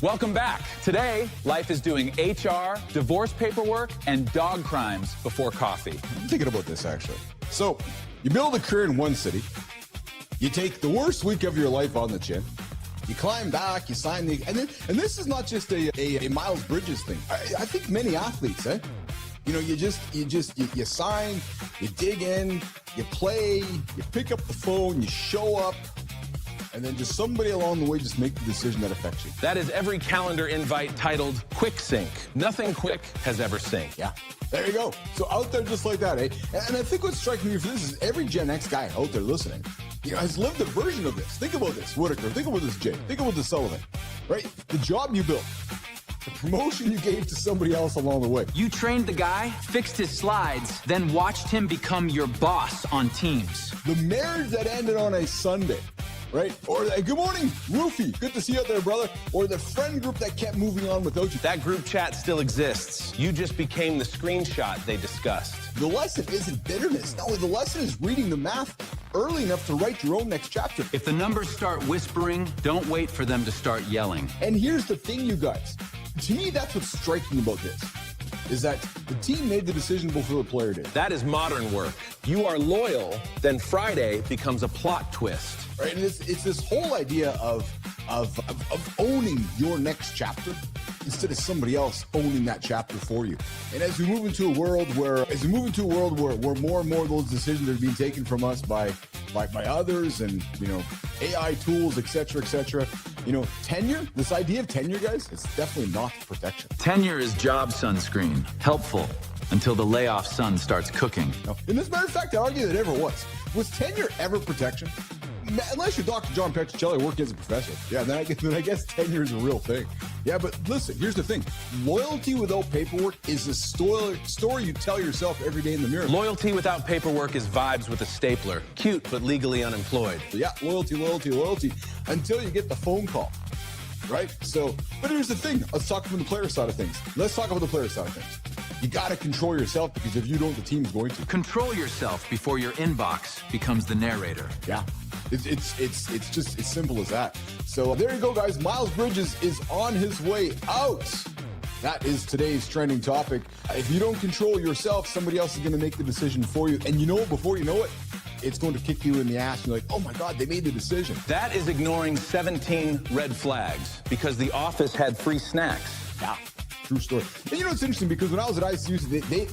Welcome back. Today, life is doing HR, divorce paperwork, and dog crimes before coffee. I'm thinking about this, actually. So, you build a career in one city. You take the worst week of your life on the chin. You climb back, you sign the... And this is not just a Miles Bridges thing. I think many athletes, you know, you sign, you dig in, you play, you pick up the phone, you show up, and then just somebody along the way just make the decision that affects you. That is every calendar invite titled Quick Sync. Nothing quick has ever synced. Yeah, there you go. So out there just like that, eh? And I think what's striking me for this is every Gen X guy out there listening, you know, has lived a version of this. Think about this, Whitaker. Think about this, Jay. Think about this, Sullivan. Right? The job you built. The promotion you gave to somebody else along the way. You trained the guy, fixed his slides, then watched him become your boss on Teams. The marriage that ended on a Sunday. Right? Or good morning, Roofy. Good to see you out there, brother. Or the friend group that kept moving on without you. That group chat still exists. You just became the screenshot they discussed. The lesson isn't bitterness. No, the lesson is reading the math early enough to write your own next chapter. If the numbers start whispering, don't wait for them to start yelling. And here's the thing, you guys. To me, that's what's striking about this, is that the team made the decision before the player did. That is modern work. You are loyal, then Friday becomes a plot twist. Right, and it's this whole idea of owning your next chapter instead of somebody else owning that chapter for you. And as we move into a world where more and more of those decisions are being taken from us by others, and you know, AI tools, etc., you know, tenure, this idea of tenure, guys, it's definitely not protection. Tenure is job sunscreen, helpful until the layoff sun starts cooking. No. And as a matter of fact, I argue that it never was. Was tenure ever protection? Unless you're Dr. John Petrocelli working as a professor. Yeah, then I guess tenure is a real thing. Yeah, but listen, here's the thing. Loyalty without paperwork is a story you tell yourself every day in the mirror. Loyalty without paperwork is vibes with a stapler. Cute, but legally unemployed. Yeah, loyalty, until you get the phone call, right? So, but here's the thing. Let's talk from the player side of things. You got to control yourself, because if you don't, the team's going to. Control yourself before your inbox becomes the narrator. Yeah. It's just as simple as that. So there you go, guys. Miles Bridges is on his way out. That is today's trending topic. If you don't control yourself, somebody else is going to make the decision for you. And you know it before you know it, it's going to kick you in the ass. You're like, oh my God, they made the decision. That is ignoring 17 red flags because the office had free snacks. Yeah. True story. And you know, it's interesting because when I was at ICU,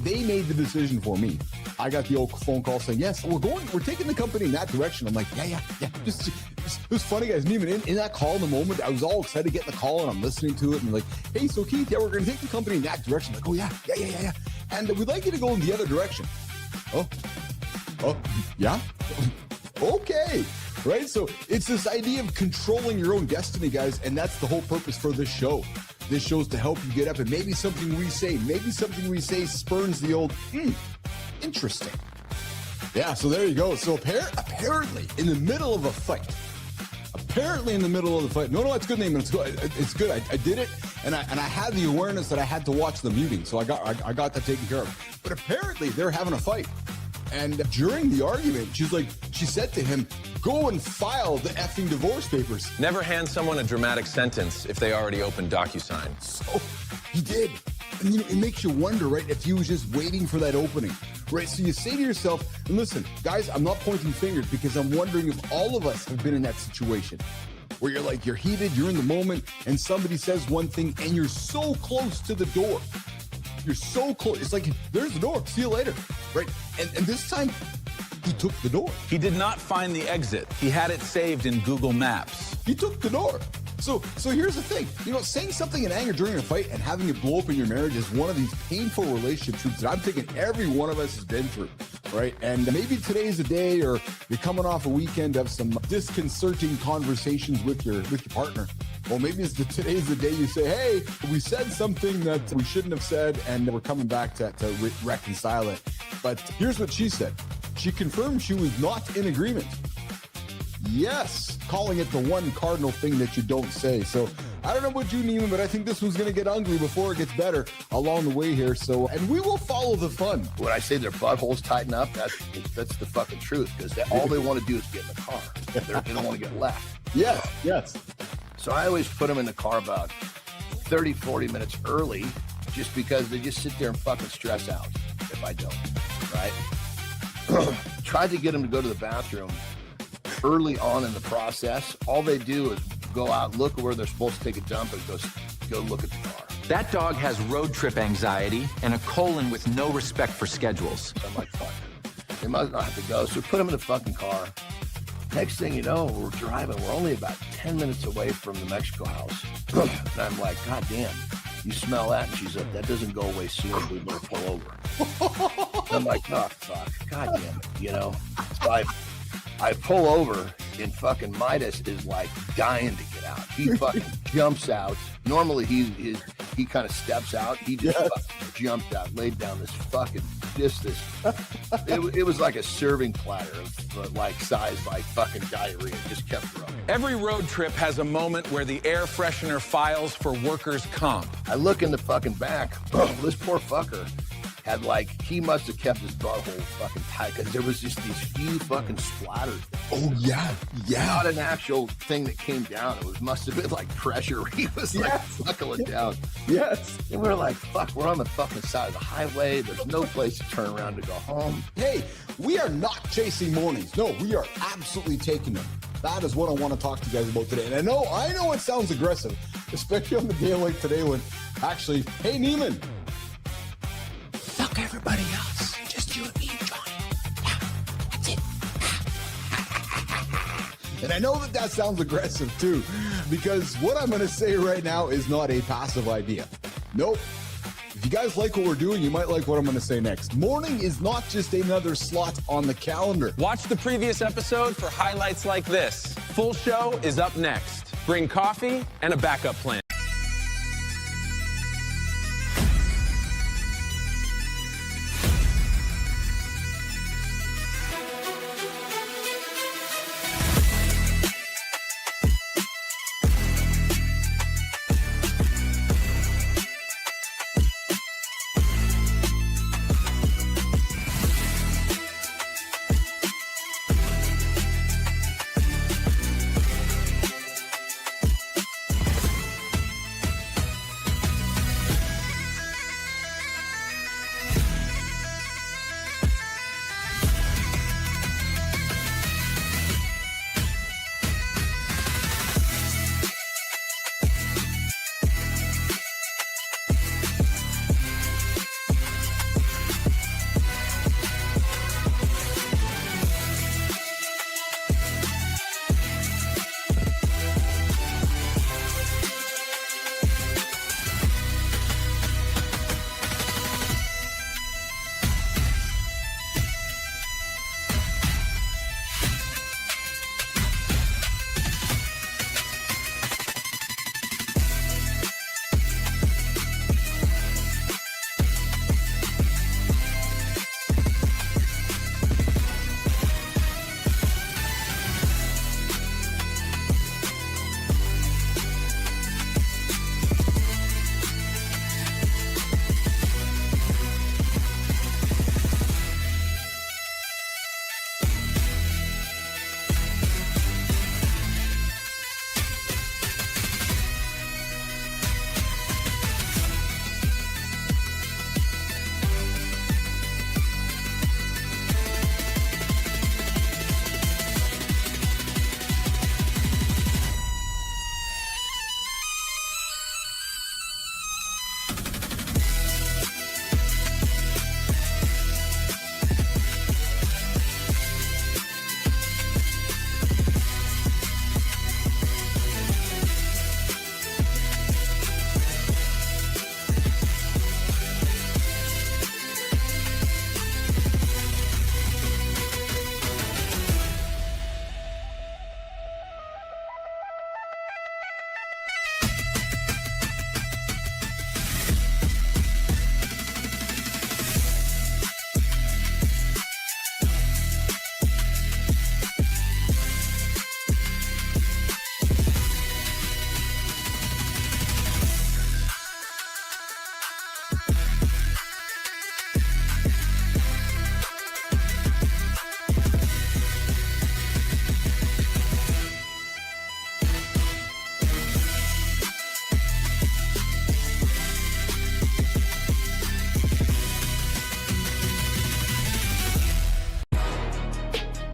they made the decision for me. I got the old phone call saying, yes, we're taking the company in that direction. I'm like, yeah. Just it was funny, guys. And even in that call in the moment, I was all excited to get the call, and I'm listening to it, and like, hey, so Keith, yeah, we're going to take the company in that direction. I'm like, oh yeah. And we'd like you to go in the other direction. Oh, yeah? Okay. Right? So it's this idea of controlling your own destiny, guys, and that's the whole purpose for this show. This show's to help you get up, and maybe something we say spurns the old, interesting. Yeah, so there you go. So apparently, in the middle of a fight, no, it's good name. It's good. I did it, and I had the awareness that I had to watch the muting, so I got that taken care of. But apparently, they're having a fight. And during the argument, she said to him, go and file the effing divorce papers. Never hand someone a dramatic sentence if they already opened DocuSign. So he did. And you know, it makes you wonder, right, if he was just waiting for that opening. Right, so you say to yourself, and listen, guys, I'm not pointing fingers, because I'm wondering if all of us have been in that situation where you're heated, you're in the moment, and somebody says one thing, and you're so close to the door. You're so close. It's like, there's the door. See you later. Right? And this time, he took the door. He did not find the exit. He had it saved in Google Maps. He took the door. So here's the thing. You know, saying something in anger during a fight and having it blow up in your marriage is one of these painful relationship truths that I'm thinking every one of us has been through. Right? And maybe today's the day, or you're coming off a weekend of some disconcerting conversations with your partner. Well, maybe today's the day you say, hey, we said something that we shouldn't have said, and we're coming back to reconcile it. But here's what she said. She confirmed she was not in agreement. Yes, calling it the one cardinal thing that you don't say. So I don't know about you, Neiman, but I think this one's going to get ugly before it gets better along the way here. So, and we will follow the fun. When I say their buttholes tighten up, that's the fucking truth, because all they want to do is get in the car. They don't want to get left. Yes. So I always put them in the car about 30, 40 minutes early just because they just sit there and fucking stress out if I don't, right? Tried to get them to go to the bathroom early on in the process. All they do is go out, look where they're supposed to take a dump, and go look at the car. That dog has road trip anxiety and a colon with no respect for schedules. I'm like, fuck, they must not have to go. So we put them in the fucking car. Next thing you know, we're driving. We're only about 10 minutes away from the Mexico house. And I'm like, God damn, you smell that? And she's like, that doesn't go away soon. We better pull over. I'm like, oh, fuck. God damn it, you know? So I pull over, and fucking Midas is like dying to get out. He fucking jumps out. Normally he kind of steps out. He just fucking jumped out, laid down this fucking it was like a serving platter of like sized by fucking diarrhea. Just kept growing. Every road trip has a moment where the air freshener files for workers' comp. I look in the fucking back. This poor fucker had like, he must have kept his butthole fucking tight because there was just these few fucking splatters. Oh yeah. Not an actual thing that came down. It must have been like pressure. He was like suckling down. Yes. And we're like, fuck, we're on the fucking side of the highway. There's no place to turn around to go home. Hey, we are not chasing mornings. No, we are absolutely taking them. That is what I want to talk to you guys about today. And I know it sounds aggressive, especially on the day like today when actually, hey Neiman, fuck everybody else. Just you and me, Johnny. Yeah, that's it. And I know that sounds aggressive too, because what I'm going to say right now is not a passive idea. Nope. If you guys like what we're doing, you might like what I'm going to say next. Morning is not just another slot on the calendar. Watch the previous episode for highlights like this. Full show is up next. Bring coffee and a backup plan.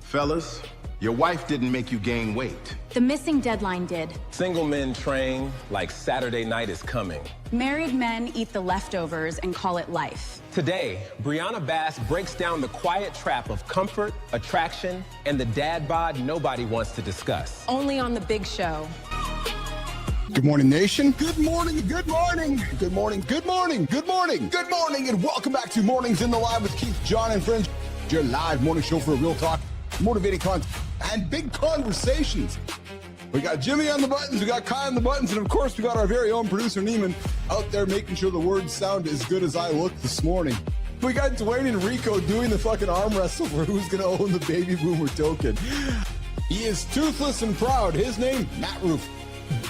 Fellas, your wife didn't make you gain weight. The missing deadline did. Single men train like Saturday night is coming. Married men eat the leftovers and call it life. Today, Briana Bass breaks down the quiet trap of comfort, attraction, and the dad bod nobody wants to discuss. Only on The Big Show. Good morning, nation. Good morning, good morning, good morning, good morning, good morning, good morning, and welcome back to Mornings in the Live with Keith, Jon, and Friends. Your live morning show for real talk, motivating content, and big conversations. We got Jimmy on the buttons, we got Kai on the buttons, and of course we got our very own producer Neiman out there making sure the words sound as good as I look this morning. We got Dwayne and Rico doing the fucking arm wrestle for who's gonna own the baby boomer token. He is toothless and proud. His name, Matt Roof.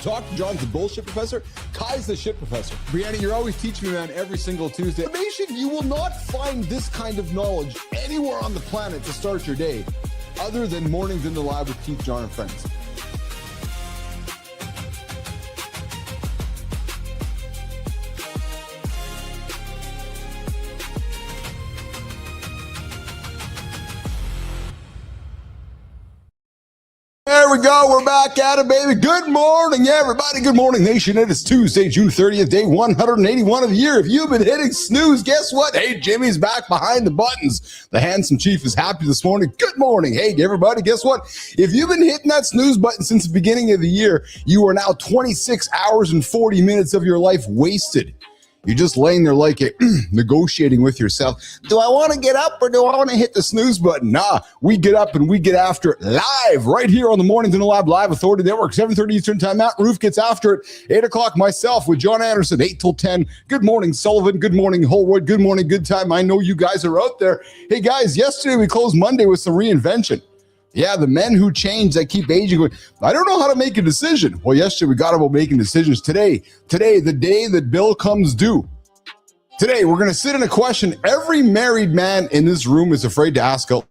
Talk to John's the bullshit professor. Kai's the shit professor. Briana, you're always teaching me, man, every single Tuesday. You will not find this kind of knowledge anywhere on the planet to start your day other than Mornings in the Live with Keith, Jon, and Friends. There we go. We're back at it, baby. Good morning, everybody. Good morning, nation. It is Tuesday, June 30th, day 181 of the year. If you've been hitting snooze, guess what? Hey, Jimmy's back behind the buttons. The handsome chief is happy this morning. Good morning. Hey, everybody, guess what? If you've been hitting that snooze button since the beginning of the year, you are now 26 hours and 40 minutes of your life wasted. You're just laying there like it, negotiating with yourself. Do I want to get up or do I want to hit the snooze button? Nah, we get up and we get after it live right here on the Mornings in the Lab Live Authority Network, 7:30 Eastern Time. Matt Roof gets after it. 8 o'clock myself with John Anderson, 8 till 10. Good morning, Sullivan. Good morning, Holroyd. Good morning, good time. I know you guys are out there. Hey, guys, yesterday we closed Monday with some reinvention. Yeah, the men who change, that keep aging. I don't know how to make a decision. Well, yesterday we got about making decisions. Today, the day that bill comes due. Today, we're going to sit in a question every married man in this room is afraid to ask out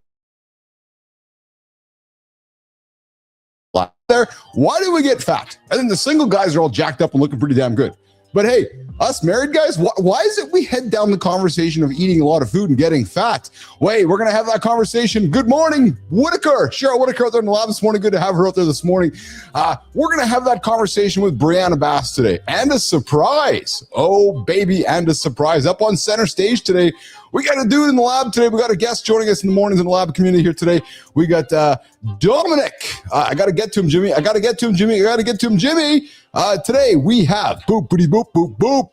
there. Why do we get fat? I think the single guys are all jacked up and looking pretty damn good. But hey, us married guys, why is it we head down the conversation of eating a lot of food and getting fat? Wait, we're going to have that conversation. Good morning, Whitaker. Cheryl Whitaker out there in the lab this morning. Good to have her out there this morning. We're going to have that conversation with Briana Bass today. And a surprise. Oh, baby, and a surprise. Up on center stage today. We got a dude in the lab today. We got a guest joining us in the Mornings in the Lab community here today. We got Dominic. I got to get to him, Jimmy. Today we have boopity boop boop boop.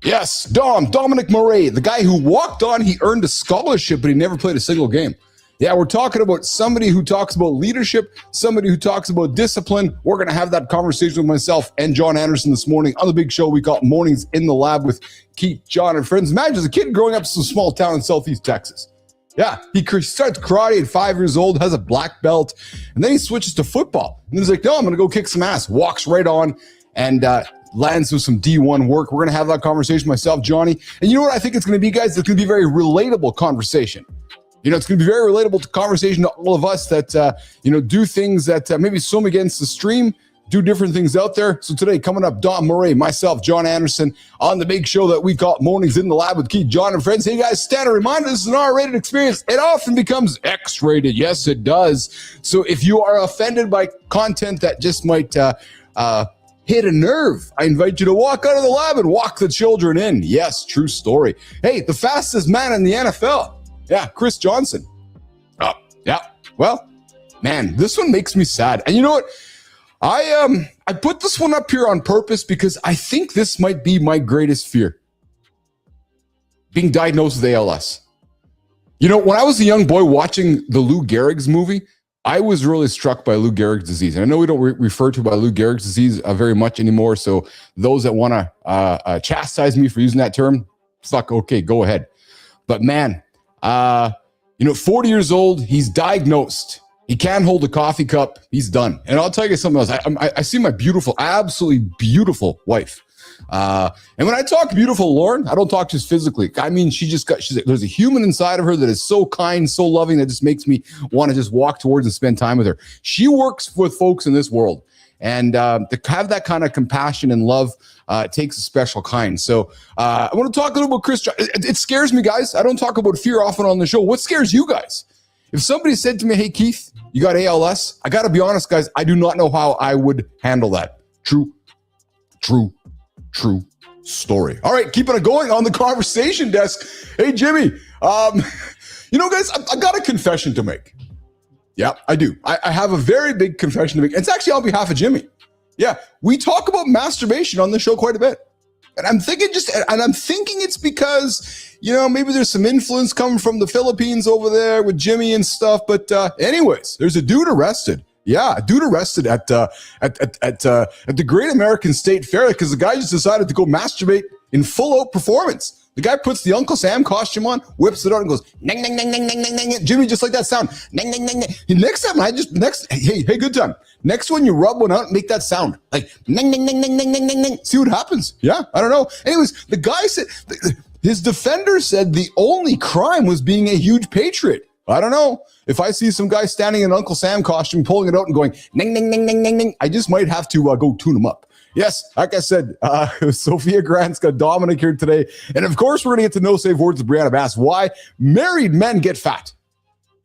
Yes, Dominic Murray, the guy who walked on. He earned a scholarship, but he never played a single game. Yeah, we're talking about somebody who talks about leadership, somebody who talks about discipline. We're going to have that conversation with myself and Jon Anderson this morning on the big show we call Mornings in the Lab with Keith, Jon, and Friends. Imagine as a kid growing up in some small town in Southeast Texas. Yeah, he starts karate at 5 years old, has a black belt, and then he switches to football. And he's like, no, I'm going to go kick some ass. Walks right on and lands with some D1 work. We're going to have that conversation, myself, Johnny. And you know what I think it's going to be, guys? It's going to be a very relatable conversation. You know, it's going to be very relatable to conversation to all of us that, do things that maybe swim against the stream, do different things out there. So today, coming up, Dom Murray, myself, Jon Anderson, on the big show that we call Mornings in the Lab with Keith, Jon, and Friends. Hey, guys, standard reminder, this is an R-rated experience. It often becomes X-rated. Yes, it does. So if you are offended by content that just might hit a nerve, I invite you to walk out of the lab and walk the children in. Yes, true story. Hey, the fastest man in the NFL. Yeah, Chris Johnson. Oh, yeah. Well, man, this one makes me sad. And you know what? I put this one up here on purpose because I think this might be my greatest fear. Being diagnosed with ALS. You know, when I was a young boy watching the Lou Gehrig's movie, I was really struck by Lou Gehrig's disease. And I know we don't refer to by Lou Gehrig's disease very much anymore. So those that want to chastise me for using that term, fuck, okay, go ahead. But man, 40 years old, he's diagnosed. He can't hold a coffee cup. He's done. And I'll tell you something else. I see my beautiful, absolutely beautiful wife. And when I talk beautiful Lauren, I don't talk just physically. I mean, there's a human inside of her that is so kind, so loving that just makes me want to just walk towards and spend time with her. She works with folks in this world. And to have that kind of compassion and love takes a special kind. So I want to talk a little about Chris. It scares me, guys. I don't talk about fear often on the show. What scares you guys? If somebody said to me, hey, Keith, you got ALS, I got to be honest, guys, I do not know how I would handle that. True story. All right, keeping it going on the conversation desk. Hey, Jimmy, guys, I got a confession to make. Yeah, I do. I have a very big confession to make. It's actually on behalf of Jimmy. Yeah, we talk about masturbation on the show quite a bit. And I'm thinking it's because, maybe there's some influence coming from the Philippines over there with Jimmy and stuff. But anyways, there's a dude arrested. Yeah, a dude arrested at the Great American State Fair because the guy just decided to go masturbate in full out performance. The guy puts the Uncle Sam costume on, whips it out, and goes, nang, nang, nang, nang, nang, nang, nang. Jimmy, just like that sound. Nang, nang, nang, nang. Next time, hey, good time. Next one, you rub one out and make that sound. Like, nang, nang, nang, nang, nang, nang, nang, nang. See what happens. Yeah, I don't know. Anyways, the guy said, his defender said the only crime was being a huge patriot. I don't know. If I see some guy standing in an Uncle Sam costume, pulling it out and going, nang, nang, nang, nang, nang, nang, I just might have to go tune him up. Yes, like I said, Sophia Grant's got Dominic here today. And of course, we're going to get to No Safe Words with Briana Bass. Why married men get fat.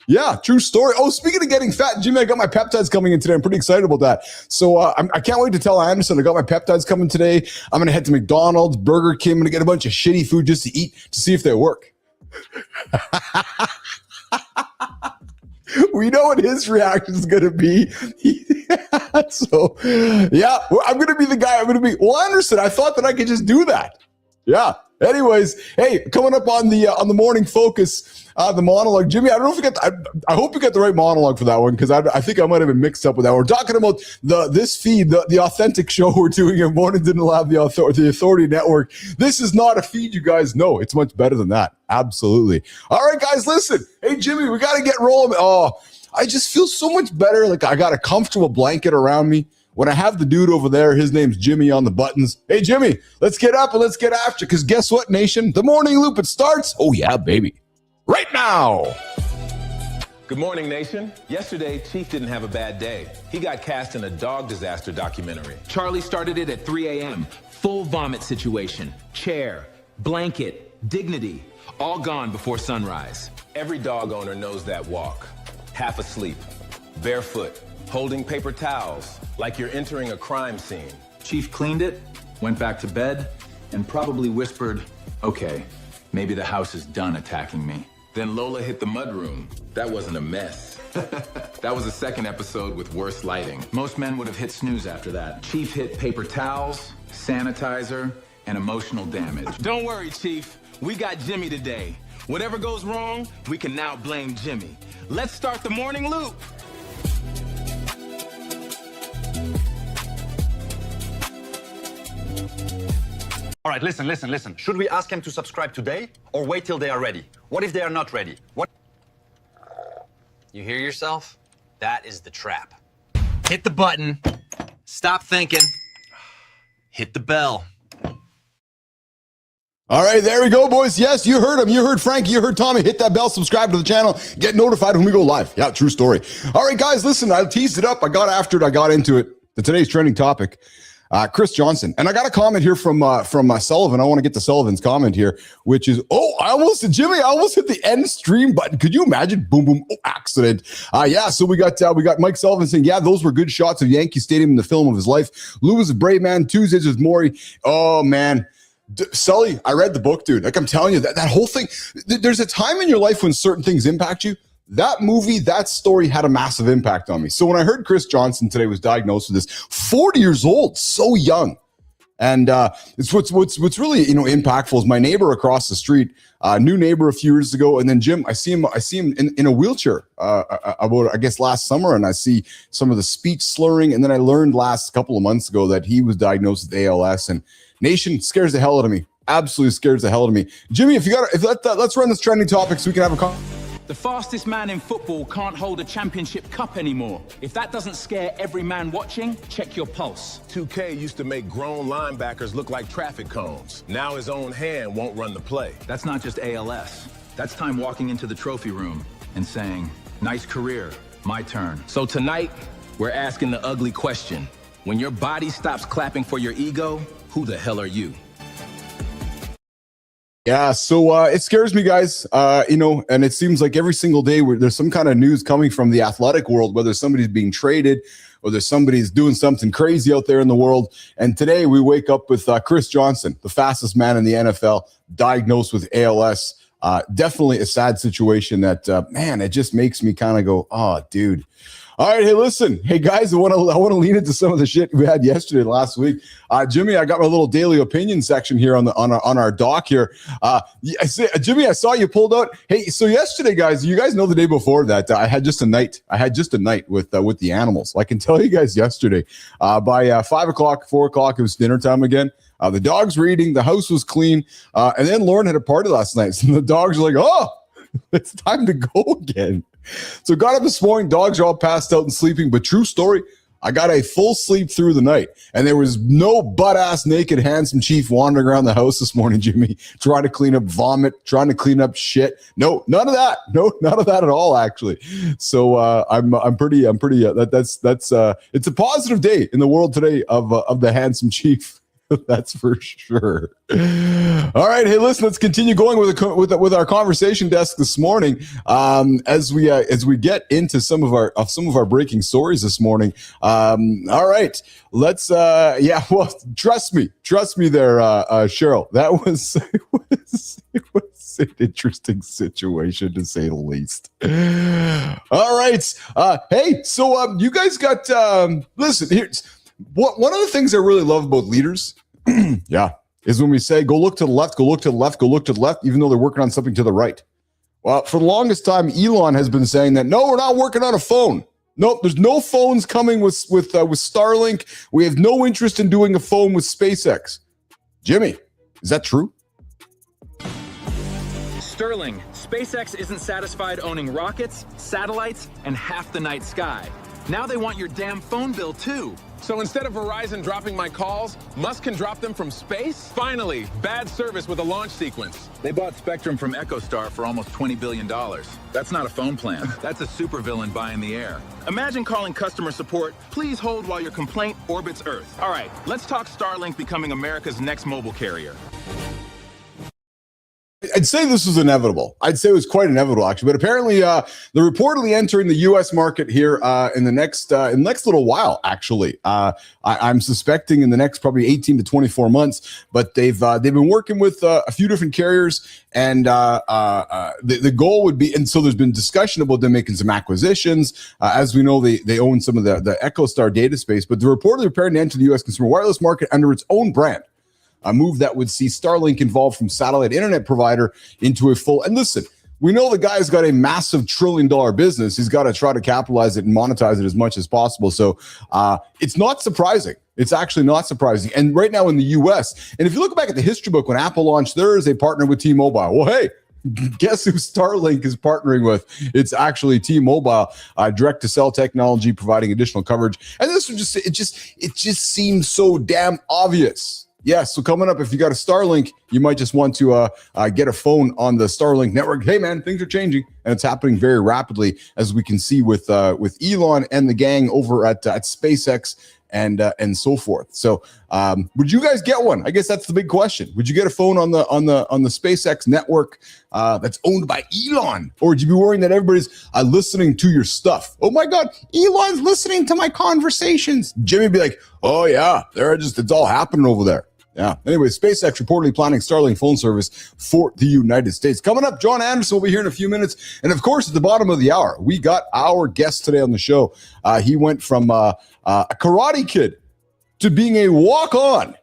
Yeah, true story. Oh, speaking of getting fat, Jimmy, I got my peptides coming in today. I'm pretty excited about that. So I can't wait to tell Anderson I got my peptides coming today. I'm going to head to McDonald's, Burger King. I'm going to get a bunch of shitty food just to eat to see if they work. We know what his reaction is going to be. So, yeah, I'm going to be the guy. Well, Anderson, I thought that I could just do that. Yeah. Anyways, hey, coming up on the morning focus, the monologue. Jimmy, I don't know if you got. I hope you got the right monologue for that one because I think I might have been mixed up with that. We're talking about this feed, the authentic show we're doing at Morning Didn't Allow the Authority Network. This is not a feed you guys know. It's much better than that. Absolutely. All right, guys, listen. Hey, Jimmy, we got to get rolling. Oh, I just feel so much better. Like I got a comfortable blanket around me. When I have the dude over there, his name's Jimmy on the buttons. Hey, Jimmy, let's get up and let's get after it. Because guess what, nation? The morning loop, it starts. Oh, yeah, baby. Right now. Good morning, nation. Yesterday, Chief didn't have a bad day. He got cast in a dog disaster documentary. Charlie started it at 3 a.m. Full vomit situation. Chair, blanket, dignity. All gone before sunrise. Every dog owner knows that walk. Half asleep, barefoot, holding paper towels, like you're entering a crime scene. Chief cleaned it, went back to bed, and probably whispered, okay, maybe the house is done attacking me. Then Lola hit the mudroom. That wasn't a mess. That was the second episode with worse lighting. Most men would have hit snooze after that. Chief hit paper towels, sanitizer, and emotional damage. Don't worry, Chief. We got Jimmy today. Whatever goes wrong, we can now blame Jimmy. Let's start the morning loop. All right, listen. Should we ask them to subscribe today or wait till they are ready? What if they are not ready? What? You hear yourself? That is the trap. Hit the button. Stop thinking. Hit the bell. All right, there we go, boys. Yes, you heard him. You heard Frankie. You heard Tommy. Hit that bell, subscribe to the channel, get notified when we go live. Yeah, true story. All right, guys, listen, I teased it up. I got after it. I got into it. Today's trending topic, Chris Johnson. And I got a comment here from Sullivan. I want to get to Sullivan's comment here, which is, I almost hit the end stream button. Could you imagine? Boom, boom, accident. Yeah, so we got Mike Sullivan saying, yeah, those were good shots of Yankee Stadium in the film of his life. Lou was a brave man. Tuesdays with Maury. Oh, man. Sully, I read the book, dude. Like I'm telling you, that whole thing, there's a time in your life when certain things impact you. That movie, that story had a massive impact on me. So when I heard Chris Johnson today was diagnosed with this, 40 years old, so young. And it's what's really, impactful is my neighbor across the street, new neighbor a few years ago. And then Jim, I see him in a wheelchair about, I guess, last summer. And I see some of the speech slurring. And then I learned last couple of months ago that he was diagnosed with ALS. And nation scares the hell out of me. Absolutely scares the hell out of me. Jimmy, let's run this trending topic so we can have a The fastest man in football can't hold a championship cup anymore. If that doesn't scare every man watching, check your pulse. 2K used to make grown linebackers look like traffic cones. Now his own hand won't run the play. That's not just ALS. That's time walking into the trophy room and saying, nice career, my turn. So tonight, we're asking the ugly question. When your body stops clapping for your ego, who the hell are you? Yeah, so it scares me, guys. And it seems like every single day there's some kind of news coming from the athletic world, whether somebody's being traded or there's somebody's doing something crazy out there in the world. And today we wake up with Chris Johnson, the fastest man in the NFL, diagnosed with ALS. Definitely a sad situation that, man, it just makes me kind of go, oh, dude. All right, hey, listen. Hey, guys, I want to lean into some of the shit we had yesterday, last week. Jimmy, I got my little daily opinion section here on our doc here. Jimmy, I saw you pulled out. Hey, so yesterday, guys, you guys know the day before that I had just a night. With the animals. I can tell you guys yesterday, by 5 o'clock, 4 o'clock, it was dinner time again. The dogs were eating. The house was clean. And then Lauren had a party last night. So the dogs were like, oh, it's time to go again. So got up this morning, dogs are all passed out and sleeping, but true story, I got a full sleep through the night, and there was no butt-ass naked handsome chief wandering around the house this morning, Jimmy, trying to clean up vomit, trying to clean up shit. No, none of that. No, none of that at all, actually. So I'm pretty. That's it's a positive day in the world today of the handsome chief. That's for sure. All right, hey, listen. Let's continue going with our conversation desk this morning. As we get into some of our breaking stories this morning. All right, let's. Well, trust me there, Cheryl. That was it was an interesting situation to say the least. All right, hey, so you guys got. Listen, here's one of the things I really love about leaders. Yeah, is when we say, go look to the left, go look to the left, go look to the left, even though they're working on something to the right. Well, for the longest time, Elon has been saying that, no, we're not working on a phone. Nope, there's no phones coming with Starlink. We have no interest in doing a phone with SpaceX. Jimmy, is that true? Sterling, SpaceX isn't satisfied owning rockets, satellites, and half the night sky. Now they want your damn phone bill, too. So instead of Verizon dropping my calls, Musk can drop them from space? Finally, bad service with a launch sequence. They bought Spectrum from EchoStar for almost $20 billion. That's not a phone plan. That's a supervillain buying the air. Imagine calling customer support, please hold while your complaint orbits Earth. All right, let's talk Starlink becoming America's next mobile carrier. I'd say this was inevitable. I'd say it was quite inevitable, actually. But apparently, they're reportedly entering the U.S. market here in the next little while. Actually, I'm suspecting in the next probably 18 to 24 months. But they've been working with a few different carriers, and the goal would be. And so there's been discussion about them making some acquisitions. As we know, they own some of the EchoStar data space, but they're reportedly preparing to enter the U.S. consumer wireless market under its own brand. A move that would see Starlink involved from satellite internet provider into a full. And listen, we know the guy's got a massive $1 trillion business. He's got to try to capitalize it and monetize it as much as possible. So it's not surprising. It's actually not surprising. And right now in the U.S., and if you look back at the history book, when Apple launched theirs, they partnered with T-Mobile. Well, hey, guess who Starlink is partnering with? It's actually T-Mobile, direct-to-cell technology, providing additional coverage. And this would it just seems so damn obvious. Yeah, so coming up, if you got a Starlink, you might just want to get a phone on the Starlink network. Hey, man, things are changing, and it's happening very rapidly, as we can see with Elon and the gang over at SpaceX and so forth. So, would you guys get one? I guess that's the big question. Would you get a phone on the SpaceX network that's owned by Elon, or would you be worrying that everybody's listening to your stuff? Oh my God, Elon's listening to my conversations. Jimmy would be like, oh yeah, it's all happening over there. Yeah. Anyway, SpaceX reportedly planning Starlink phone service for the United States. Coming up, John Anderson will be here in a few minutes. And of course, at the bottom of the hour, we got our guest today on the show. He went from a karate kid to being a walk-on.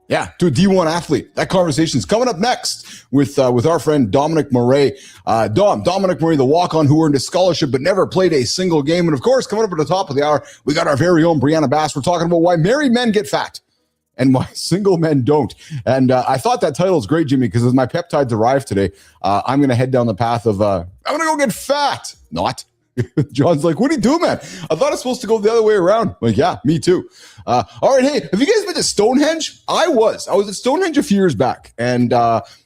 Yeah, to a D1 athlete. That conversation is coming up next with our friend Dominic Murray. Dominic Murray, the walk-on who earned a scholarship but never played a single game. And of course, coming up at the top of the hour, we got our very own Briana Bass. We're talking about why married men get fat and why single men don't. And I thought that title is great, Jimmy, because as my peptides arrive today, I'm going to head down the path of, I'm going to go get fat. Not. John's like, what do you do, man? I thought it's supposed to go the other way around. I'm like, yeah, me too. All right, hey, have you guys been to Stonehenge? I was at Stonehenge a few years back, and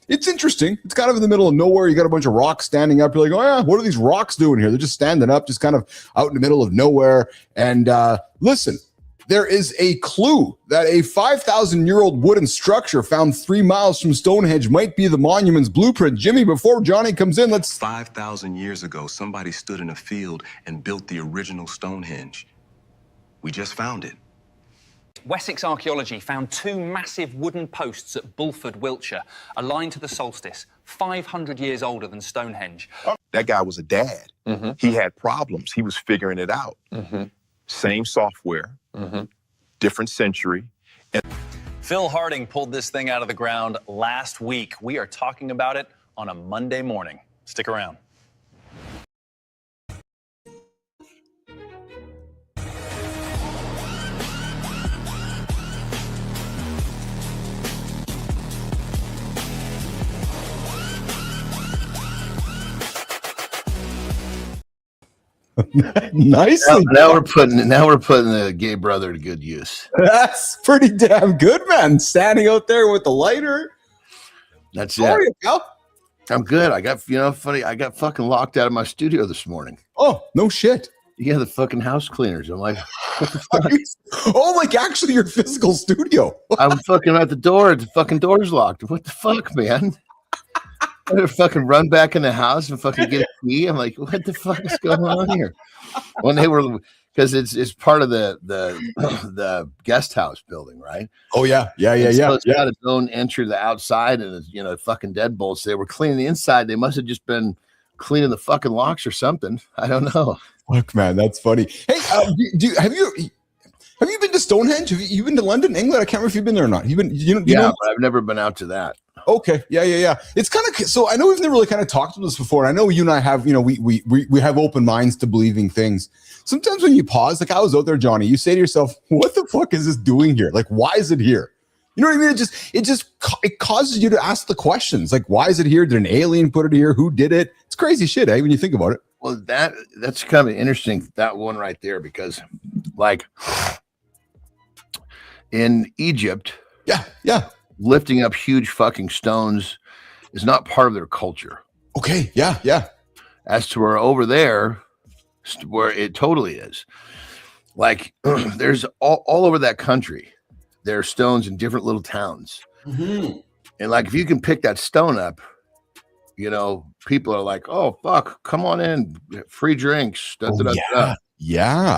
it's interesting. It's kind of in the middle of nowhere. You got a bunch of rocks standing up. You're like, oh yeah, what are these rocks doing here? They're just standing up, just kind of out in the middle of nowhere. And listen, there is a clue that a 5,000-year-old wooden structure found 3 miles from Stonehenge might be the monument's blueprint. Jimmy, before Johnny comes in, let's... 5,000 years ago, somebody stood in a field and built the original Stonehenge. We just found it. Wessex archaeology found 2 massive wooden posts at Bulford, Wiltshire, aligned to the solstice, 500 years older than Stonehenge. That guy was a dad. He had problems. He was figuring it out. Same software, different century. Phil Harding pulled this thing out of the ground last week. We are talking about it on a Monday morning. Stick around. Nicely. Now we're putting the gay brother to good use. That's pretty damn good, man. Standing out there with the lighter. That's How are it. you, pal? I'm good. I got funny. I got fucking locked out of my studio this morning. Oh, no shit. Yeah, the fucking house cleaners. I'm like, what the fuck? Oh, like actually your physical studio. I'm fucking at the door. The fucking door's locked. What the fuck, man? I better fucking run back in the house and fucking get a key. I'm like, what the fuck is going on here? When they were, because it's part of the guest house building, right? Oh yeah. So it's got its own entry to the outside, and it's, fucking deadbolts. They were cleaning the inside. They must have just been cleaning the fucking locks or something. I don't know. Fuck, man, that's funny. Hey, have you been to Stonehenge? Have you been to London, England? I can't remember if you've been there or not. But I've never been out to that. Okay, yeah. It's kind of so. I know we've never really kind of talked about this before. And I know you and I have. We have open minds to believing things. Sometimes when you pause, like I was out there, Johnny, you say to yourself, "What the fuck is this doing here? Like, why is it here?" You know what I mean? It causes you to ask the questions. Like, why is it here? Did an alien put it here? Who did it? It's crazy shit, when you think about it. Well, that's kind of interesting, that one right there, because like in Egypt, yeah, lifting up huge fucking stones is not part of their culture. Okay, yeah. As to where over there, where it totally is. Like there's all over that country, there are stones in different little towns. And like if you can pick that stone up, people are like, oh, fuck, come on in, free drinks. Yeah.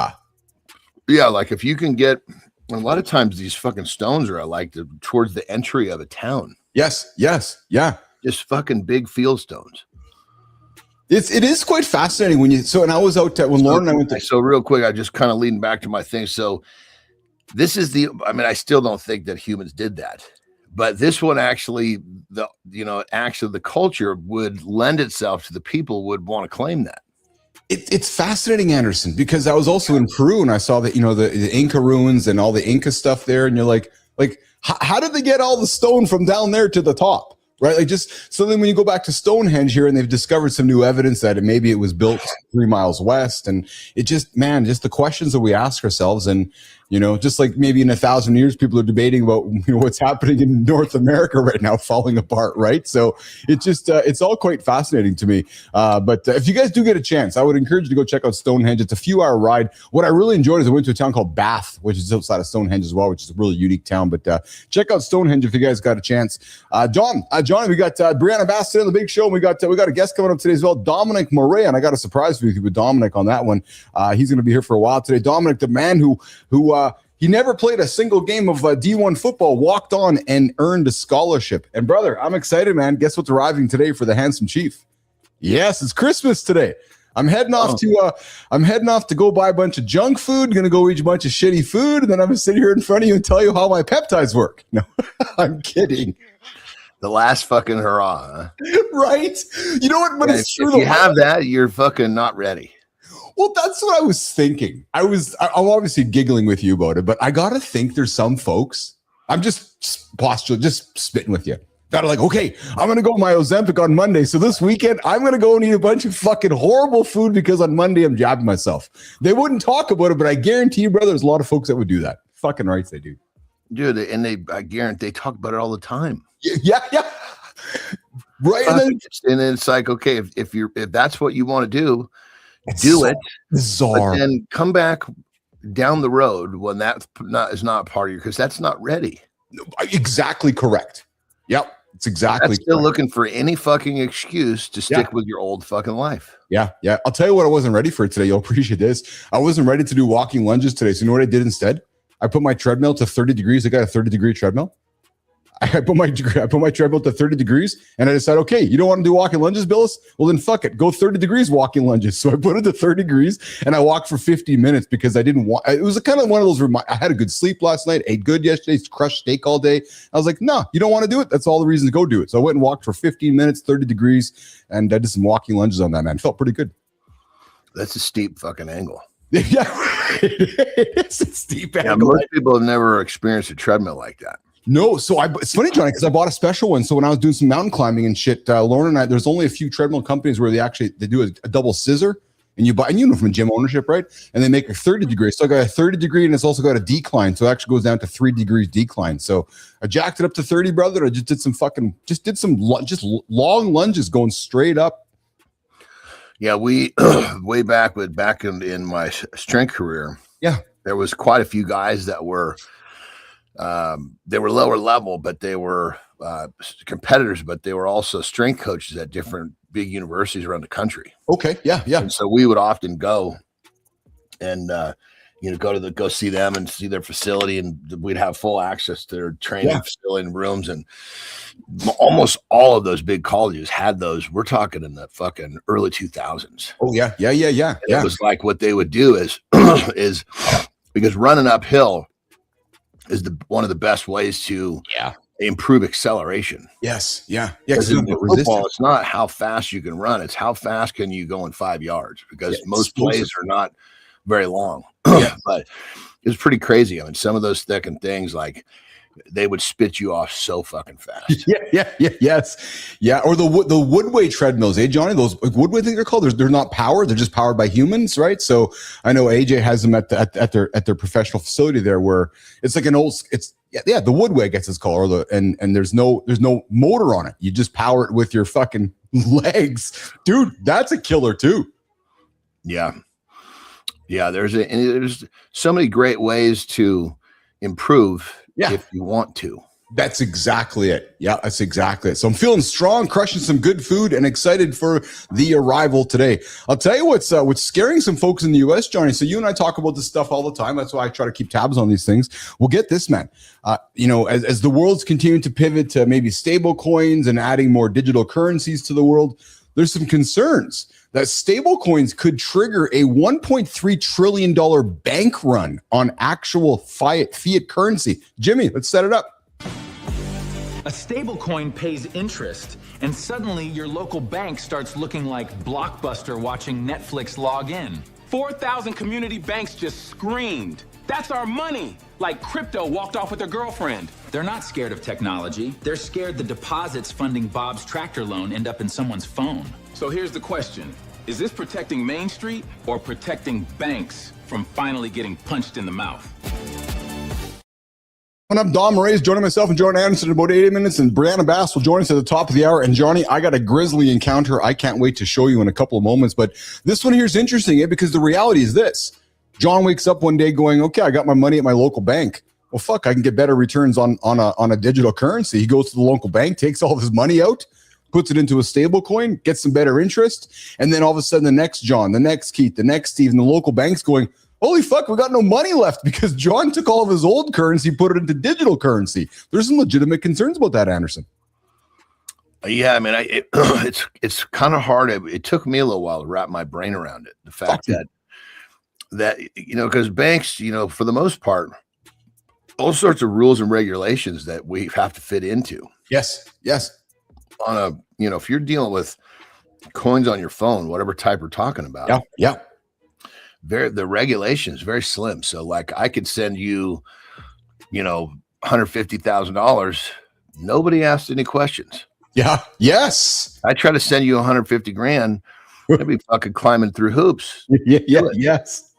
Like if you can get, a lot of times these fucking stones are like towards the entry of a town. Yes, yeah. Just fucking big field stones. It is quite fascinating and I was out when Lauren and I went to. So real quick, I just kind of leading back to my thing. So this is I still don't think that humans did that. But this one actually, the culture would lend itself to the people would want to claim that. It's fascinating, Anderson, because I was also in Peru and I saw that, the Inca ruins and all the Inca stuff there. And you're like, how did they get all the stone from down there to the top? Right. Like so then when you go back to Stonehenge here and they've discovered some new evidence that maybe it was built 3 miles west. And it just the questions that we ask ourselves and, just like maybe in 1,000 years, people are debating about what's happening in North America right now, falling apart. Right. So it just it's all quite fascinating to me. But if you guys do get a chance, I would encourage you to go check out Stonehenge. It's a few-hour ride. What I really enjoyed is I went to a town called Bath, which is outside of Stonehenge as well, which is a really unique town. But check out Stonehenge if you guys got a chance. Johnny, we got Briana Bass today on the big show. And we got a guest coming up today as well, Dominic Moray, and I got a surprise for you with Dominic on that one. He's going to be here for a while today. Dominic, the man who he never played a single game of D1 football, walked on and earned a scholarship. And brother, I'm excited, man. Guess what's arriving today for the handsome chief? Yes, it's Christmas today. I'm heading off to go buy a bunch of junk food, gonna go eat a bunch of shitty food, and then I'm gonna sit here in front of you and tell you how my peptides work. No, I'm kidding. The last fucking hurrah, huh? Right? You know what? But it's true. If you have that, you're fucking not ready. Well, that's what I was thinking. I'm obviously giggling with you about it, but I gotta think there's some folks. I'm just spitting with you. That are like, okay, I'm gonna go my Ozempic on Monday. So this weekend, I'm gonna go and eat a bunch of fucking horrible food because on Monday I'm jabbing myself. They wouldn't talk about it, but I guarantee you, brother, there's a lot of folks that would do that. Fucking rights they do. Dude, and I guarantee they talk about it all the time. Yeah. Right. And then it's like, okay, if that's what you want to do it. Bizarre. But then come back down the road when is not part of your, because that's not ready. Exactly correct. Yep. It's exactly That's still looking for any fucking excuse to stick with your old fucking life. Yeah. Yeah. I'll tell you what I wasn't ready for today. You'll appreciate this. I wasn't ready to do walking lunges today. So you know what I did instead? I put my treadmill to 30 degrees. I got a 30-degree treadmill. I put my treadmill to 30 degrees and I decided, okay, you don't want to do walking lunges, Billis? Well, then fuck it. Go 30 degrees walking lunges. So I put it to 30 degrees and I walked for 50 minutes because I didn't want, it was kind of one of those, I had a good sleep last night, ate good yesterday, crushed steak all day. I was like, no, you don't want to do it. That's all the reason to go do it. So I went and walked for 15 minutes, 30 degrees, and I did some walking lunges on that, man. Felt pretty good. That's a steep fucking angle. Yeah, it's a steep angle. Most people have never experienced a treadmill like that. No, so it's funny, Johnny, because I bought a special one. So when I was doing some mountain climbing and shit, Lauren and I, there's only a few treadmill companies where they do a double scissor, and you know from gym ownership, right? And they make a 30 degree. So I got a 30 degree, and it's also got a decline. So it actually goes down to 3 degrees decline. So I jacked it up to 30, brother. I just did some long lunges going straight up. Yeah, we way back in my strength career. Yeah, there was quite a few guys that were. They were lower level, but they were competitors, but they were also strength coaches at different big universities around the country. Okay. Yeah. Yeah. And so we would often go and, go see them and see their facility, and we'd have full access to their training facility and rooms. And almost all of those big colleges had those. We're talking in the fucking early 2000s. Oh yeah. Yeah. Yeah. Yeah. It was like what they would do is because running uphill is one of the best ways to improve acceleration. Yes. Yeah. Yeah. Because in football, it's not how fast you can run. It's how fast can you go in 5 yards, because most plays are not very long. But it's pretty crazy. I mean, some of those thickened things, like they would spit you off so fucking fast. Yes. Yeah. Or the Woodway treadmills, Johnny? Those Woodway things they're called. They're not powered. They're just powered by humans, right? So I know AJ has them at their professional facility there, where it's like the Woodway gets its call, and there's no motor on it. You just power it with your fucking legs, dude. That's a killer too. Yeah. Yeah. There's so many great ways to improve. Yeah. If you want to. That's exactly it. Yeah, that's exactly it. So I'm feeling strong, crushing some good food, and excited for the arrival today. I'll tell you what's scaring some folks in the U.S., Johnny. So you and I talk about this stuff all the time. That's why I try to keep tabs on these things. We'll get this, man. As the world's continuing to pivot to maybe stable coins and adding more digital currencies to the world, there's some concerns that stable coins could trigger a $1.3 trillion bank run on actual fiat currency. Jimmy, let's set it up. A stablecoin pays interest, and suddenly your local bank starts looking like Blockbuster watching Netflix log in. 4,000 community banks just screamed, "That's our money!" Like crypto walked off with their girlfriend. They're not scared of technology. They're scared the deposits funding Bob's tractor loan end up in someone's phone. So here's the question. Is this protecting Main Street or protecting banks from finally getting punched in the mouth? And I'm Don Moraes, joining myself and Jordan Anderson in about 80 minutes, and Briana Bass will join us at the top of the hour. And Johnny, I got a grisly encounter I can't wait to show you in a couple of moments. But this one here is interesting, because the reality is this. John wakes up one day going, okay, I got my money at my local bank. Well, fuck, I can get better returns on a digital currency. He goes to the local bank, takes all of his money out, puts it into a stable coin, gets some better interest. And then all of a sudden, the next John, the next Keith, the next Steve, and the local bank's going, holy fuck, we got no money left because John took all of his old currency, put it into digital currency. There's some legitimate concerns about that, Anderson. Yeah, I mean, it's kind of hard. It took me a little while to wrap my brain around it. The fact that because banks, for the most part, all sorts of rules and regulations that we have to fit into. Yes. On if you're dealing with coins on your phone, whatever type we're talking about. Yeah. The regulation is very slim. So like I could send you, $150,000. Nobody asked any questions. Yeah. Yes. I try to send you 150 grand. I'd be fucking climbing through hoops. Yes.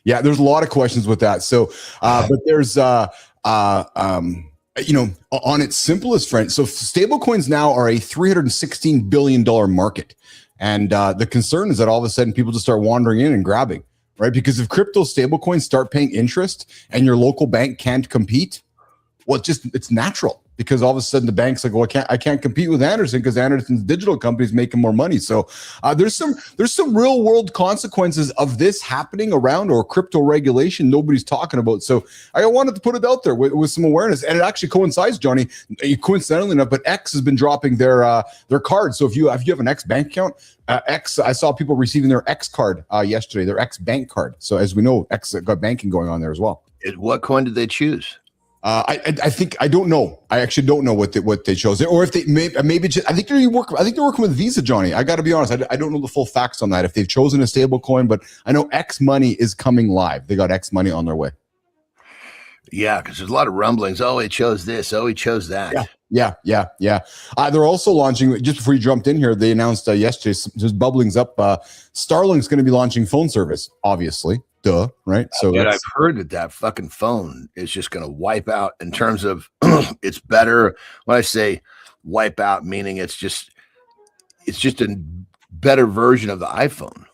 Yeah. There's a lot of questions with that. So, but there's, on its simplest front. So stablecoins now are a $316 billion market. And the concern is that all of a sudden people just start wandering in and grabbing. right? Because if crypto stablecoins start paying interest and your local bank can't compete, well, it's natural, because all of a sudden the bank's like, well, I can't compete with Anderson because Anderson's digital company is making more money. So there's some real world consequences of this happening around, or crypto regulation nobody's talking about. So I wanted to put it out there with some awareness, and it actually coincides, Johnny, coincidentally enough, but X has been dropping their card. So if you have an X bank account, X, I saw people receiving their X card yesterday, their X bank card. So as we know, X got banking going on there as well. What coin did they choose? I think I don't know. I actually don't know what they chose, or if they maybe just, I think they're working with Visa, Johnny. I got to be honest. I don't know the full facts on that, if they've chosen a stable coin, but I know X Money is coming live. They got X Money on their way. Yeah, because there's a lot of rumblings. Oh, he chose this. Oh, he chose that. Yeah. They're also launching, just before you jumped in here, they announced yesterday, just bubblings up, Starlink's going to be launching phone service, obviously. Duh, right? So I've heard that fucking phone is just going to wipe out, in terms of it's better. When I say wipe out, meaning it's just a better version of the iPhone.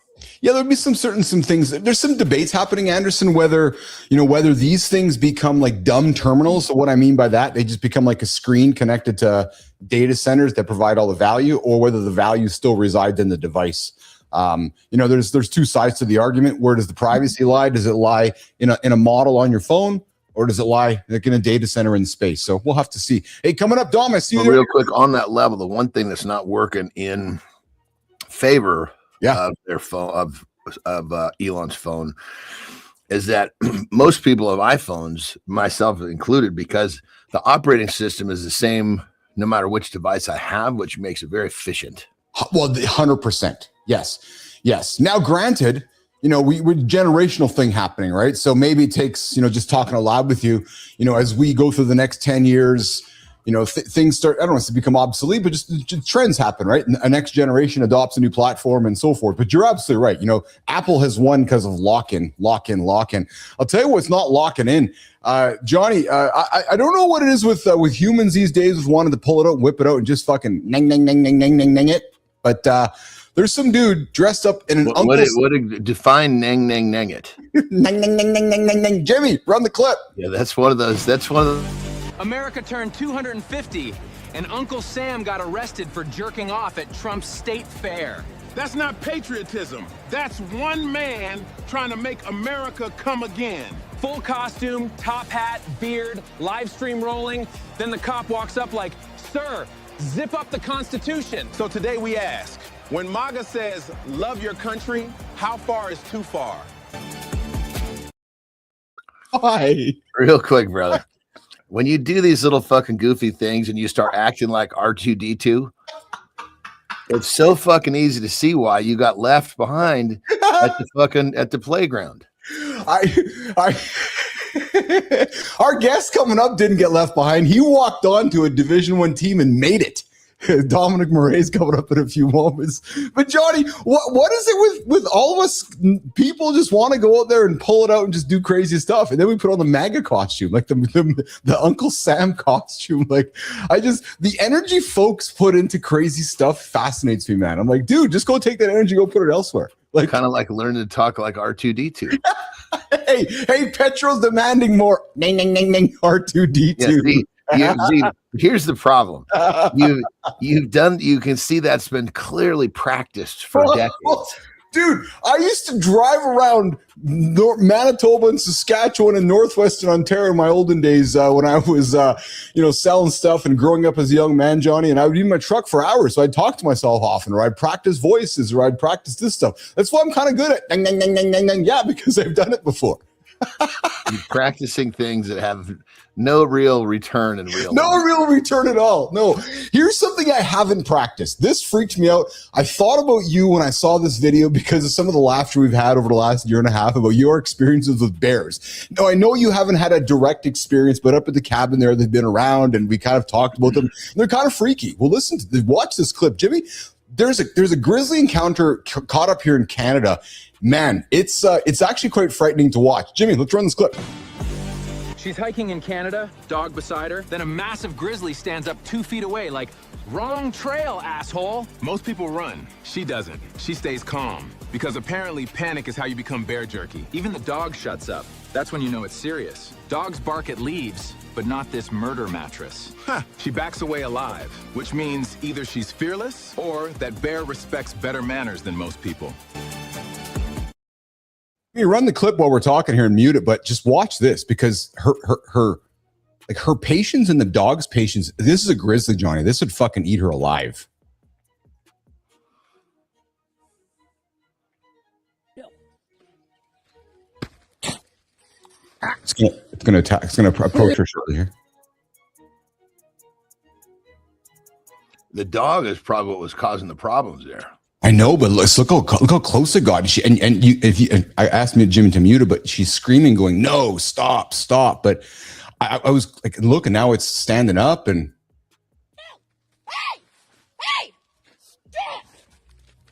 Yeah, there'll be some things. There's some debates happening, Anderson, whether these things become like dumb terminals. So what I mean by that, they just become like a screen connected to data centers that provide all the value, or whether the value still resides in the device. There's two sides to the argument. Where does the privacy lie? Does it lie in a model on your phone, or does it lie like in a data center in space? So we'll have to see. Hey, coming up, Dom, I see you there. Real quick on that level, the one thing that's not working in favor of their phone, of Elon's phone, is that most people have iPhones, myself included, because the operating system is the same no matter which device I have, which makes it very efficient. Well, 100%. Yes. Now, granted, we're generational thing happening, right? So maybe it takes, just talking aloud with you, as we go through the next 10 years, things start, I don't want to become obsolete, but just trends happen, right? A next generation adopts a new platform and so forth. But you're absolutely right. Apple has won because of lock-in. I'll tell you what's not locking in. Johnny, I don't know what it is with humans these days, with wanting to pull it out, whip it out, and just fucking nang it. But there's some dude dressed up in an define nang it. nang. Jimmy, run the clip. Yeah, that's one of those. America turned 250, and Uncle Sam got arrested for jerking off at Trump's state fair. That's not patriotism. That's one man trying to make America come again. Full costume, top hat, beard, live stream rolling. Then the cop walks up like, "Sir, zip up the Constitution." So today we ask, when MAGA says, love your country, how far is too far? Why? Real quick, brother. When you do these little fucking goofy things and you start acting like R2-D2, it's so fucking easy to see why you got left behind at the playground. Our guest coming up didn't get left behind. He walked on to a Division I team and made it. Dominic Murray's coming up in a few moments. But Johnny, what is it with all of us? People just want to go out there and pull it out and just do crazy stuff, and then we put on the MAGA costume, like the Uncle Sam costume. Like, the energy folks put into crazy stuff fascinates me, man. I'm like, dude, just go take that energy, go put it elsewhere. Like, kind of like learning to talk like R2-D2. hey, Petro's demanding more. Ning, R2-D2. Yeah, here's the problem. You can see that's been clearly practiced for decades. Dude, I used to drive around Manitoba and Saskatchewan and northwestern Ontario in my olden days when I was, selling stuff and growing up as a young man, Johnny. And I would be in my truck for hours. So I'd talk to myself often, or I'd practice voices, or I'd practice this stuff. That's why I'm kind of good at ding. Yeah, because I've done it before. You're practicing things that have no real return in real life. No real return at all. No. Here's something I haven't practiced. This freaked me out. I thought about you when I saw this video because of some of the laughter we've had over the last year and a half about your experiences with bears. Now, I know you haven't had a direct experience, but up at the cabin there, they've been around and we kind of talked about them. They're kind of freaky. Well, watch this clip. Jimmy, there's a grizzly encounter caught up here in Canada. Man, it's actually quite frightening to watch. Jimmy, let's run this clip. She's hiking in Canada, dog beside her. Then a massive grizzly stands up 2 feet away like, "Wrong trail, asshole." Most people run. She doesn't. She stays calm Because apparently panic is how you become bear jerky. Even the dog shuts up. That's when you know it's serious. Dogs bark at leaves, but not this murder mattress. She backs away alive, which means either she's fearless or that bear respects better manners than most people. You run the clip while we're talking here and mute it, but just watch this because her patience and the dog's patience. This is a grizzly, Johnny. This would fucking eat her alive. It's gonna attack. It's gonna approach her shortly here. The dog is probably what was causing the problems there. I know, but look how close it got. I asked me Jimmy to mute it, but she's screaming, going, "No, stop!" But I was like, look, and now it's standing up and. Hey!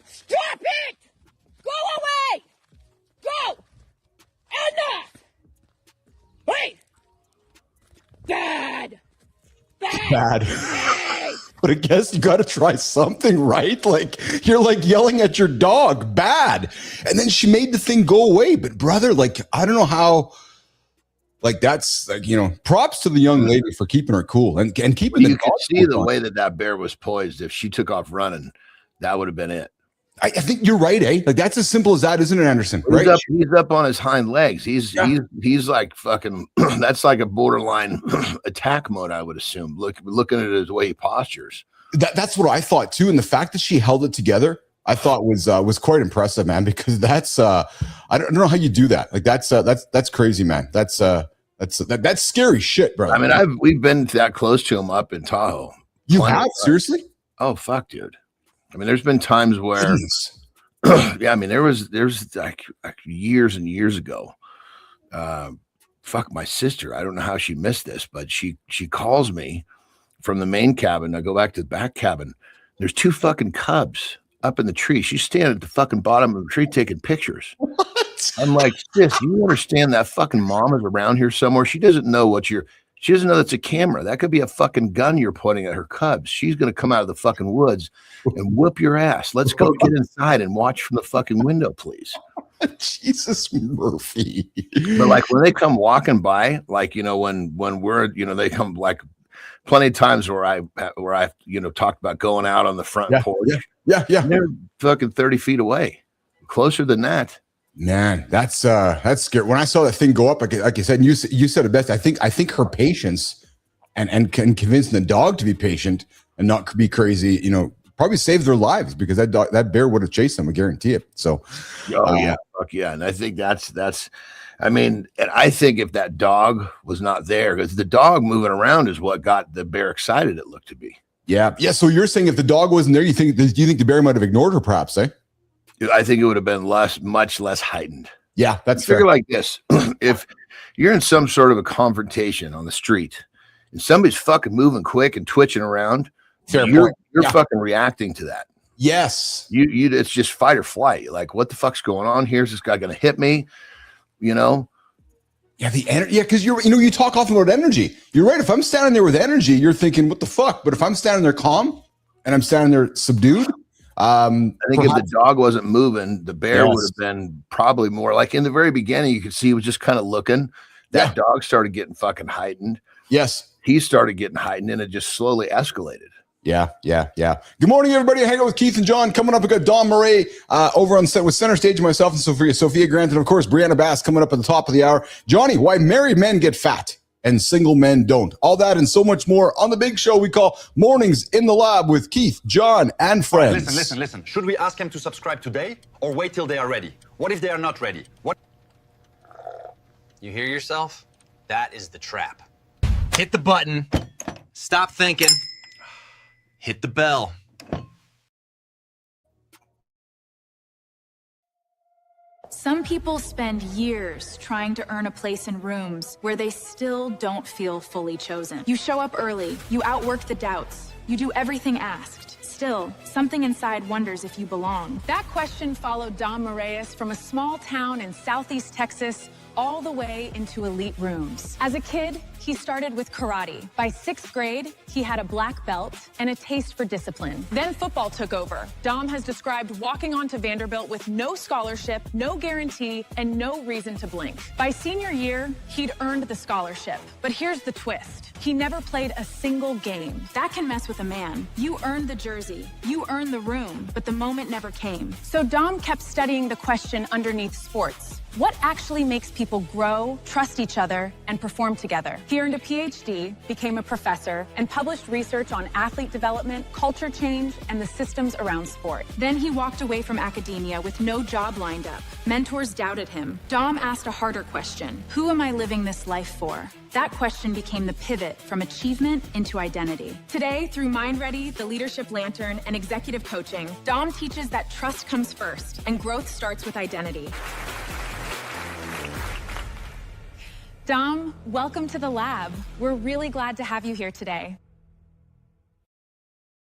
Stop it! Go away! Go! Enough! Wait! Dad! But I guess you got to try something, right? Like you're like yelling at your dog, bad. And then she made the thing go away. But brother, like, I don't know how, like, that's like, props to the young lady for keeping her cool and keeping You could see the way that bear was poised. If she took off running, that would have been it. I think you're right, eh? Like that's as simple as that, isn't it, Anderson? Right? He's up on his hind legs. He's like fucking. That's like a borderline attack mode, I would assume. Looking at his way he postures. That's what I thought too, and the fact that she held it together, I thought was quite impressive, man. Because that's I don't know how you do that. Like that's crazy, man. That's scary shit, bro. I mean, we've been that close to him up in Tahoe. You have seriously? Oh fuck, dude. I mean, there's been times where, yeah, I mean, there's like years and years ago. Fuck, my sister. I don't know how she missed this, but she calls me from the main cabin. I go back to the back cabin. There's 2 fucking cubs up in the tree. She's standing at the fucking bottom of the tree taking pictures. What? I'm like, sis, you understand that fucking mom is around here somewhere? She doesn't know she doesn't know that's a camera. That could be a fucking gun you're pointing at her cubs. She's going to come out of the fucking woods and whoop your ass. Let's go get inside and watch from the fucking window, please. Jesus Murphy. But like when they come walking by, like, when we're, they come like plenty of times where I talked about going out on the front porch. Yeah. They're fucking 30 feet away. Closer than that. Man, that's scary. When I saw that thing go up, like you said, and you said it best. I think her patience and convincing the dog to be patient and not be crazy, probably saved their lives because that bear would have chased them. I guarantee it. So, yeah, fuck yeah, and I think that's. I mean, and I think if that dog was not there, because the dog moving around is what got the bear excited. It looked to be. Yeah. So you're saying if the dog wasn't there, you think the bear might have ignored her, perhaps, eh? I think it would have been much less heightened. Yeah, that's fair. Figure like this: if you're in some sort of a confrontation on the street, and somebody's fucking moving quick and twitching around, you're fucking reacting to that. Yes, it's just fight or flight. You're like, what the fuck's going on here? Is this guy going to hit me? Yeah, the energy. Yeah, because you talk often about energy. You're right. If I'm standing there with energy, you're thinking, what the fuck? But if I'm standing there calm and I'm standing there subdued. I think if the dog wasn't moving, the bear would have been probably more like in the very beginning. You could see he was just kind of looking. That dog started getting fucking heightened. Yes, he started getting heightened, and it just slowly escalated. Yeah. Good morning, everybody. Hang out with Keith and John. Coming up, we got Don Murray over on set with Center Stage, myself and Sophia Grant, and of course Briana Bass coming up at the top of the hour. Johnny, why married men get fat and single men don't. All that and so much more on the big show we call Mornings in the Lab with Keith, John, and friends. Listen. Should we ask them to subscribe today or wait till they are ready? What if they are not ready? What? You hear yourself? That is the trap. Hit the button. Stop thinking. Hit the bell. Some people spend years trying to earn a place in rooms where they still don't feel fully chosen. You show up early, you outwork the doubts, you do everything asked. Still, something inside wonders if you belong. That question followed Don Moraes from a small town in southeast Texas all the way into elite rooms. As a kid, he started with karate. By 6th grade, he had a black belt and a taste for discipline. Then football took over. Dom has described walking onto Vanderbilt with no scholarship, no guarantee, and no reason to blink. By senior year, he'd earned the scholarship. But here's the twist. He never played a single game. That can mess with a man. You earned the jersey, you earned the room, but the moment never came. So Dom kept studying the question underneath sports. What actually makes people grow, trust each other, and perform together? He earned a PhD, became a professor, and published research on athlete development, culture change, and the systems around sport. Then he walked away from academia with no job lined up. Mentors doubted him. Dom asked a harder question. Who am I living this life for? That question became the pivot from achievement into identity. Today, through Mind Ready, the Leadership Lantern, and executive coaching, Dom teaches that trust comes first and growth starts with identity. Dom, welcome to the lab. We're really glad to have you here today.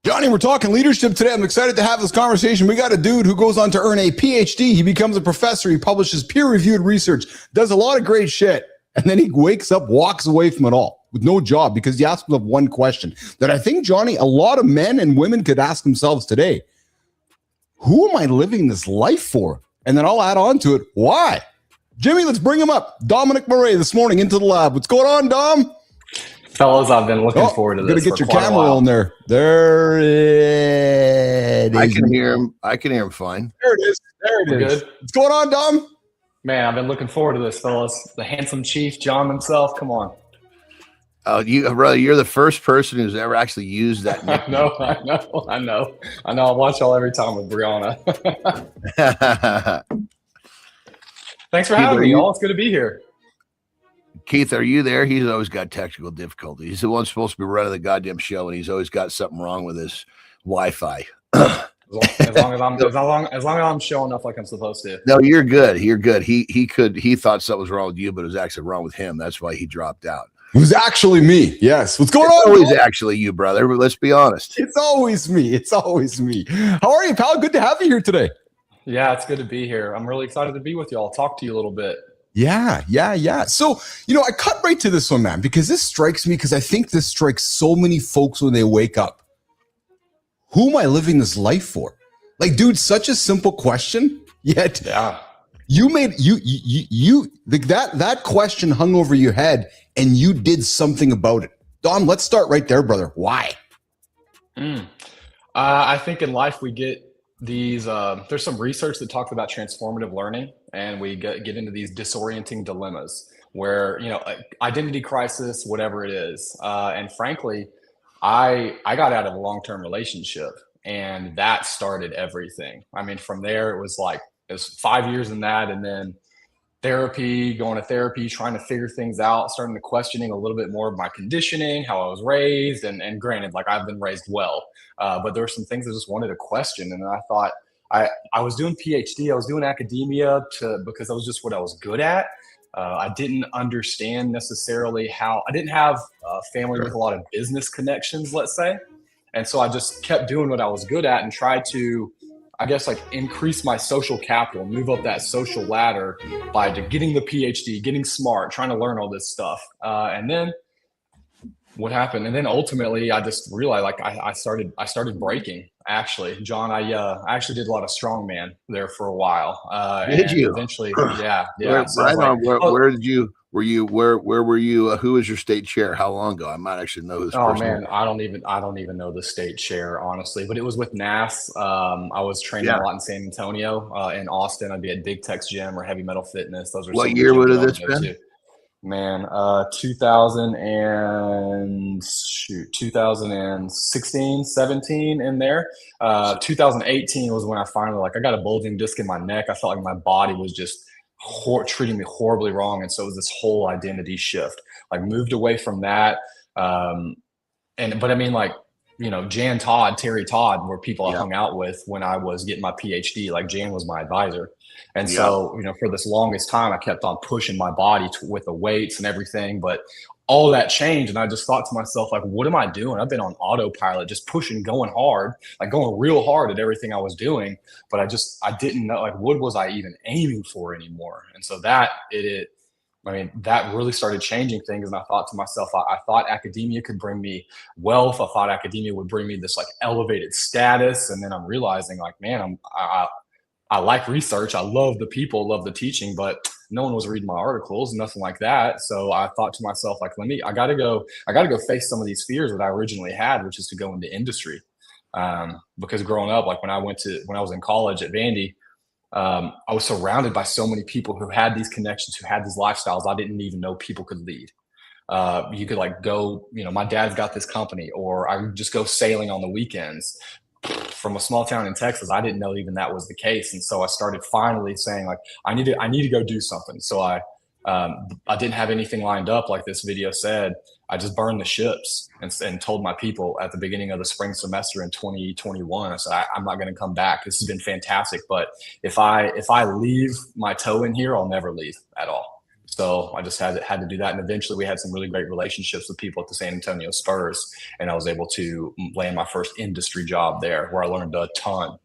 Johnny, we're talking leadership today. I'm excited to have this conversation. We got a dude who goes on to earn a PhD. He becomes a professor. He publishes peer-reviewed research, does a lot of great shit. And then he wakes up, walks away from it all with no job because he asked himself one question that I think, Johnny, a lot of men and women could ask themselves today. Who am I living this life for? And then I'll add on to it, why? Jimmy, let's bring him up. Dominic Murray this morning into the lab. What's going on, Dom? Fellas, I've been looking forward to this. Gotta get your camera on there. There it is. I can hear him. I can hear him fine. There it is. There it is. Good. What's going on, Dom? Man, I've been looking forward to this, fellas. The handsome chief, Jon himself. Come on. Oh, you're the first person who's ever actually used that nickname. I know. I watch y'all every time with Briana. Thanks for having me, y'all. It's good to be here. Keith, are you there? He's always got technical difficulties. He's the one supposed to be running the goddamn show, and he's always got something wrong with his Wi-Fi. As long as I'm showing up like I'm supposed to. No, you're good. You're good. He thought something was wrong with you, but it was actually wrong with him. That's why he dropped out. It was actually me. Yes. What's going on? It's always actually you, brother. But let's be honest. It's always me. It's always me. How are you, pal? Good to have you here today. Yeah, it's good to be here. I'm really excited to be with y'all. Talk to you a little bit. Yeah. So, I cut right to this one, man, because this strikes me because I think this strikes so many folks when they wake up. Who am I living this life for? Like, dude, such a simple question, yet you made that question hung over your head and you did something about it. Dom, let's start right there, brother. Why? I think in life we get these, there's some research that talks about transformative learning, and we get into these disorienting dilemmas where, identity crisis, whatever it is. And frankly, I got out of a long-term relationship, and that started everything. I mean, from there, it was 5 years in that, and then going to therapy, trying to figure things out, starting to questioning a little bit more of my conditioning, how I was raised. And granted, I've been raised well, but there were some things I just wanted to question. And I thought I was doing PhD, I was doing academia because that was just what I was good at. I didn't understand necessarily I didn't have a family with a lot of business connections, let's say. And so I just kept doing what I was good at and tried to, increase my social capital, move up that social ladder by getting the PhD, getting smart, trying to learn all this stuff. And then what happened? And then ultimately I just realized I started breaking. Actually, John, I actually did a lot of strongman there for a while. Did you? Eventually, yeah. Where did you? Where were you? Who was your state chair? How long ago? I might actually know this. Oh man, I don't even know the state chair, honestly. But it was with NAS. I was training a lot in San Antonio. In Austin, I'd be at Big Tech's gym or Heavy Metal Fitness. Those are what year would have this been? To. Man, 2016, 17 in there. 2018 was when I finally I got a bulging disc in my neck. I felt like my body was just treating me horribly wrong, and so it was this whole identity shift. Moved away from that, but I mean, Jan Todd, Terry Todd were people I hung out with when I was getting my PhD. Jan was my advisor, and so for this longest time I kept on pushing my body with the weights and everything, but all that changed, and I just thought to myself, what am I doing? I've been on autopilot, just pushing, going hard, going real hard at everything I was doing, but I didn't know, what was I even aiming for anymore? And so that it I mean, that really started changing things. And I thought to myself, I thought academia could bring me wealth. I thought academia would bring me this like elevated status. And then I'm realizing like, man, I like research. I love the people, love the teaching, but no one was reading my articles, nothing like that. So I thought to myself, like, I gotta go face some of these fears that I originally had, which is to go into industry. Because growing up, like when I was in college at Vandy, I was surrounded by so many people who had these connections, who had these lifestyles I didn't even know people could lead. You could like go, my dad's got this company, or I would just go sailing on the weekends. From a small town in Texas, I didn't know even that was the case. And so I started finally saying like, I need to go do something. So I didn't have anything lined up. Like this video said, I just burned the ships and told my people at the beginning of the spring semester in 2021, I said, I'm not going to come back. This has been fantastic. But if I leave my toe in here, I'll never leave at all. So I just had to do that. And eventually we had some really great relationships with people at the San Antonio Spurs. And I was able to land my first industry job there, where I learned a ton.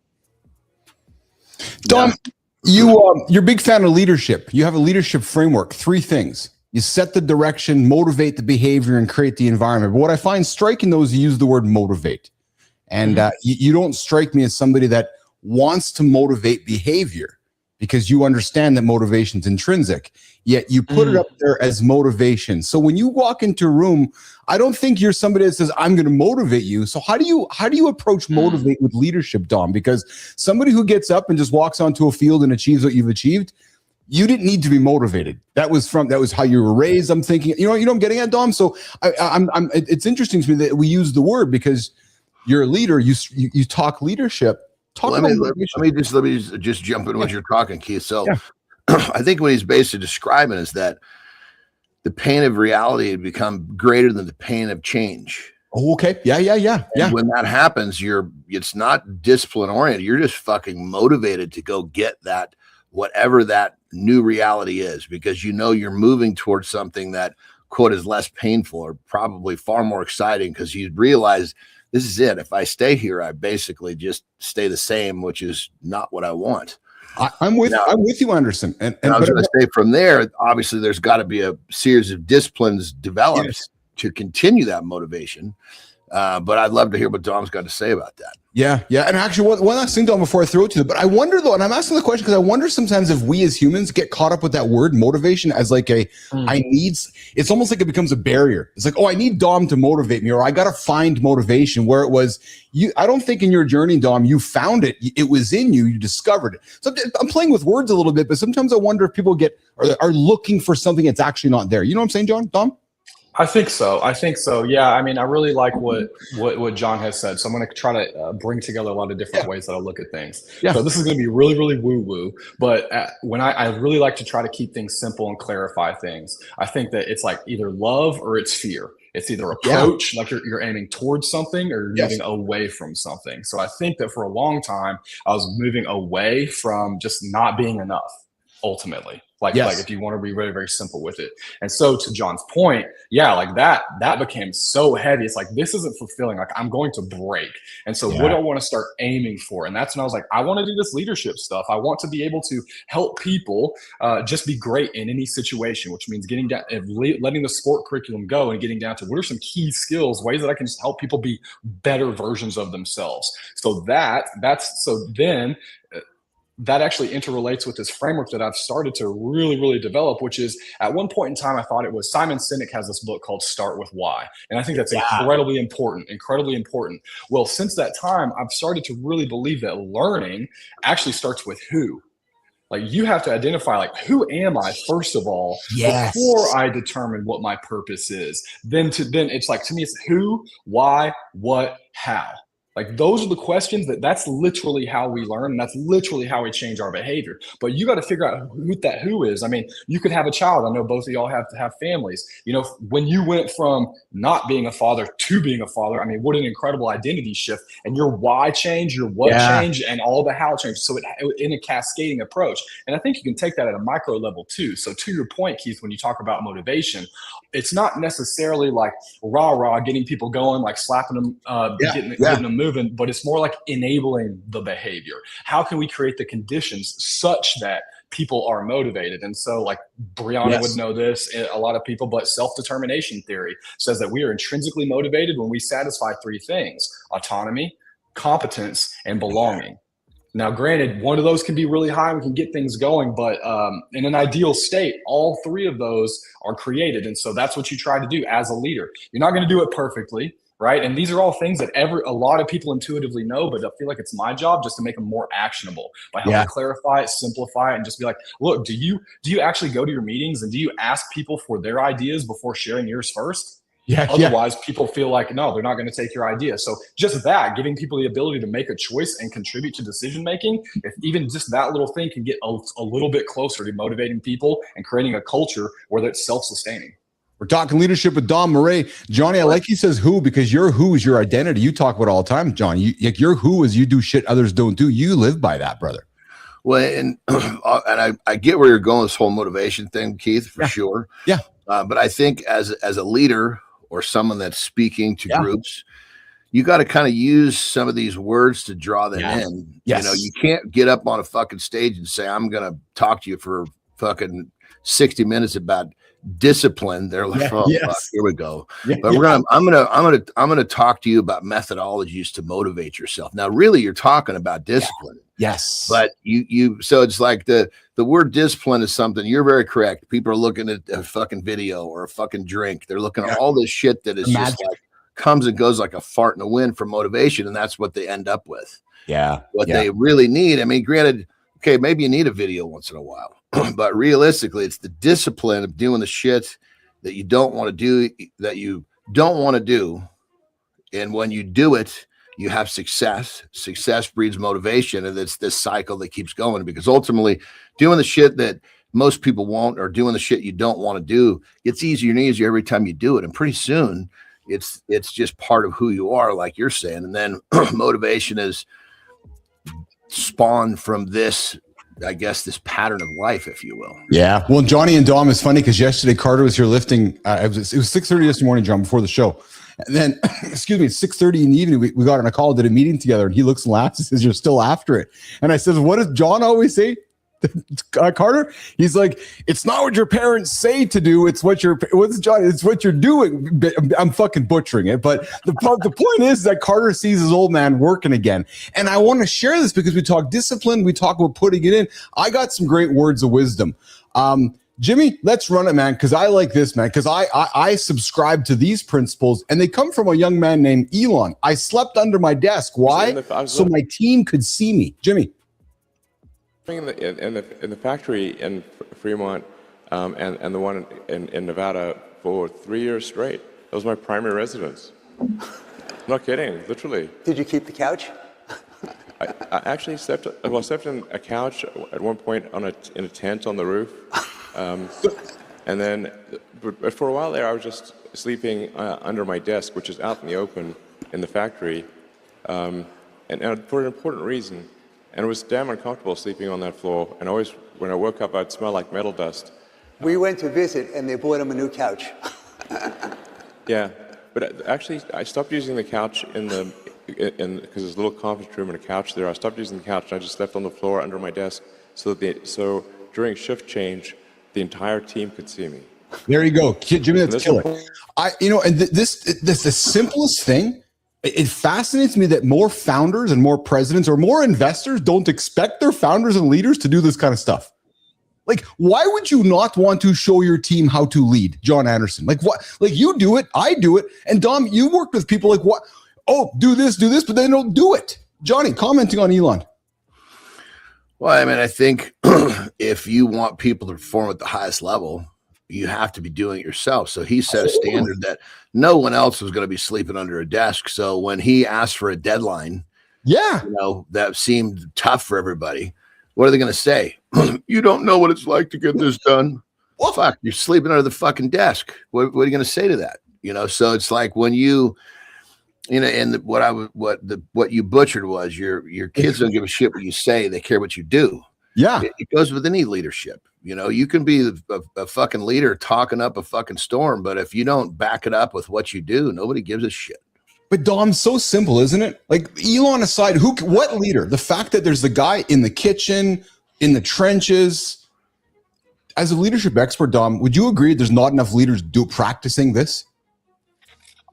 Don, you're a big fan of leadership. You have a leadership framework, 3 things. You set the direction, motivate the behavior, and create the environment. But what I find striking, though, is you use the word motivate. And you don't strike me as somebody that wants to motivate behavior, because you understand that motivation is intrinsic, yet you put it up there as motivation. So when you walk into a room, I don't think you're somebody that says, I'm going to motivate you. So how do you approach motivate with leadership, Dom? Because somebody who gets up and just walks onto a field and achieves what you've achieved, you didn't need to be motivated. That was how you were raised. I'm thinking, you know what I'm getting at, Dom? So it's interesting to me that we use the word, because you're a leader, you talk leadership. Let me just jump in what you're talking, Keith. So I think what he's basically describing is that the pain of reality had become greater than the pain of change. Oh, okay. Yeah. And when that happens, it's not discipline oriented. You're just fucking motivated to go get that, whatever that new reality is, because you're moving towards something that, quote, is less painful, or probably far more exciting, because you realize this is it. If I stay here, I basically just stay the same, which is not what I want. I'm with you, Anderson. And I was going to say, from there, obviously, there's got to be a series of disciplines developed to continue that motivation. But I'd love to hear what Dom's got to say about that. Yeah. And actually, one last thing, Dom, before I throw it to you, but I wonder, though, and I'm asking the question because I wonder sometimes if we as humans get caught up with that word motivation as like it's almost like it becomes a barrier. It's like, oh, I need Dom to motivate me, or I got to find motivation, where it was I don't think in your journey, Dom, you found it. It was in you. You discovered it. So I'm playing with words a little bit, but sometimes I wonder if people are looking for something that's actually not there. You know what I'm saying, Dom? I think so. Yeah. I mean, I really like what Jon has said. So I'm going to try to bring together a lot of different ways that I look at things. Yeah. So this is going to be really, really woo-woo. But when I really like to try to keep things simple and clarify things. I think that it's like either love or it's fear. It's either approach, like you're aiming towards something, or you're moving away from something. So I think that for a long time, I was moving away from just not being enough, ultimately. Like if you want to be very, very simple with it. And so to Jon's point, like that became so heavy. It's like, this isn't fulfilling. Like, I'm going to break. And so what do I want to start aiming for? And that's when I was like, I want to do this leadership stuff. I want to be able to help people just be great in any situation, which means getting down, letting the sport curriculum go and getting down to what are some key skills, ways that I can just help people be better versions of themselves. So then that actually interrelates with this framework that I've started to really, really develop, which is, at one point in time, I thought it was Simon Sinek has this book called Start With Why. And I think that's incredibly important. Well, since that time, I've started to really believe that learning actually starts with who. Like, you have to identify, like, who am I, first of all, before I determine what my purpose is. Then it's like, to me, it's who, why, what, how. Like, those are the questions that's literally how we learn, and that's literally how we change our behavior. But you got to figure out who that who is. I mean, you could have a child. I know both of y'all have to have families. You know, when you went from not being a father to being a father, I mean, what an incredible identity shift. And your why changed, your what changed, and all the how changed. So it in a cascading approach. And I think you can take that at a micro level too. So to your point, Keith, when you talk about motivation, it's not necessarily like rah-rah, getting people going, like slapping them, getting them moving, but it's more like enabling the behavior. How can we create the conditions such that people are motivated. And so like Briana would know this, a lot of people, but self-determination theory says that we are intrinsically motivated when we satisfy three things: autonomy, competence, and belonging. Now, granted, one of those can be really high. We can get things going, but in an ideal state, all three of those are created. And so that's what you try to do as a leader. You're not going to do it perfectly, right? And these are all things that a lot of people intuitively know, but I feel like it's my job just to make them more actionable by helping clarify it, simplify it, and just be like, look, do you actually go to your meetings and do you ask people for their ideas before sharing yours first? Otherwise, people feel like, no, they're not going to take your idea. So just that, giving people the ability to make a choice and contribute to decision making, if even just that little thing can get a little bit closer to motivating people and creating a culture where it's self-sustaining. We're talking leadership with Dom Murray. Johnny, I like he says who, because your who is your identity. You talk about it all the time, John. Your who is you do shit others don't do. You live by that, brother. Well, and I get where you're going with this whole motivation thing, Keith, for sure. Yeah. But I think as a leader or someone that's speaking to groups, you got to kind of use some of these words to draw them in. Yes. You know, you can't get up on a fucking stage and say, I'm going to talk to you for fucking 60 minutes about discipline. They're like, fuck, here we go. But I'm gonna talk to you about methodologies to motivate yourself. Now, really, you're talking about discipline. Yes. But so it's like the word discipline is something, you're very correct. People are looking at a fucking video or a fucking drink. They're looking at all this shit that is just like comes and goes like a fart in the wind for motivation, and that's what they end up with. What they really need. I mean, granted, okay, maybe you need a video once in a while. But realistically, it's the discipline of doing the shit that you don't want to do, and when you do it, you have success. Success breeds motivation, and it's this cycle that keeps going, because ultimately doing the shit that most people won't, or doing the shit you don't want to do, gets easier and easier every time you do it. And pretty soon it's just part of who you are, like you're saying. And then motivation is spawned from this, I guess, this pattern of life, if you will. Yeah. Well, Johnny and Dom is funny because yesterday Carter was here lifting. It was 6:30 this morning, John, before the show. And then, excuse me, 6:30 in the evening, we got on a call, did a meeting together, and he looks and laughs and says, "You're still after it." And I says, "What does John always say?" Carter, he's like, "It's not what your parents say to do. It's what it's what you're doing." I'm fucking butchering it. But the point is that Carter sees his old man working again. And I want to share this because we talk discipline. We talk about putting it in. I got some great words of wisdom. Jimmy, let's run it, man. Cause I like this, man. Cause I subscribe to these principles, and they come from a young man named Elon. I slept under my desk. Why? So my team could see me. Jimmy. In the factory in Fremont and the one in Nevada for 3 years straight. That was my primary residence. I'm not kidding, literally. Did you keep the couch? I actually slept in a couch at one point in a tent on the roof. And then, but for a while there, I was just sleeping under my desk, which is out in the open in the factory, and for an important reason. And it was damn uncomfortable sleeping on that floor. And always, when I woke up, I'd smell like metal dust. We went to visit, and they bought him a new couch. Yeah, but actually, I stopped using the couch because there's a little conference room and a couch there. I stopped using the couch, and I just slept on the floor under my desk, so during shift change, the entire team could see me. There you go, Jimmy. That's killer. This the simplest thing. It fascinates me that more founders and more presidents or more investors don't expect their founders and leaders to do this kind of stuff. Like, why would you not want to show your team how to lead, John Anderson? Like, what? Like, you do it, I do it, and Dom, you worked with people like, what? Oh, do this, but they don't do it. Johnny, commenting on Elon. Well, I mean, I think if you want people to perform at the highest level, you have to be doing it yourself. So he set a standard that no one else was going to be sleeping under a desk. So when he asked for a deadline, that seemed tough for everybody. What are they going to say? You don't know what it's like to get this done. Well, fuck, you're sleeping under the fucking desk. What are you going to say to that? So it's like when and what you butchered was your kids don't give a shit what you say. They care what you do. Yeah. It goes with any leadership. You can be a fucking leader talking up a fucking storm, but if you don't back it up with what you do, nobody gives a shit. But Dom, so simple, isn't it? Like, Elon aside, what leader? The fact that there's the guy in the kitchen in the trenches. As a leadership expert, Dom, would you agree there's not enough leaders practicing this?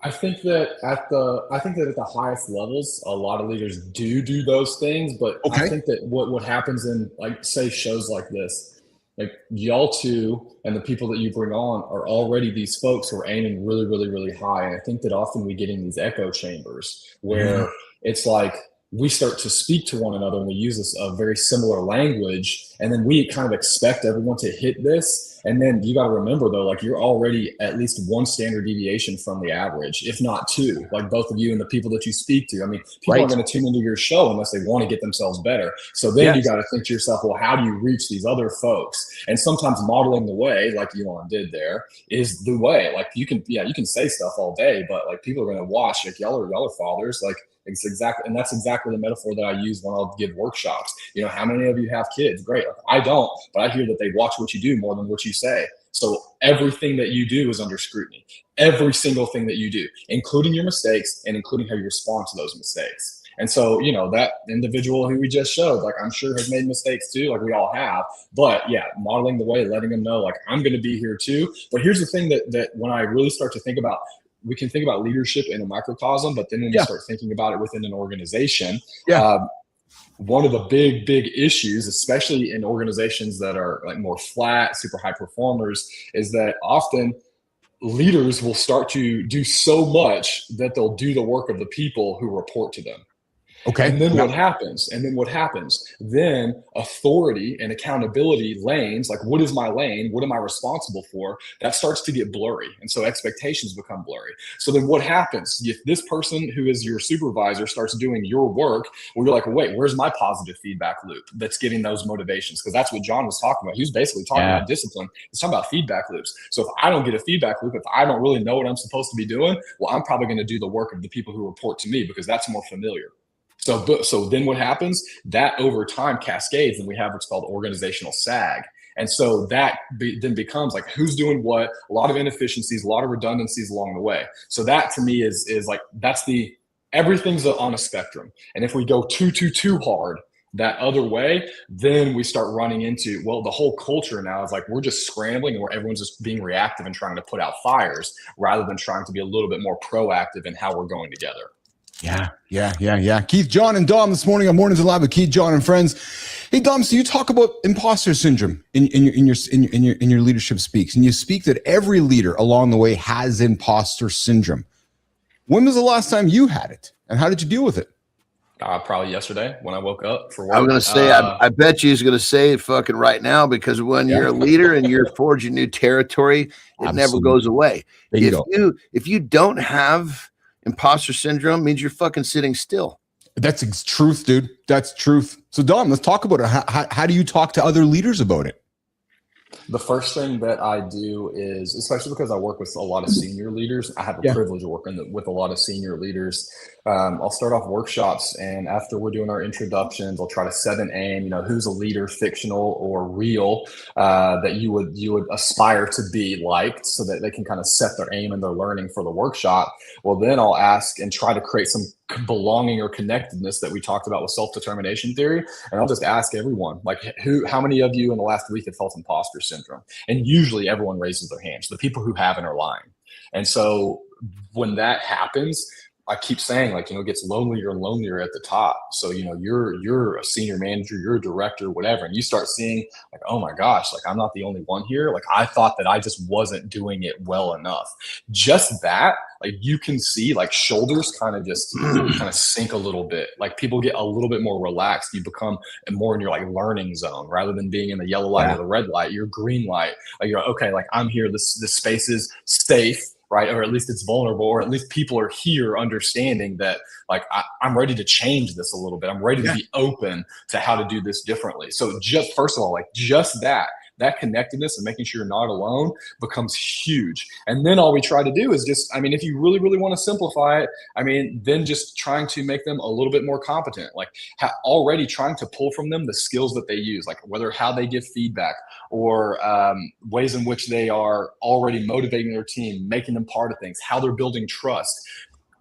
I think that at the highest levels, a lot of leaders do those things, but I think that what happens in, like, say, shows like this, like y'all two and the people that you bring on are already these folks who are aiming really, really, really high. And I think that often we get in these echo chambers where it's like we start to speak to one another and we use a very similar language, and then we kind of expect everyone to hit this. And then you got to remember, though, like, you're already at least one standard deviation from the average, if not two, like both of you and the people that you speak to. I mean, people aren't going to tune into your show unless they want to get themselves better. So then you got to think to yourself, well, how do you reach these other folks? And sometimes modeling the way, like Elon did there, is the way. Like, you can say stuff all day, but like, people are going to watch. Like, y'all are fathers. Like, and that's exactly the metaphor that I use when I'll give workshops. You know, how many of you have kids? Great. I don't, but I hear that they watch what you do more than what you say. So everything that you do is under scrutiny. Every single thing that you do, including your mistakes and including how you respond to those mistakes. And so, you know, that individual who we just showed, like, I'm sure has made mistakes too, like we all have. But yeah, modeling the way, letting them know, like, I'm going to be here too. But here's the thing that when I really start to think about, we can think about leadership in a microcosm, but then when we start thinking about it within an organization, one of the big issues, especially in organizations that are like more flat, super high performers, is that often leaders will start to do so much that they'll do the work of the people who report to them. Okay. And then what happens? Then authority and accountability lanes, like, what is my lane? What am I responsible for? That starts to get blurry. And so expectations become blurry. So then what happens? If this person who is your supervisor starts doing your work, well, you're like, wait, where's my positive feedback loop that's giving those motivations? Because that's what Jon was talking about. He was basically talking about discipline. He's talking about feedback loops. So if I don't get a feedback loop, if I don't really know what I'm supposed to be doing, well, I'm probably going to do the work of the people who report to me because that's more familiar. So then what happens? That over time cascades, and we have what's called organizational sag. And so that then becomes like, who's doing what, a lot of inefficiencies, a lot of redundancies along the way. So that to me is like, everything's on a spectrum. And if we go too hard that other way, then we start running into, well, the whole culture now is like, we're just scrambling and everyone's just being reactive and trying to put out fires rather than trying to be a little bit more proactive in how we're going together. Yeah. Keith, Jon, and Dom this morning on Mornings Alive with Keith, Jon, and friends. Hey, Dom, so you talk about imposter syndrome in your leadership speaks, and you speak that every leader along the way has imposter syndrome. When was the last time you had it, and how did you deal with it? Probably yesterday when I woke up for work. I was going to say, I bet you he's going to say it fucking right now, because when you're a leader and you're forging new territory, it never goes away. If you don't have imposter syndrome, means you're fucking sitting still. That's truth, dude. That's truth. So, Dom, let's talk about it. How do you talk to other leaders about it? The first thing that I do is, especially because I work with a lot of senior leaders, I have a privilege of working with a lot of senior leaders. I'll start off workshops, and after we're doing our introductions, I'll try to set an aim, you know, who's a leader, fictional or real, that you would aspire to be liked, so that they can kind of set their aim and their learning for the workshop. Well, then I'll ask and try to create some belonging or connectedness that we talked about with self-determination theory. And I'll just ask everyone, like, how many of you in the last week have felt imposter syndrome? And usually everyone raises their hands. The people who haven't are lying. And so when that happens, I keep saying, like, you know, it gets lonelier and lonelier at the top. So, you know, you're a senior manager, you're a director, whatever. And you start seeing, like, oh my gosh, like, I'm not the only one here. Like, I thought that I just wasn't doing it well enough. Just that, like, you can see, like, shoulders kind of sink a little bit. Like, people get a little bit more relaxed. You become more in your, like, learning zone rather than being in the yellow light or the red light. You're green light. Like, you're okay. Like, I'm here. This space is safe. Right. Or at least it's vulnerable, or at least people are here understanding that, like, I'm ready to change this a little bit. I'm ready to be open to how to do this differently. So just, first of all, like, just that connectedness and making sure you're not alone becomes huge. And then all we try to do is just, I mean, if you really, really want to simplify it, I mean, then just trying to make them a little bit more competent, like already trying to pull from them the skills that they use, like whether how they give feedback or ways in which they are already motivating their team, making them part of things, how they're building trust.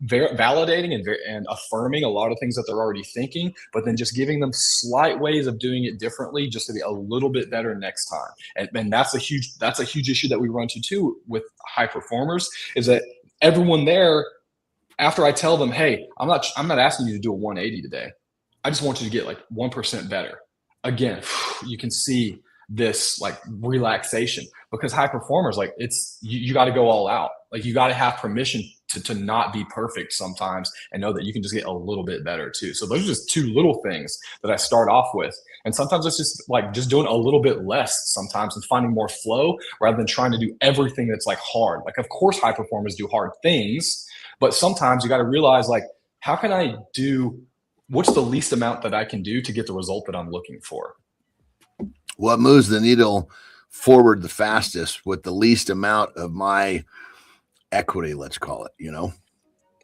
validating and affirming a lot of things that they're already thinking, but then just giving them slight ways of doing it differently just to be a little bit better next time. And that's a huge issue that we run into too with high performers, is that everyone there, after I tell them, hey, I'm not asking you to do a 180 today. I just want you to get like 1% better. Again, you can see this like relaxation, because high performers, like you got to go all out. Like you got to have permission to not be perfect sometimes and know that you can just get a little bit better too. So those are just two little things that I start off with. And sometimes it's just like just doing a little bit less sometimes and finding more flow rather than trying to do everything that's like hard. Like, of course, high performers do hard things, but sometimes you got to realize, like, how can I do, what's the least amount that I can do to get the result that I'm looking for? What moves the needle forward the fastest with the least amount of my equity, let's call it, you know?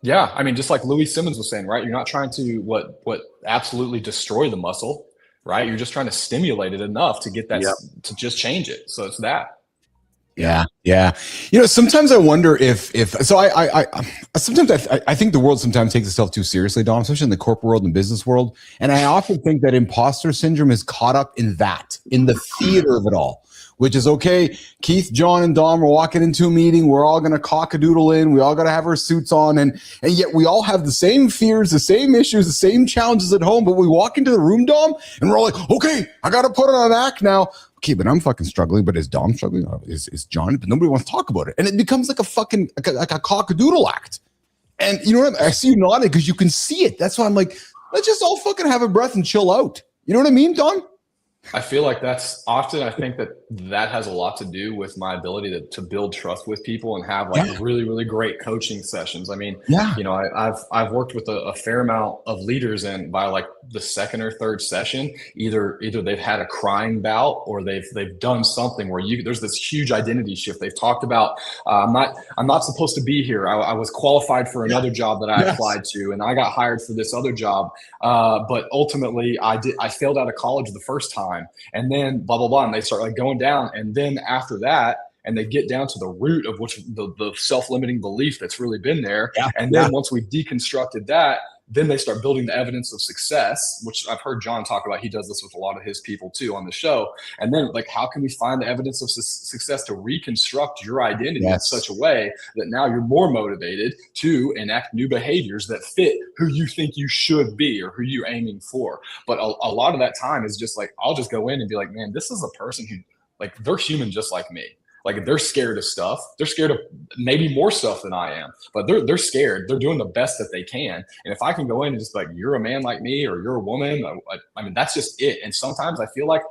Yeah. I mean, just like Louis Simmons was saying, right? You're not trying to what absolutely destroy the muscle, right? You're just trying to stimulate it enough to get that, to just change it. So it's that. Yeah. Yeah. You know, sometimes I wonder if so I think the world sometimes takes itself too seriously, Dom, especially in the corporate world and business world. And I often think that imposter syndrome is caught up in that, in the theater of it all, which is, okay, Keith, John, and Dom are walking into a meeting. We're all going to cock-a-doodle in. We all got to have our suits on. And yet we all have the same fears, the same issues, the same challenges at home. But we walk into the room, Dom, and we're all like, okay, I got to put on an act now. Okay, but I'm fucking struggling. But is Dom struggling? Is John? But nobody wants to talk about it. And it becomes like a fucking, like a cock-a-doodle act. And you know what? I see you nodding because you can see it. That's why I'm like, let's just all fucking have a breath and chill out. You know what I mean, Dom? I feel like that's often, I think that has a lot to do with my ability to build trust with people and have like really, really great coaching sessions. I mean, you know, I've worked with a fair amount of leaders, and by like the second or third session, either they've had a crying bout or they've done something where there's this huge identity shift. They've talked about, I'm not supposed to be here. I was qualified for another job that I applied to, and I got hired for this other job. But ultimately I failed out of college the first time. And then blah, blah, blah. And they start like going down. And then after that, and they get down to the root of which the self-limiting belief that's really been there. And then once we've deconstructed that, then they start building the evidence of success, which I've heard John talk about. He does this with a lot of his people too on the show. And then like, how can we find the evidence of success to reconstruct your identity in such a way that now you're more motivated to enact new behaviors that fit who you think you should be or who you're aiming for. But a lot of that time is just like, I'll just go in and be like, man, this is a person who, like, they're human just like me. Like, they're scared of stuff. They're scared of maybe more stuff than I am, but they're scared. They're doing the best that they can. And if I can go in and just like, you're a man like me, or you're a woman, I mean, that's just it. And sometimes I feel like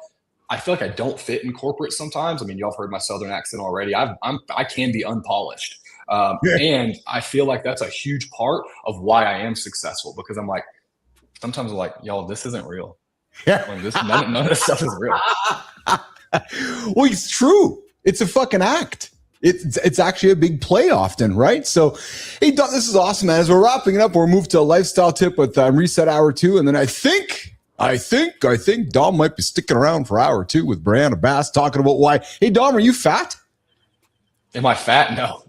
I don't fit in corporate sometimes. I mean, y'all have heard my Southern accent already. I can be unpolished. And I feel like that's a huge part of why I am successful, because I'm like, sometimes I'm like, y'all, this isn't real. Like, none of this stuff is real. Well, it's true. It's a fucking act. It's actually a big play often, right? So, hey, Don, this is awesome, man. As we're wrapping it up, we'll move to a lifestyle tip with Reset Hour 2. And then I think Dom might be sticking around for Hour 2 with Briana Bass talking about why. Hey, Dom, are you fat? Am I fat? No.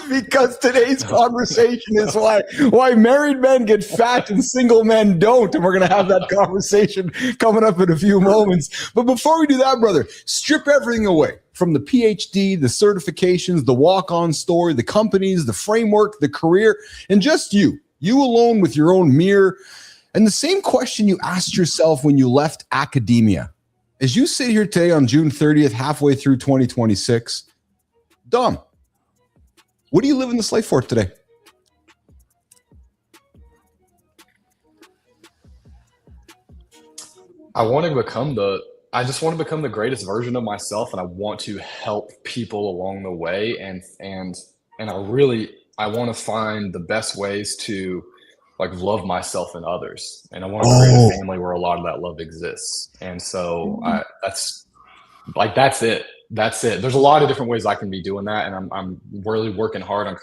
Because today's conversation is why married men get fat and single men don't. And we're going to have that conversation coming up in a few moments. But before we do that, brother, strip everything away from the PhD, the certifications, the walk-on story, the companies, the framework, the career, and just you alone with your own mirror. And the same question you asked yourself when you left academia. As you sit here today on June 30th, halfway through 2026, Dom, what are you living this life for today? I just want to become the greatest version of myself, and I want to help people along the way. And I want to find the best ways to like love myself and others. And I want to create a family where a lot of that love exists. And so that's it. That's it. There's a lot of different ways I can be doing that. And I'm really working hard on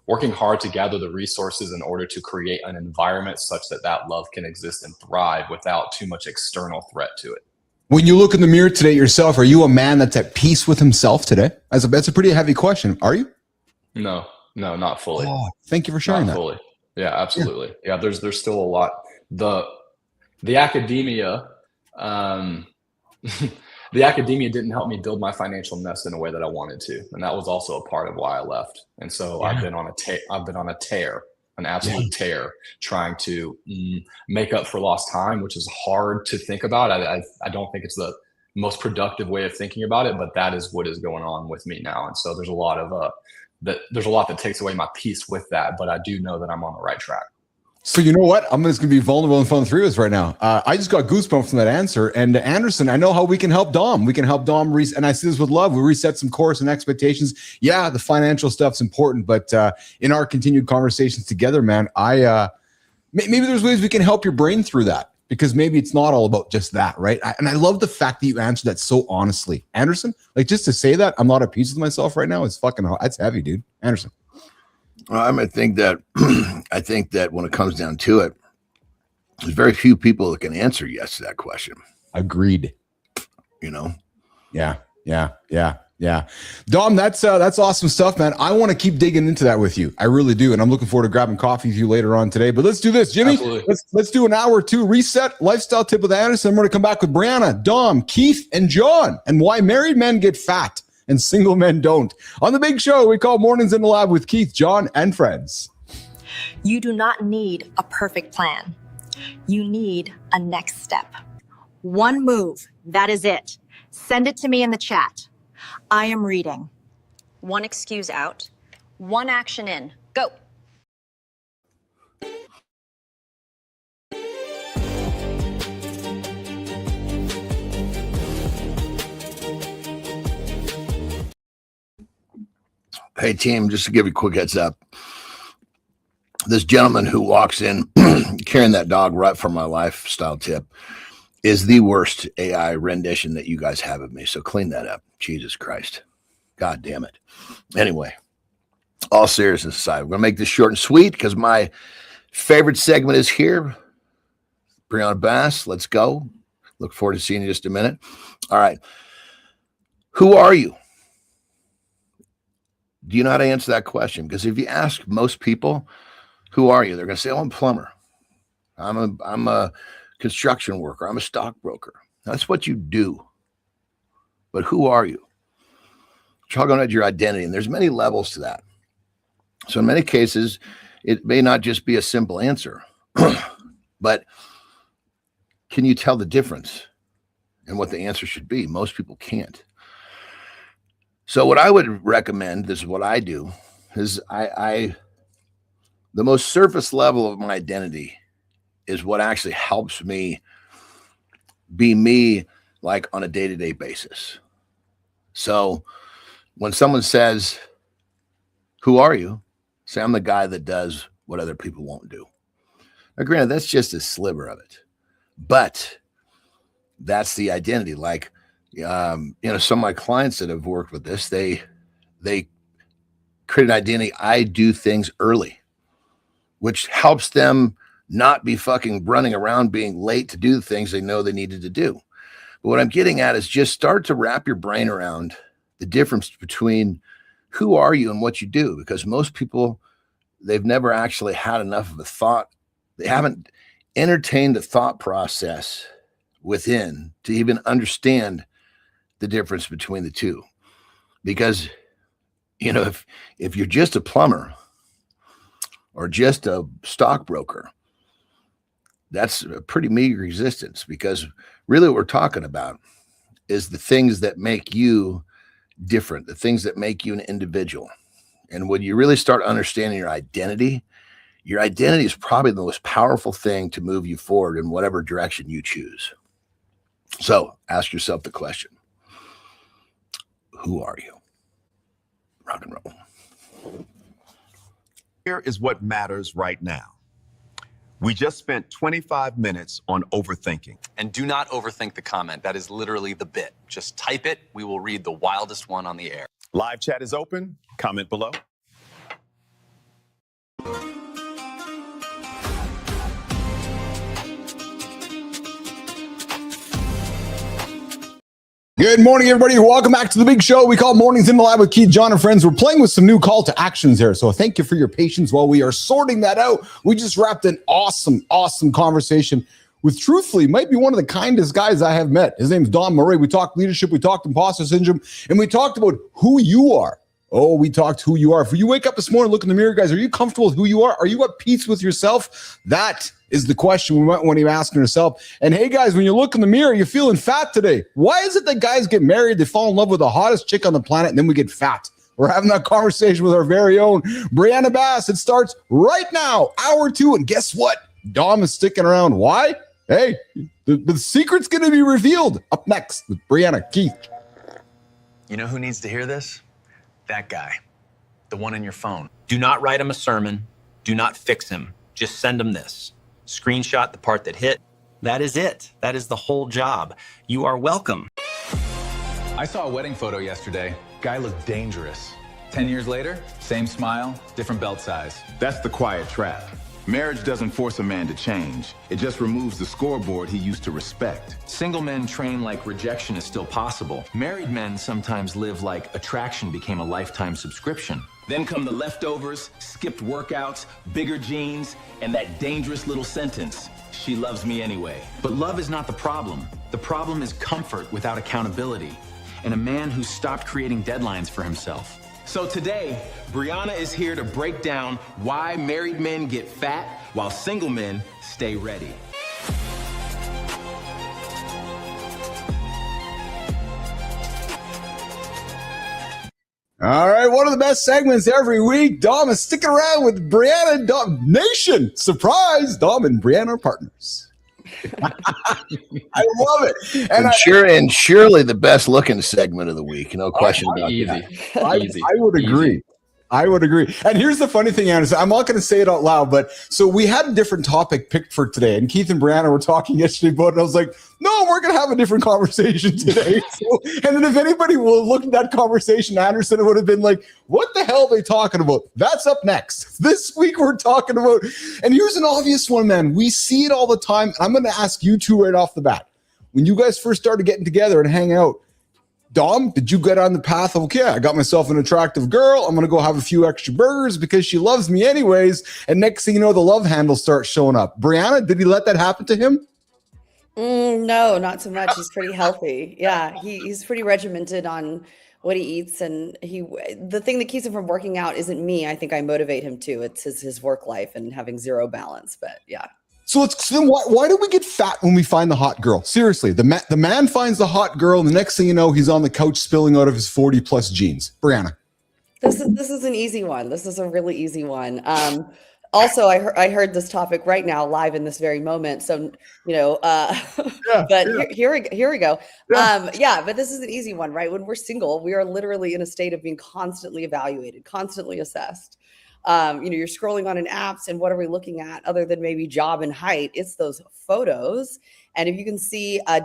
working hard to gather the resources in order to create an environment such that love can exist and thrive without too much external threat to it. When you look in the mirror today yourself, are you a man that's at peace with himself today? That's a pretty heavy question. Are you? No. No, not fully. Oh, thank you for sharing Not that. fully. Yeah, absolutely. Yeah, there's still a lot. The academia, the academia didn't help me build my financial nest in a way that I wanted to, and that was also a part of why I left. And so I've been on a tear, an absolute tear, trying to make up for lost time, which is hard to think about. I don't think it's the most productive way of thinking about it, but that is what is going on with me now. And so there's a lot that takes away my peace with that, but I do know that I'm on the right track. So you know what? I'm just going to be vulnerable in front of the three of us right now. I just got goosebumps from that answer. And Anderson, I know how we can help Dom. We can help Dom and I see this with love. We reset some course and expectations. Yeah, the financial stuff's important, but in our continued conversations together, man, maybe there's ways we can help your brain through that, because maybe it's not all about just that, right? And I love the fact that you answered that so honestly, Anderson. Like, just to say that I'm not at peace with myself right now is that's heavy, dude. Anderson. Well, I think that when it comes down to it, there's very few people that can answer yes to that question. Agreed. You know? Yeah. Dom, that's awesome stuff, man. I want to keep digging into that with you. I really do. And I'm looking forward to grabbing coffee with you later on today. But let's do this, Jimmy. Absolutely. Let's do an hour or two reset lifestyle tip with Anderson. We're going to come back with Briana, Dom, Keith, and John, and why married men get fat and single men don't. On the big show we call Mornings in the Lab with Keith, John, and friends. You do not need a perfect plan. You need a next step. One move, that is it. Send it to me in the chat. I am reading. One excuse out, one action in. Go. Hey, team, just to give you a quick heads up. This gentleman who walks in carrying that dog right for my lifestyle tip is the worst AI rendition that you guys have of me. So clean that up. Jesus Christ. God damn it. Anyway, all seriousness aside, we're going to make this short and sweet because my favorite segment is here. Briana Bass, let's go. Look forward to seeing you in just a minute. All right. Who are you? Do you know how to answer that question? Because if you ask most people, who are you? They're going to say, oh, I'm a plumber. I'm a construction worker. I'm a stockbroker. That's what you do. But who are you? Talking about your identity. And there's many levels to that. So in many cases, it may not just be a simple answer. But can you tell the difference in what the answer should be? Most people can't. So what I would recommend, this is what I do, is the most surface level of my identity is what actually helps me be me, like on a day-to-day basis. So when someone says, who are you? Say, I'm the guy that does what other people won't do. Now, granted, that's just a sliver of it, but that's the identity. Like, some of my clients that have worked with this, they create an identity. I do things early, which helps them not be fucking running around being late to do the things they know they needed to do. But what I'm getting at is just start to wrap your brain around the difference between who are you and what you do, because most people, they've never actually had enough of a thought. They haven't entertained the thought process within to even understand the difference between the two. Because, if you're just a plumber or just a stockbroker, that's a pretty meager existence, because really what we're talking about is the things that make you different, the things that make you an individual. And when you really start understanding your identity is probably the most powerful thing to move you forward in whatever direction you choose. So ask yourself the question, who are you? Rock and roll. Here is what matters right now. We just spent 25 minutes on overthinking. And do not overthink the comment. That is literally the bit. Just type it. We will read the wildest one on the air. Live chat is open. Comment below. Good morning, everybody. Welcome back to the big show we call Mornings in the Lab with Keith, John, and friends. We're playing with some new call to actions here. So thank you for your patience while we are sorting that out. We just wrapped an awesome conversation with, truthfully, might be one of the kindest guys I have met. His name's Don Murray. We talked leadership, we talked imposter syndrome, and we talked about who you are. Oh, we talked who you are. If you wake up this morning, look in the mirror, guys, are you comfortable with who you are? Are you at peace with yourself? That is the question we might want to be asking yourself. And hey, guys, when you look in the mirror, you're feeling fat today. Why is it that guys get married, they fall in love with the hottest chick on the planet, and then we get fat? We're having that conversation with our very own Briana Bass. It starts right now, hour 2. And guess what? Dom is sticking around. Why? Hey, the secret's going to be revealed up next with Briana. Keith. You know who needs to hear this? That guy, the one in your phone. Do not write him a sermon. Do not fix him. Just send him this. Screenshot the part that hit. That is it. That is the whole job. You are welcome. I saw a wedding photo yesterday. Guy looked dangerous. 10 years later, same smile, different belt size. That's the quiet trap. Marriage doesn't force a man to change. It just removes the scoreboard he used to respect. Single men train like rejection is still possible. Married men sometimes live like attraction became a lifetime subscription. Then come the leftovers, skipped workouts, bigger jeans, and that dangerous little sentence, she loves me anyway. But love is not the problem. The problem is comfort without accountability, and a man who stopped creating deadlines for himself. So today, Briana is here to break down why married men get fat while single men stay ready. All right, one of the best segments every week. Dom is sticking around with Briana and Dom Nation. Surprise! Dom and Briana are partners. I love it. And surely the best looking segment of the week. No question about that. I would agree. I would agree. And here's the funny thing, Anderson. I'm not going to say it out loud, but so we had a different topic picked for today, and Keith and Briana were talking yesterday about it. And I was like, no, we're going to have a different conversation today. And then if anybody will look at that conversation, Anderson, it would have been like, what the hell are they talking about? That's up next. This week we're talking about, and here's an obvious one, man. We see it all the time. I'm going to ask you two right off the bat. When you guys first started getting together and hanging out, Dom, did you get on the path of, okay, I got myself an attractive girl. I'm going to go have a few extra burgers because she loves me anyways. And next thing you know, the love handle starts showing up. Briana, did he let that happen to him? No, not so much. He's pretty healthy. Yeah, he's pretty regimented on what he eats. And the thing that keeps him from working out isn't me. I think I motivate him too. It's his work life and having zero balance. But yeah. So then why do we get fat when we find the hot girl? Seriously, the man finds the hot girl, and the next thing you know, he's on the couch spilling out of his 40-plus jeans. Briana. This is an easy one. This is a really easy one. Also, I heard this topic right now live in this very moment. So, but here we go. But this is an easy one, right? When we're single, we are literally in a state of being constantly evaluated, constantly assessed. You're scrolling on an apps, and what are we looking at other than maybe job and height? It's those photos. And if you can see a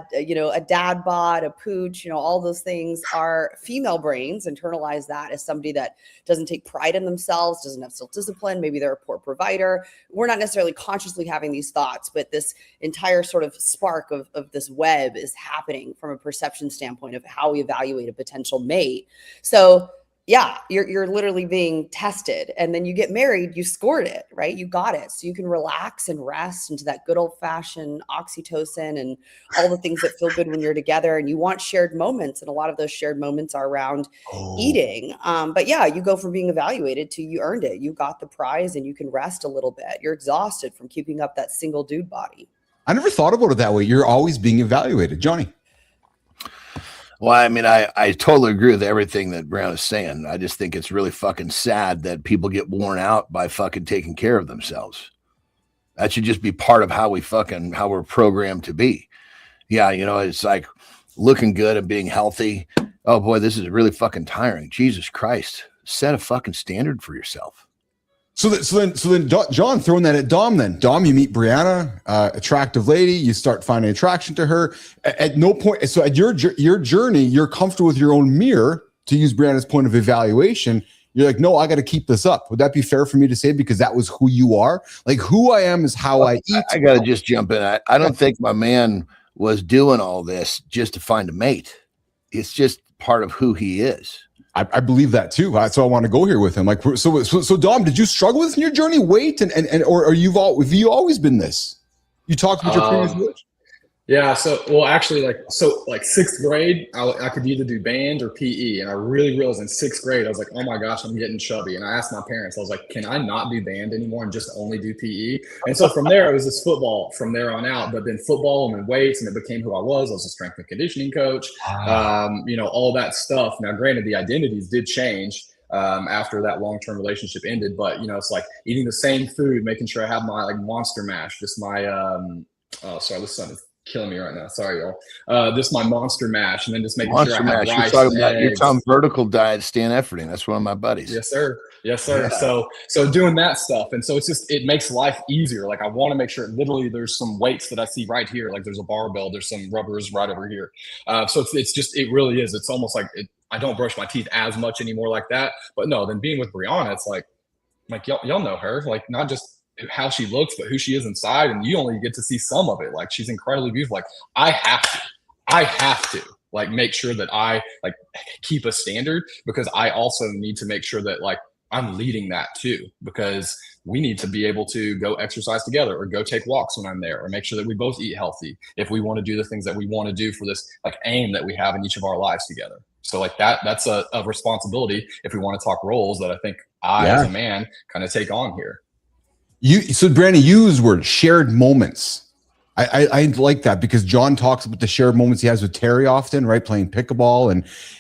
dad bod, a pooch, all those things, our female brains internalize that as somebody that doesn't take pride in themselves, doesn't have self-discipline. Maybe they're a poor provider. We're not necessarily consciously having these thoughts, but this entire sort of spark of this web is happening from a perception standpoint of how we evaluate a potential mate. So yeah, you're literally being tested, and then you get married, you scored it, right? You got it. So you can relax and rest into that good old fashioned oxytocin and all the things that feel good when you're together, and you want shared moments. And a lot of those shared moments are around eating. But yeah, you go from being evaluated to you earned it. You got the prize and you can rest a little bit. You're exhausted from keeping up that single dude body. I never thought about it that way. You're always being evaluated. Johnny. Well, I mean, I totally agree with everything that Brown is saying. I just think it's really fucking sad that people get worn out by fucking taking care of themselves. That should just be part of how we're programmed to be. Yeah, it's like looking good and being healthy. Oh boy, this is really fucking tiring. Jesus Christ. Set a fucking standard for yourself. So then, John, throwing that at Dom. Then Dom, you meet Briana, attractive lady. You start finding attraction to her. At no point, so at your journey, you're comfortable with your own mirror. To use Briana's point of evaluation, you're like, no, I got to keep this up. Would that be fair for me to say, because that was who you are? Like, who I am is how I eat. I got to just jump in. I don't think my man was doing all this just to find a mate. it's just part of who he is. I believe that too. So I want to go here with him. Like, so Dom, did you struggle with in your journey? Weight or have you always been this? You talked with your previous coach? Yeah. So, well, actually, like sixth grade, I could either do band or PE. And I really realized in sixth grade, I was like, oh my gosh, I'm getting chubby. And I asked my parents, I was like, can I not do band anymore and just only do PE? And so from there, it was just football from there on out. But then football and then weights, and it became who I was. I was a strength and conditioning coach, all that stuff. Now, granted, the identities did change after that long-term relationship ended. But, it's like eating the same food, making sure I have my Monster Mash, just my, sorry, this sun is killing me right now. Sorry, y'all. This is my Monster Mash, and then just making Monster sure I have Mash. rice. You're talking vertical diet, Stan Efferding. That's one of my buddies. Yes, sir. Yes, sir. Yeah. So doing that stuff, and so it makes life easier. Like I want to make sure. Literally, there's some weights that I see right here. Like there's a barbell. There's some rubbers right over here. So it really is. It's almost like I don't brush my teeth as much anymore like that. But no, then being with Briana, it's like y'all know her. Like not just how she looks, but who she is inside, and you only get to see some of it. Like she's incredibly beautiful. Like I have to like make sure that I like keep a standard, because I also need to make sure that like I'm leading that too, because we need to be able to go exercise together or go take walks when I'm there, or make sure that we both eat healthy if we want to do the things that we want to do for this like aim that we have in each of our lives together. So like that's a responsibility if we want to talk roles that I think as a man kind of take on here. So Briana, you used the word shared moments. I like that, because Jon talks about the shared moments he has with Terry often, right? Playing pickleball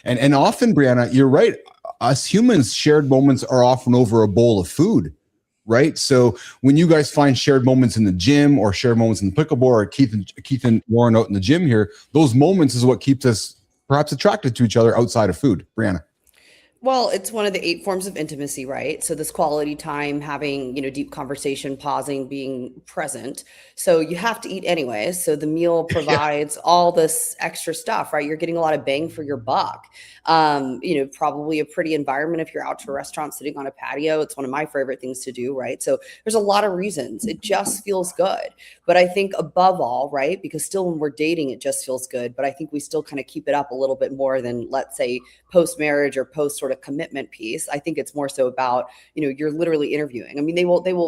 and often, Briana, you're right. Us humans, shared moments are often over a bowl of food, right? So when you guys find shared moments in the gym or shared moments in the pickleball, or Keith and Warren out in the gym here, those moments is what keeps us perhaps attracted to each other outside of food. Briana. Well, it's one of the 8 forms of intimacy, right? So this quality time, having, deep conversation, pausing, being present. So you have to eat anyways. So the meal provides all this extra stuff, right? You're getting a lot of bang for your buck. Probably a pretty environment if you're out to a restaurant sitting on a patio. It's one of my favorite things to do, right? So there's a lot of reasons. It just feels good. But I think above all, right, because still when we're dating, it just feels good. But I think we still kind of keep it up a little bit more than, let's say, post-marriage or post sort of commitment piece. I think it's more so about, you're literally interviewing. I mean,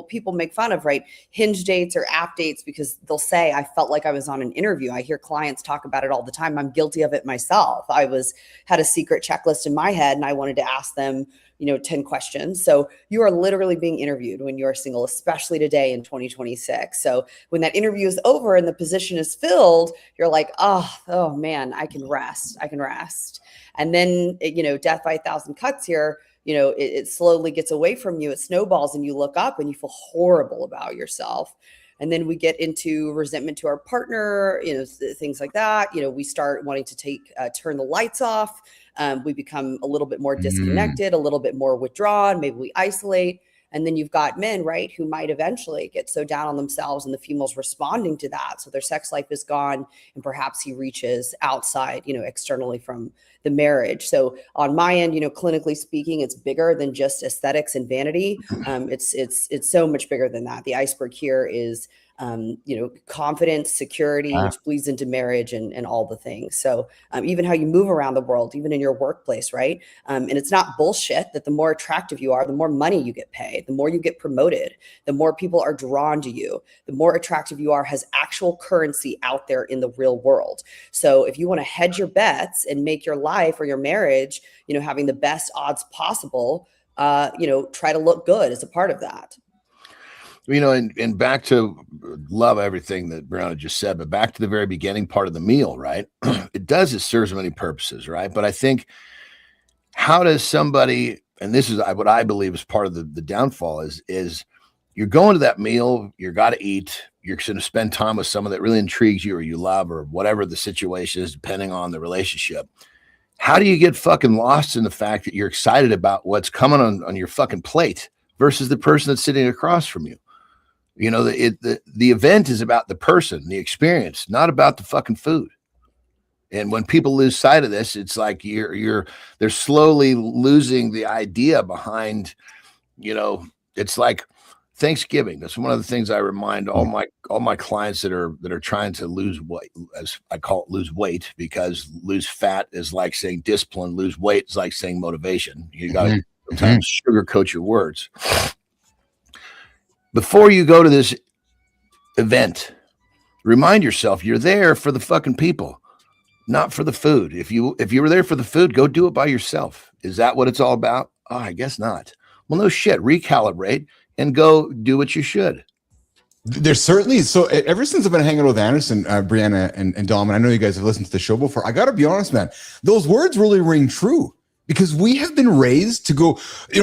people make fun of, right, Hinge dates or app dates, because they'll say, I felt like I was on an interview. I hear clients talk about it all the time. I'm guilty of it myself. Had a secret checklist in my head and I wanted to ask them, 10 questions. So you are literally being interviewed when you're single, especially today in 2026. So when that interview is over and the position is filled, you're like, oh man, I can rest. And then, death by 1,000 cuts here, it slowly gets away from you. It snowballs and you look up and you feel horrible about yourself. And then we get into resentment to our partner, things like that. We start wanting to turn the lights off. We become a little bit more disconnected, a little bit more withdrawn. Maybe we isolate. And then you've got men, right, who might eventually get so down on themselves, and the female's responding to that. So their sex life is gone, and perhaps he reaches outside, externally from the marriage. So on my end, clinically speaking, it's bigger than just aesthetics and vanity. It's so much bigger than that. The iceberg here is confidence, security, which bleeds into marriage and all the things. So even how you move around the world, even in your workplace, right? And it's not bullshit that the more attractive you are, the more money you get paid, the more you get promoted, the more people are drawn to you, the more attractive you are has actual currency out there in the real world. So if you want to hedge your bets and make your life or your marriage, having the best odds possible, try to look good as a part of that. And back to love everything that Briana just said, but back to the very beginning part of the meal, right? It serves many purposes, right? But I think, how does somebody, and this is what I believe is part of the downfall, is you're going to that meal, you got to eat, you're going to spend time with someone that really intrigues you or you love, or whatever the situation is, depending on the relationship. How do you get fucking lost in the fact that you're excited about what's coming on your fucking plate versus the person that's sitting across from you? The event is about the person, the experience, not about the fucking food. And when people lose sight of this, it's like they're slowly losing the idea behind, it's like Thanksgiving. That's one of the things I remind all my clients that are trying to lose weight, as I call it, lose weight, because lose fat is like saying discipline, lose weight is like saying motivation. You got to sometimes sugarcoat your words. Before you go to this event, remind yourself you're there for the fucking people, not for the food. If you were there for the food, go do it by yourself. Is that what it's all about? Oh, I guess not. Well, no shit. Recalibrate and go do what you should. There's certainly, so ever since I've been hanging out with Anderson, Briana, and Dom, and I know you guys have listened to the show before, I got to be honest, man, those words really ring true. Because we have been raised to go,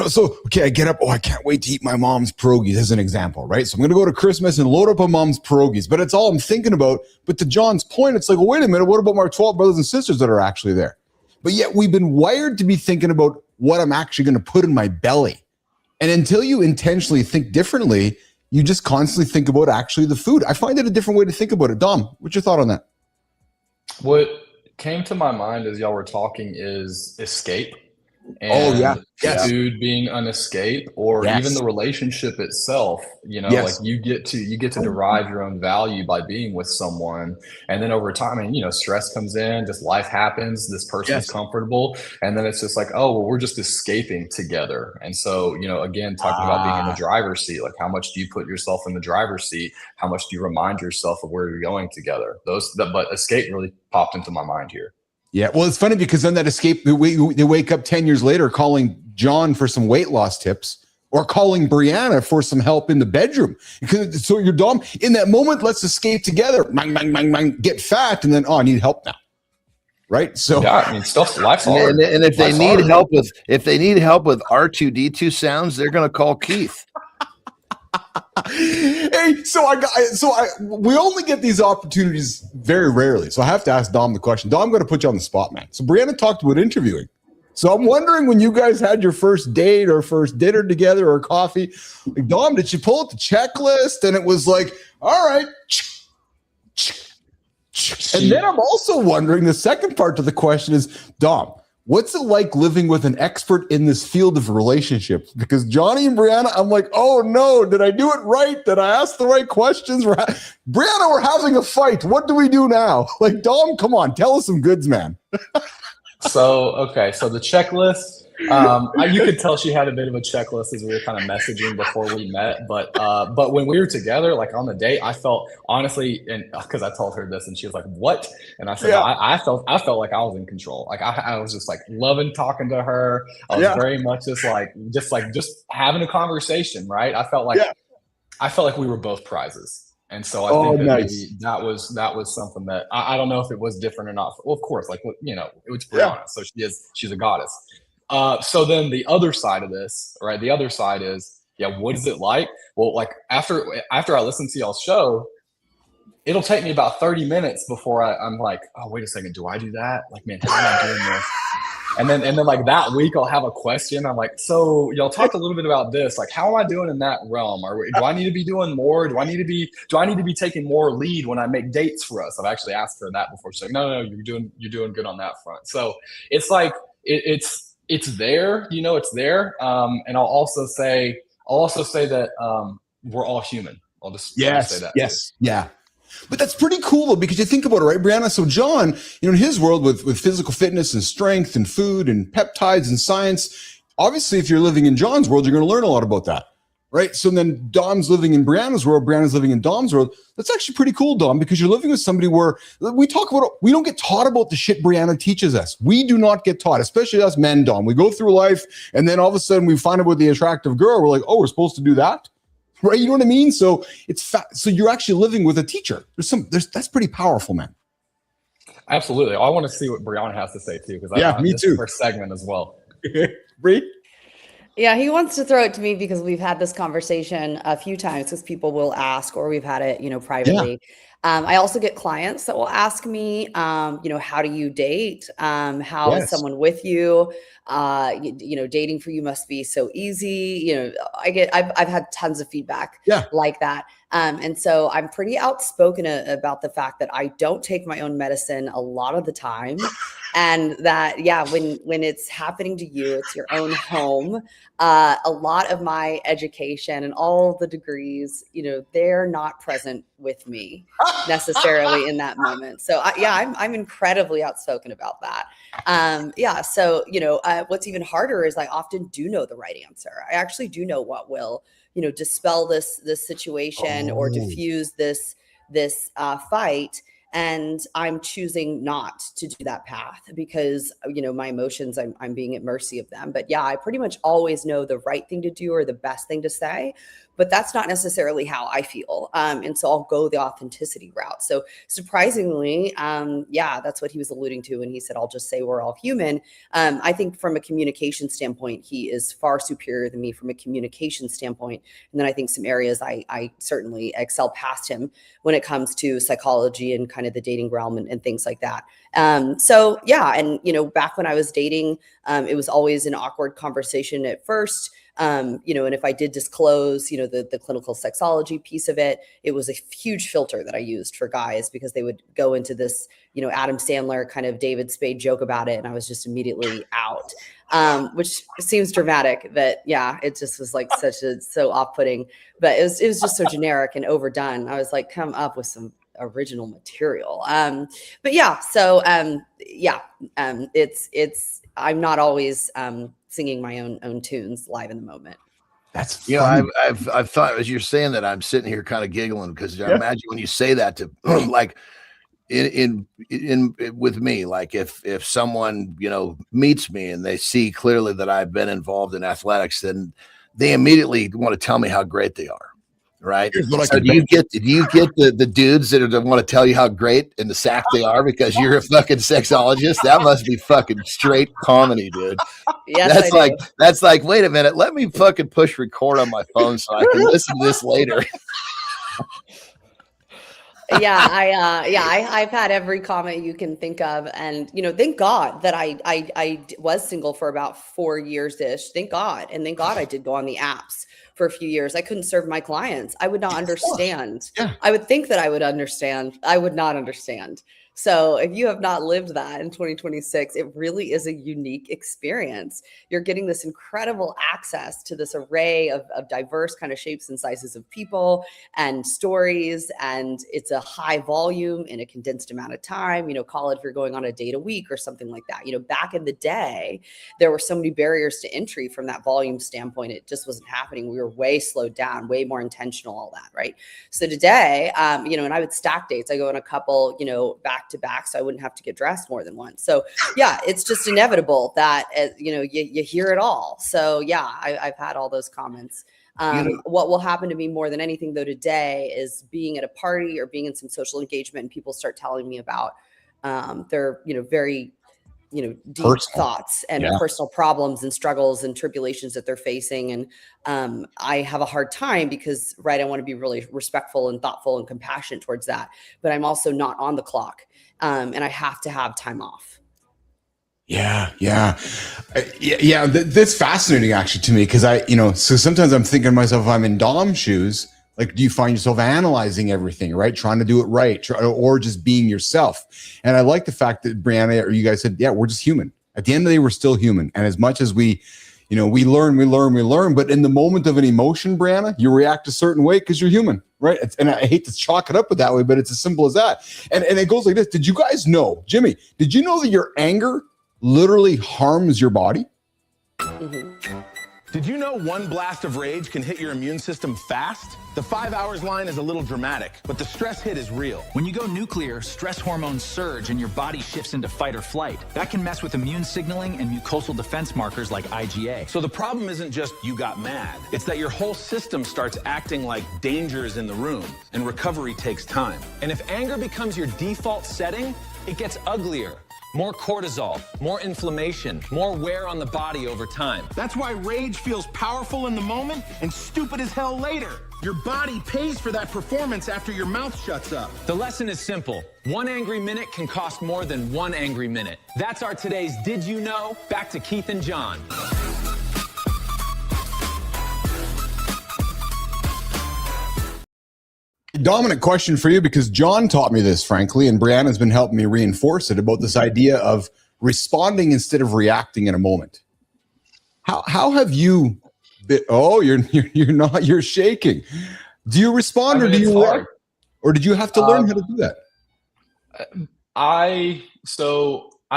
so, okay, I get up, I can't wait to eat my mom's pierogies as an example, right? So I'm going to go to Christmas and load up on mom's pierogies, but it's all I'm thinking about. But to John's point, it's like, well, wait a minute, what about my 12 brothers and sisters that are actually there? But yet we've been wired to be thinking about what I'm actually going to put in my belly. And until you intentionally think differently, you just constantly think about actually the food. I find it a different way to think about it. Dom, what's your thought on that? What came to my mind as y'all were talking is escape. And food being an escape, or even the relationship itself, like you get to derive your own value by being with someone. And then over time, and stress comes in, just life happens, this person's comfortable, and then it's just like, oh, well, we're just escaping together. And so, again, talking about being in the driver's seat, like how much do you put yourself in the driver's seat? How much do you remind yourself of where you're going together? But escape really popped into my mind here. Yeah, well, it's funny because then that escape, they wake up 10 years later calling Jon for some weight loss tips, or calling Briana for some help in the bedroom. So you're Dom, in that moment, let's escape together, get fat, and then, I need help now. Right? So stuff, life's hard. And if they need help with R2D2 sounds, they're going to call Keith. Hey, we only get these opportunities very rarely. So I have to ask Dom the question. Dom, I'm going to put you on the spot, man. So Briana talked about interviewing. So I'm wondering, when you guys had your first date or first dinner together or coffee, like, Dom, did you pull up the checklist and it was like, all right. And then I'm also wondering, the second part to the question is, Dom, what's it like living with an expert in this field of relationships? Because Johnny and Briana, I'm like, oh no, did I do it right? Did I ask the right questions? Briana, we're having a fight. What do we do now? Like, Dom, come on, tell us some goods, man. So the checklist, you could tell she had a bit of a checklist as we were kind of messaging before we met. But when we were together, like on the date, I felt honestly, and because I told her this and she was like, what? And I said, no, I felt like I was in control. Like I was just like loving talking to her. I was very much just having a conversation, right? I felt like we were both prizes. And so I think maybe that was something that I don't know if it was different or not. Well, of course, like, it's Briana, so she's a goddess. So then the other side of this, right? The other side is, what is it like? Well, like after I listen to y'all's show, it'll take me about 30 minutes before I'm like, oh, wait a second, do I do that? Like, man, how am I doing this? And then like that week I'll have a question. I'm like, so y'all talked a little bit about this. Like, how am I doing in that realm? Do I need to be doing more? Do I need to be taking more lead when I make dates for us? I've actually asked her that before. She's like, no, you're doing good on that front. So it's like, it's there, it's there. And I'll also say that we're all human. I'll just say that. Yes. Yeah. But that's pretty cool, though, because you think about it, right, Briana? So Jon, in his world with physical fitness and strength and food and peptides and science, obviously, if you're living in Jon's world, you're going to learn a lot about that, right? So then Dom's living in Briana's world, Briana's living in Dom's world. That's actually pretty cool, Dom, because you're living with somebody where we don't get taught about the shit Briana teaches us. We do not get taught, especially us men, Dom. We go through life, and then all of a sudden we find out about the attractive girl. We're like, oh, we're supposed to do that? Right, you know what I mean? So so you're actually living with a teacher. That's pretty powerful, man. Absolutely. I want to see what Briana has to say too, because me too. For segment as well. Bree? Yeah, he wants to throw it to me because we've had this conversation a few times, because people will ask, or we've had it, privately. I also get clients that will ask me, how do you date? How is someone with you? Dating for you must be so easy. I've had tons of feedback like that. And so I'm pretty outspoken about the fact that I don't take my own medicine a lot of the time. And that, when it's happening to you, it's your own home. A lot of my education and all the degrees, they're not present with me necessarily in that moment. So I'm incredibly outspoken about that. What's even harder is I often do know the right answer. I actually do know what will, dispel this situation or diffuse this fight. And I'm choosing not to do that path because, my emotions, I'm being at mercy of them. But I pretty much always know the right thing to do or the best thing to say, but that's not necessarily how I feel. And so I'll go the authenticity route. So surprisingly, that's what he was alluding to when he said, I'll just say we're all human. I think from a communication standpoint, he is far superior than me from a communication standpoint. And then I think some areas I certainly excel past him when it comes to psychology and kind of the dating realm and things like that. Back when I was dating, it was always an awkward conversation at first. And if I did disclose, the clinical sexology piece of it, it was a huge filter that I used for guys because they would go into this, Adam Sandler kind of David Spade joke about it. And I was just immediately out, which seems dramatic, but it just was like so off-putting, but it was just so generic and overdone. I was like, come up with some original material. I'm not always, singing my own tunes live in the moment. That's funny. I've thought as you're saying that, I'm sitting here kind of giggling because I imagine when you say that to like in with me, like if someone meets me and they see clearly that I've been involved in athletics, then they immediately want to tell me how great they are. Right. So do you get the dudes that want to tell you how great in the sack they are because you're a fucking sexologist? That must be fucking straight comedy, dude. Yes, that's like, wait a minute, let me fucking push record on my phone so I can listen to this later. I've had every comment you can think of, and thank God that I was single for about 4 years ish. Thank God, and thank God I did go on the apps for a few years. I couldn't serve my clients. I would not understand. I would think that I would understand. I would not understand. So if you have not lived that in 2026, it really is a unique experience. You're getting this incredible access to this array of diverse kind of shapes and sizes of people and stories. And it's a high volume in a condensed amount of time. Call it if you're going on a date a week or something like that. Back in the day, there were so many barriers to entry from that volume standpoint. It just wasn't happening. We were way slowed down, way more intentional, all that, right? So today, and I would stack dates. I go on a couple, back to back, so I wouldn't have to get dressed more than once. So it's just inevitable that you hear it all. So I've had all those comments. What will happen to me more than anything though today is being at a party or being in some social engagement and people start telling me about their very deep personal thoughts and personal problems and struggles and tribulations that they're facing. And I have a hard time because, I want to be really respectful and thoughtful and compassionate towards that. But I'm also not on the clock. And I have to have time off. That's fascinating actually to me because so sometimes I'm thinking to myself, if I'm in Dom's shoes, like, do you find yourself analyzing everything, right? Trying to do it right, or just being yourself? And I like the fact that Briana or you guys said, we're just human. At the end of the day, we're still human. And as much as we learn, but in the moment of an emotion, Briana, you react a certain way because you're human, right? And I hate to chalk it up with that way, but it's as simple as that. And it goes like this. Did you guys know, Jimmy, did you know that your anger literally harms your body? Mm-hmm. Did you know one blast of rage can hit your immune system fast? The 5 hours line is a little dramatic, but the stress hit is real. When you go nuclear, stress hormones surge and your body shifts into fight or flight. That can mess with immune signaling and mucosal defense markers like IgA. So the problem isn't just you got mad. It's that your whole system starts acting like danger is in the room, and recovery takes time. And if anger becomes your default setting, it gets uglier. more cortisol, more inflammation, more wear on the body over time. That's why rage feels powerful in the moment and stupid as hell later. Your body pays for that performance after your mouth shuts up. The lesson is simple. 1 angry minute can cost more than 1 angry minute. That's our today's Did You Know? Back to Keith and Jon. Dominant question for you, because Jon taught me this, frankly, and Briana's been helping me reinforce it, about this idea of responding instead of reacting in a moment. How have you been? Oh, you're shaking. Do you respond, or do you react? Or did you have to learn how to do that? I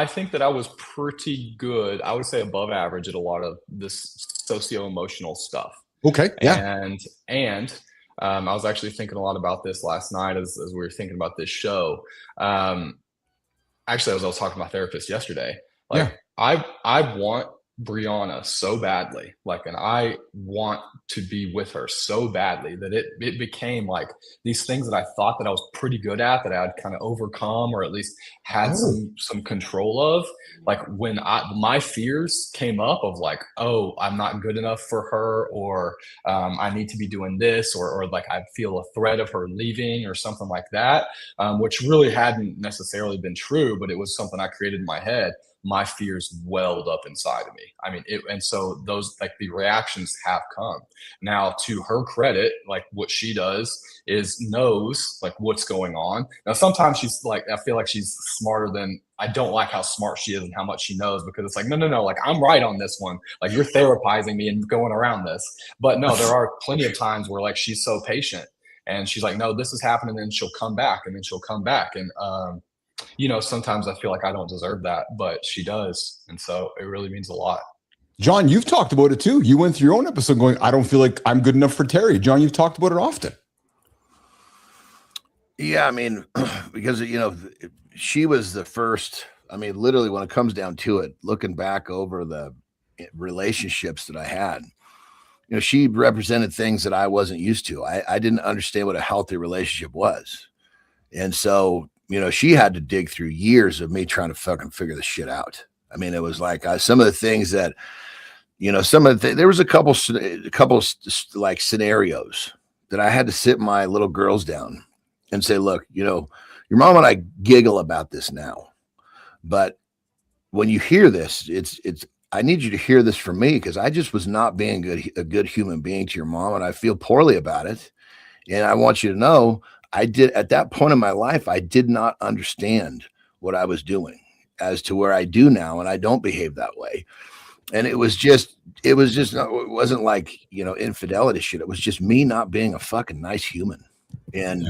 think that I was pretty good. I would say above average at a lot of this socio-emotional stuff. Okay. Yeah. And I was actually thinking a lot about this last night as we were thinking about this show. Actually, as I was talking to my therapist yesterday, I want Briana so badly, and I want to be with her so badly that it became like these things that I thought that I was pretty good at, that I had kind of overcome, or at least had some control of. Like when my fears came up of oh, I'm not good enough for her, or I need to be doing this, or I feel a threat of her leaving or something like that, which really hadn't necessarily been true, but it was something I created in my head. My fears welled up inside of me. I mean, and so those, the reactions have come. Now, to her credit, what she does is knows what's going on. Now, sometimes she's I feel like she's smarter than, I don't like how smart she is and how much she knows, because it's no, I'm right on this one. You're therapizing me and going around this. But no, there are plenty of times where she's so patient and she's no, this is happening. And then she'll come back, and then she'll come back. And, sometimes I feel like I don't deserve that, but she does. And so it really means a lot. Jon, you've talked about it too. You went through your own episode going, I don't feel like I'm good enough for Terry. Jon, you've talked about it often. Yeah, I mean, because, she was the first, literally when it comes down to it, looking back over the relationships that I had, she represented things that I wasn't used to. I didn't understand what a healthy relationship was. And so, she had to dig through years of me trying to fucking figure this shit out. It was some of the things that, there was a couple scenarios that I had to sit my little girls down and say, look, your mom and I giggle about this now, but when you hear this, I need you to hear this from me, because I just was not being a good human being to your mom, and I feel poorly about it. And I want you to know, at that point in my life, I did not understand what I was doing as to where I do now. And I don't behave that way. And it wasn't infidelity shit. It was just me not being a fucking nice human and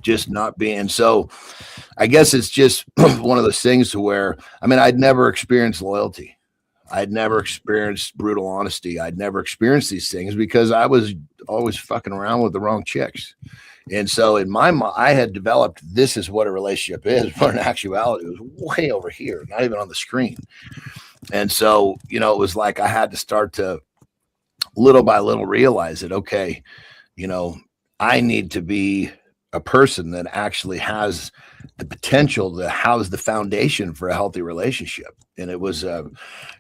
just not being. So I guess it's just one of those things to where, I'd never experienced loyalty. I'd never experienced brutal honesty. I'd never experienced these things because I was always fucking around with the wrong chicks. And so in my mind, I had developed, this is what a relationship is, but in actuality, it was way over here, not even on the screen. And so, it was I had to start to little by little realize that, okay, I need to be a person that actually has the potential to house the foundation for a healthy relationship. And it was,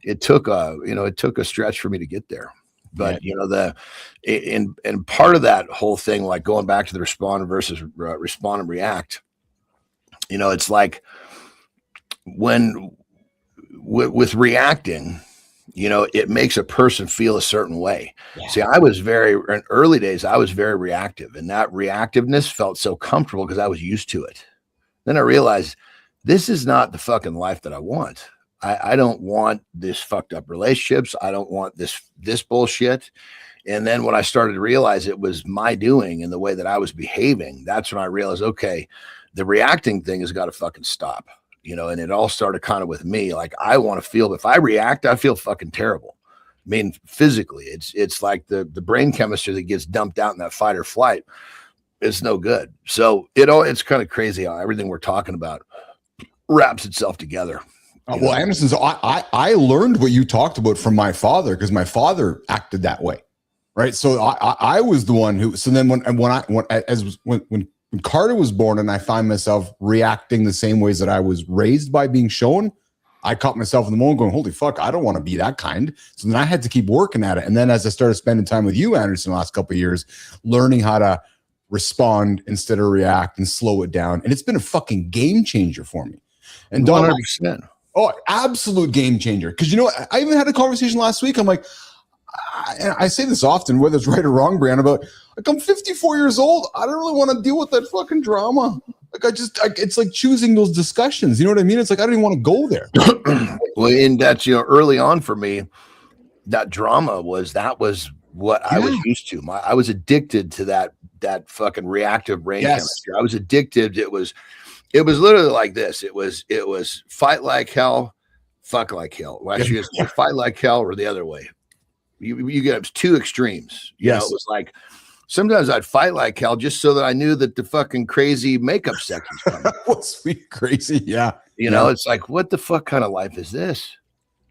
it took a stretch for me to get there. But and part of that whole thing, going back to the respond versus respond and react, it's when with reacting, it makes a person feel a certain way. Yeah. See, in early days, I was very reactive, and that reactiveness felt so comfortable because I was used to it. Then I realized this is not the fucking life that I want. I don't want this fucked up relationships. I don't want this bullshit. And then when I started to realize it was my doing and the way that I was behaving, that's when I realized, okay, the reacting thing has got to fucking stop, and it all started kind of with me. I want to feel, if I react, I feel fucking terrible. Physically, it's like the brain chemistry that gets dumped out in that fight or flight. It's no good. So it's kind of crazy how everything we're talking about wraps itself together. Well, Anderson, so I learned what you talked about from my father, because my father acted that way, right? So I was the one who. So then when Carter was born, and I find myself reacting the same ways that I was raised by being shown, I caught myself in the moment going, holy fuck, I don't want to be that kind. So then I had to keep working at it. And then as I started spending time with you, Anderson, the last couple of years, learning how to respond instead of react and slow it down. And it's been a fucking game changer for me. And Dom, 100%. Oh, absolute game changer. Because, you know, I even had a conversation last week. I'm like, and I say this often, whether it's right or wrong, Briana, but like, I'm 54 years old. I don't really want to deal with that fucking drama. Like, it's like choosing those discussions. You know what I mean? It's like, I don't even want to go there. Well, and that's, you know, early on for me, that drama was what I was used to. I was addicted to that fucking reactive brain chemistry. I was addicted. It was literally like this. It was fight like hell, fuck like hell. Well, actually, it's fight like hell or the other way. You get two extremes. You know, it was like sometimes I'd fight like hell just so that I knew that the fucking crazy makeup sex was coming. What sweet crazy, yeah. You know, it's like, what the fuck kind of life is this?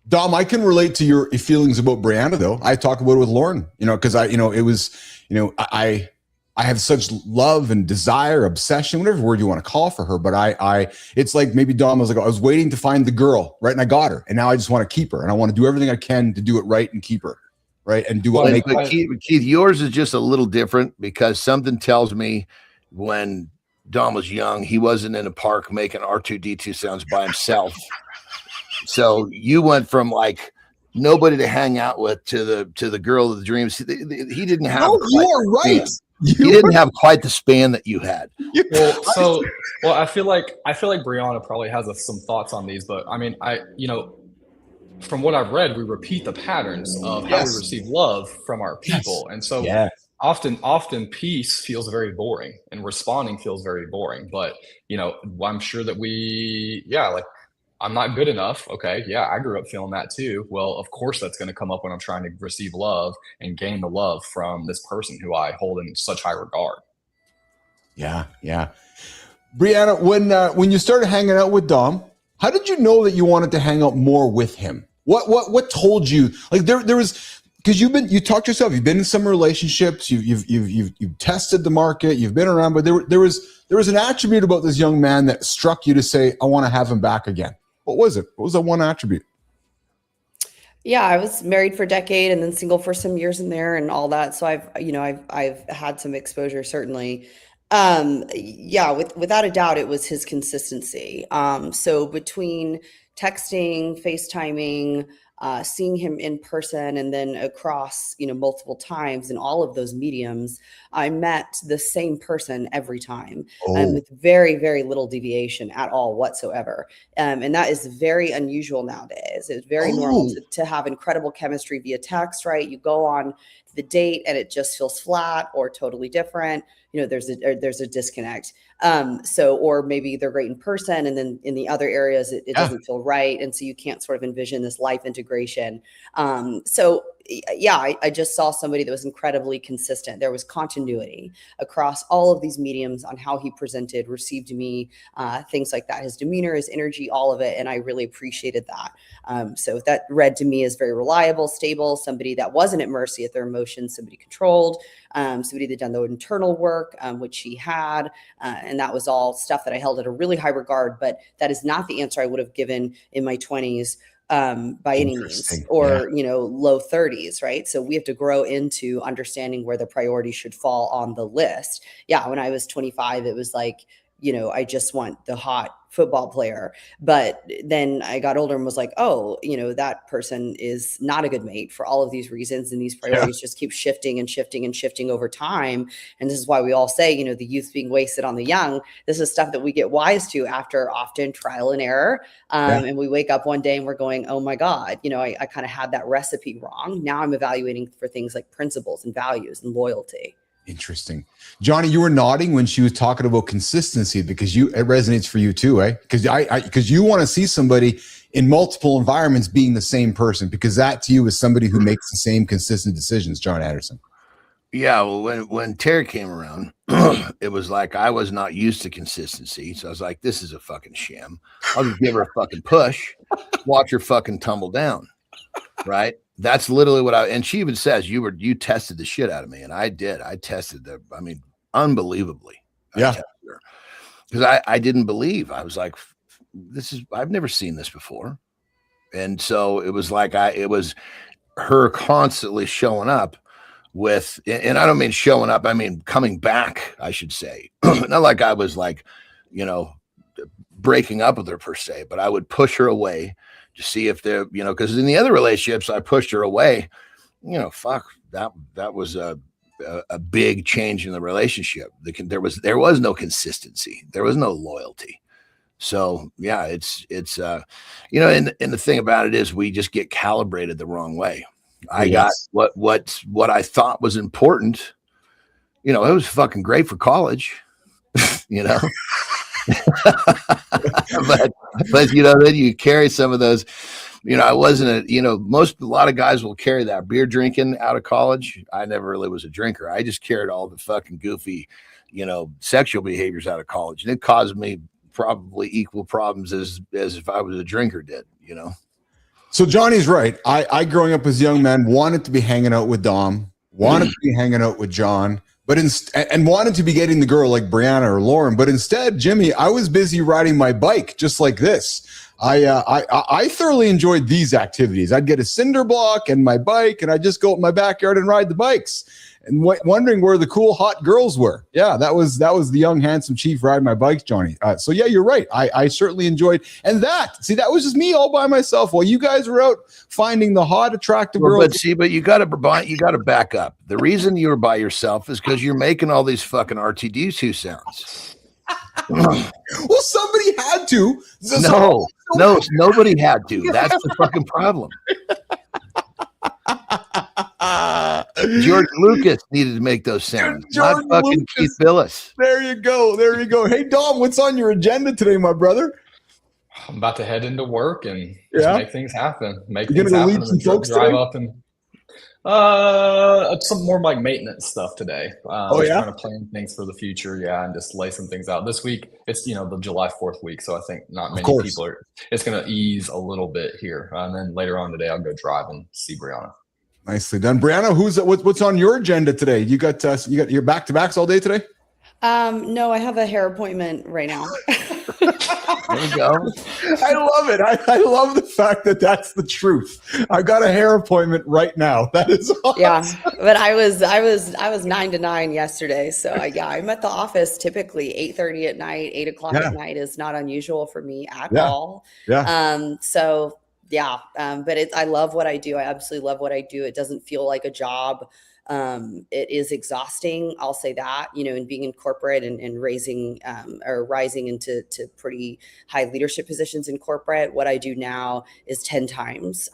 Dom, I can relate to your feelings about Briana, though. I talk about it with Lauren, you know, because I have such love and desire, obsession, whatever word you want to call for her. But it's like maybe Dom was like, I was waiting to find the girl, right? And I got her. And now I just want to keep her. And I want to do everything I can to do it right and keep her, right? And do what makes it. Keith, yours is just a little different because something tells me when Dom was young, he wasn't in a park making R2-D2 sounds by himself. So you went from like nobody to hang out with to the girl of the dreams. He didn't have. No, you are right. He didn't have quite the span that you had. Well, I feel like Briana probably has some thoughts on these, but I mean, from what I've read, we repeat the patterns of how we receive love from our people, and so often peace feels very boring, and responding feels very boring. But I'm sure that I'm not good enough. Okay. Yeah. I grew up feeling that too. Well, of course that's going to come up when I'm trying to receive love and gain the love from this person who I hold in such high regard. Yeah. Yeah. Briana, when you started hanging out with Dom, how did you know that you wanted to hang out more with him? What told you, like there was, because you talked yourself, you've been in some relationships, you've tested the market, you've been around, but there was an attribute about this young man that struck you to say, I want to have him back again. What was it? What was that one attribute? Yeah, I was married for a decade and then single for some years in there and all that. So I've had some exposure, certainly. Without a doubt, it was his consistency. So between texting, FaceTiming, seeing him in person, and then across, multiple times in all of those mediums, I met the same person every time, with very, very little deviation at all whatsoever. And that is very unusual nowadays. It's very normal to have incredible chemistry via text, right? You go on the date and it just feels flat or totally different. There's a disconnect. Or maybe they're great in person, and then in the other areas, it doesn't feel right. And so you can't sort of envision this life integration. I just saw somebody that was incredibly consistent. There was continuity across all of these mediums on how he presented, received me, things like that, his demeanor, his energy, all of it. And I really appreciated that. So that read to me as very reliable, stable, somebody that wasn't at mercy at their emotions, somebody controlled, somebody that done the internal work, which he had. And that was all stuff that I held at a really high regard, but that is not the answer I would have given in my 20s. By any means, or low 30s, right? So we have to grow into understanding where the priorities should fall on the list. Yeah, when I was 25, it was like, I just want the hot football player. But then I got older and was like, that person is not a good mate for all of these reasons. And these priorities just keep shifting and shifting and shifting over time. And this is why we all say, the youth being wasted on the young. This is stuff that we get wise to after often trial and error. And we wake up one day and we're going, oh my God, I kind of had that recipe wrong. Now I'm evaluating for things like principles and values and loyalty. Interesting. Johnny, you were nodding when she was talking about consistency because it resonates for you too, eh? Because you want to see somebody in multiple environments being the same person, because that to you is somebody who makes the same consistent decisions, John Anderson. Yeah, well, when Terry came around, it was like I was not used to consistency. So I was like, this is a fucking sham. I'll just give her a fucking push, watch her fucking tumble down, right? That's literally what and she even says, you tested the shit out of me. And I did. I tested unbelievably. Yeah. Because I didn't believe. I was like, I've never seen this before. And so it was like it was her constantly showing up with, and I don't mean showing up, I mean coming back, I should say. Not like I was like, breaking up with her per se, but I would push her away to see if they're, because in the other relationships I pushed her away. Fuck, that was a big change in the relationship. There was no consistency. There was no loyalty. So yeah, it's and the thing about it is we just get calibrated the wrong way. I got what I thought was important. It was fucking great for college, but then you carry some of those. I wasn't a lot of guys will carry that beer drinking out of college. I never really was a drinker. I just carried all the fucking goofy, sexual behaviors out of college, and it caused me probably equal problems as if I was a drinker did. So Johnny's right. I growing up as a young man wanted to be hanging out with Dom, wanted to be hanging out with John, but and wanted to be getting the girl like Briana or Lauren. But instead, Jimmy, I was busy riding my bike just like this. I thoroughly enjoyed these activities. I'd get a cinder block and my bike, and I'd just go in my backyard and ride the bikes. And wondering where the cool hot girls were. Yeah, that was the young handsome chief riding my bikes, Johnny. So yeah, you're right. I certainly enjoyed, and that was just me all by myself while you guys were out finding the hot, attractive girls. But you got to back up. The reason you were by yourself is because you're making all these fucking R2D2 sounds. Well, somebody had to. No, nobody had to. That's the fucking problem. George Lucas needed to make those sounds, not fucking Lucas. Keith Billis. There you go. Hey, Dom, what's on your agenda today, my brother? I'm about to head into work and just make things happen. Drive up and some more like maintenance stuff today. Trying to plan things for the future, and just lay some things out. This week, it's the July 4th week, so I think not many people are. It's going to ease a little bit here, and then later on today, I'll go drive and see Briana. Nicely done, Briana. What's on your agenda today? You got your back-to-backs all day today? No, I have a hair appointment right now. There you go. I love it. I love the fact that that's the truth. I got a hair appointment right now. That is awesome. Yeah, but I was 9 to 9 yesterday. So I'm at the office typically 8:30 at night. 8 o'clock at night is not unusual for me at all. Yeah. But I love what I do. I absolutely love what I do. It doesn't feel like a job. It is exhausting. I'll say that, and being in corporate and rising into pretty high leadership positions in corporate. What I do now is 10 times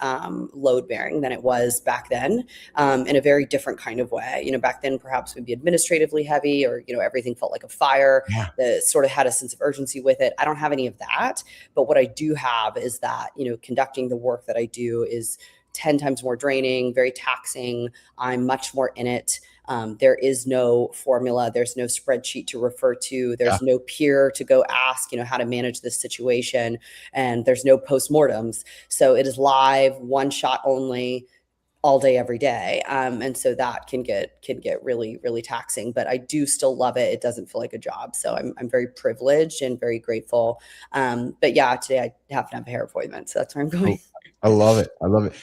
load bearing than it was back then, in a very different kind of way. Back then perhaps would be administratively heavy, or, everything felt like a fire that sort of had a sense of urgency with it. I don't have any of that, but what I do have is that, conducting the work that I do is 10 times more draining, very taxing. I'm much more in it. There is no formula. There's no spreadsheet to refer to. There's no peer to go ask, how to manage this situation. And there's no postmortems. So it is live, one shot only, all day, every day. And so that can get really, really taxing, but I do still love it. It doesn't feel like a job. So I'm very privileged and very grateful. But yeah, today I have to have a hair appointment. So that's where I'm going. I love it.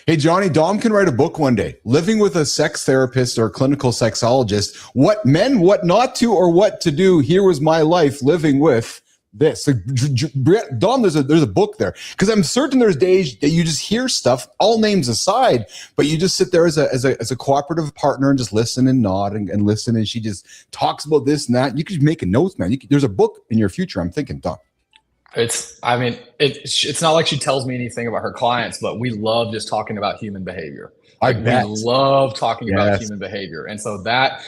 Hey, Johnny, Dom can write a book one day. Living with a sex therapist or clinical sexologist. What not to, or what to do. Here was my life living with this. So, Dom, there's a book there, because I'm certain there's days that you just hear stuff, all names aside, but you just sit there as a cooperative partner and just listen and nod and listen. And she just talks about this and that. You could make a notes, man. There's a book in your future, I'm thinking, Dom. It's not like she tells me anything about her clients, but we love just talking about human behavior. I bet. We love talking about human behavior. And so that,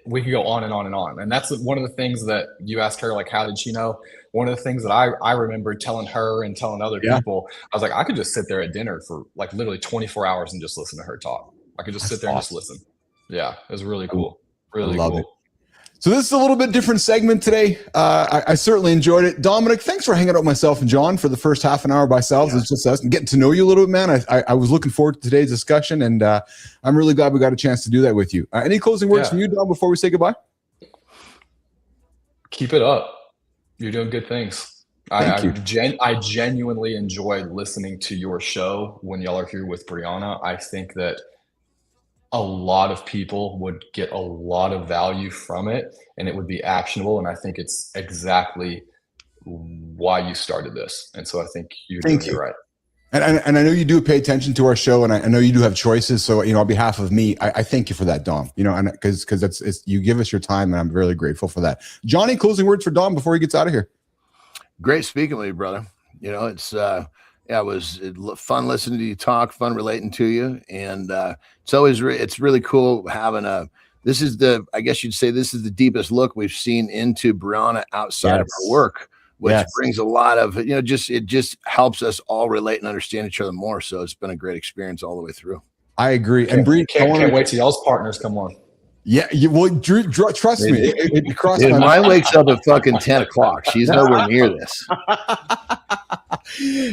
we could go on and on and on. And that's one of the things that you asked her, like, how did she know? One of the things that I remember telling her and telling other people, I was like, I could just sit there at dinner for like literally 24 hours and just listen to her talk. I could just sit there and just listen. Yeah, it was really cool. Really cool. It. So this is a little bit different segment today. I certainly enjoyed it. Dominic, thanks for hanging out with myself and John for the first half an hour by ourselves. It's just us and getting to know you a little bit, man. I was looking forward to today's discussion, and I'm really glad we got a chance to do that with you. Any closing words from you, Dom, before we say goodbye? Keep it up. You're doing good things. I genuinely enjoy listening to your show when y'all are here with Briana. I think that a lot of people would get a lot of value from it, and it would be actionable. And I think it's exactly why you started this. And so I think you're doing it right. And I know you do pay attention to our show, and I know you do have choices. So, on behalf of me, I thank you for that, Dom. And because it's you give us your time, and I'm really grateful for that. Johnny, closing words for Dom before he gets out of here. Great speaking with you, brother. It's it was fun listening to you talk, fun relating to you, and it's always it's really cool having this is I guess you'd say this is the deepest look we've seen into Briana outside of her work, which brings a lot of it just helps us all relate and understand each other more. So it's been a great experience all the way through. I agree. And Bree, can't wait till y'all's partners come on. Yeah, Drew, trust me. It crossed my mind. Mine wakes up at fucking 10 o'clock. She's nowhere near this.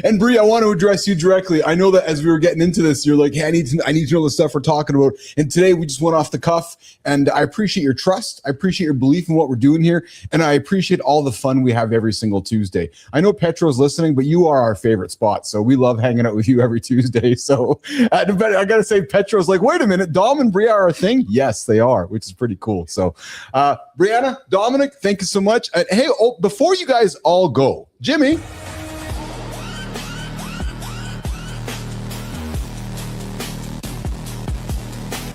And Bree, I want to address you directly. I know that as we were getting into this, you're like, hey, I need to know the stuff we're talking about. And today we just went off the cuff, and I appreciate your trust. I appreciate your belief in what we're doing here. And I appreciate all the fun we have every single Tuesday. I know Petro's listening, but you are our favorite spot. So we love hanging out with you every Tuesday. So I got to say, Petro's like, wait a minute, Dom and Bria are a thing? Yes, they are, which is pretty cool. So Briana, Dominic, thank you so much. Hey, before you guys all go, Jimmy.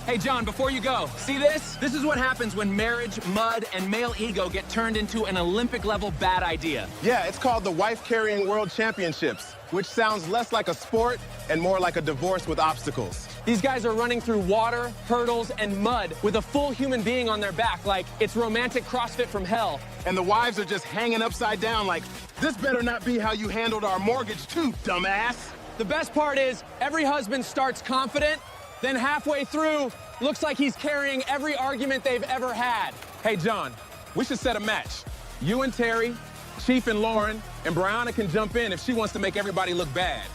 Hey, Jon, before you go, see this? This is what happens when marriage, mud, and male ego get turned into an Olympic-level bad idea. Yeah, it's called the Wife Carrying World Championships, which sounds less like a sport and more like a divorce with obstacles. These guys are running through water, hurdles, and mud with a full human being on their back, like it's romantic CrossFit from hell. And the wives are just hanging upside down like, this better not be how you handled our mortgage too, dumbass. The best part is every husband starts confident, then halfway through, looks like he's carrying every argument they've ever had. Hey, Jon, we should set a match. You and Terry, Chief and Lauren, and Briana can jump in if she wants to make everybody look bad.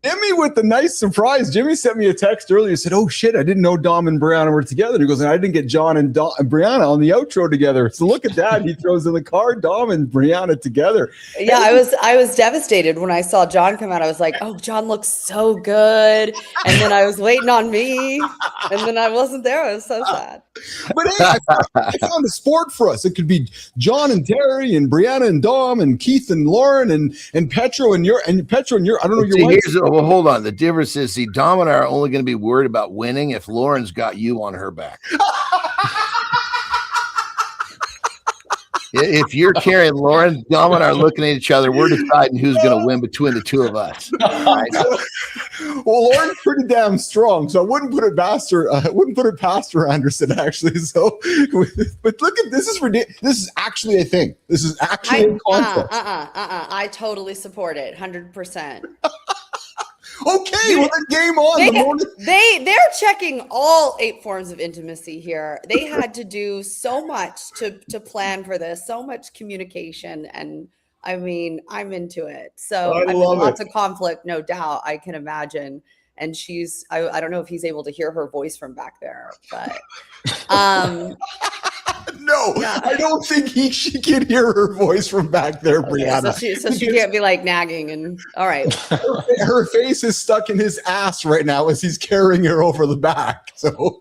Jimmy with the nice surprise. Jimmy sent me a text earlier. He said, oh shit, I didn't know Dom and Briana were together. He goes, and I didn't get Jon and Briana on the outro together. So look at that. He throws in the card, Dom and Briana together. Yeah, I was devastated when I saw Jon come out. I was like, oh, Jon looks so good. And then I was waiting on me. And then I wasn't there. I was so sad. But hey, I found a sport for us. It could be Jon and Terry and Briana and Dom and Keith and Lauren and Petro and your I don't know your wife. Well, hold on. The difference is, see, Dom and I are only going to be worried about winning if Lauren's got you on her back. If you're carrying Lauren, Dom and I are looking at each other. We're deciding who's going to win between the two of us. Right? Well, Lauren's pretty damn strong, so I wouldn't put it past her. I wouldn't put it past her, Anderson, actually. So, but look at this is ridiculous. This is actually a thing. This is actually a concept. I totally support it, 100%. Okay, well, then game on. They're checking all 8 forms of intimacy here. They had to do so much to plan for this, so much communication, and I mean, I'm into it. So I mean, lots of conflict, no doubt. I can imagine. And I don't know if he's able to hear her voice from back there, but no, yeah. I don't think she can hear her voice from back there, Briana. So she can't be like nagging and all right. Her face is stuck in his ass right now as he's carrying her over the back. So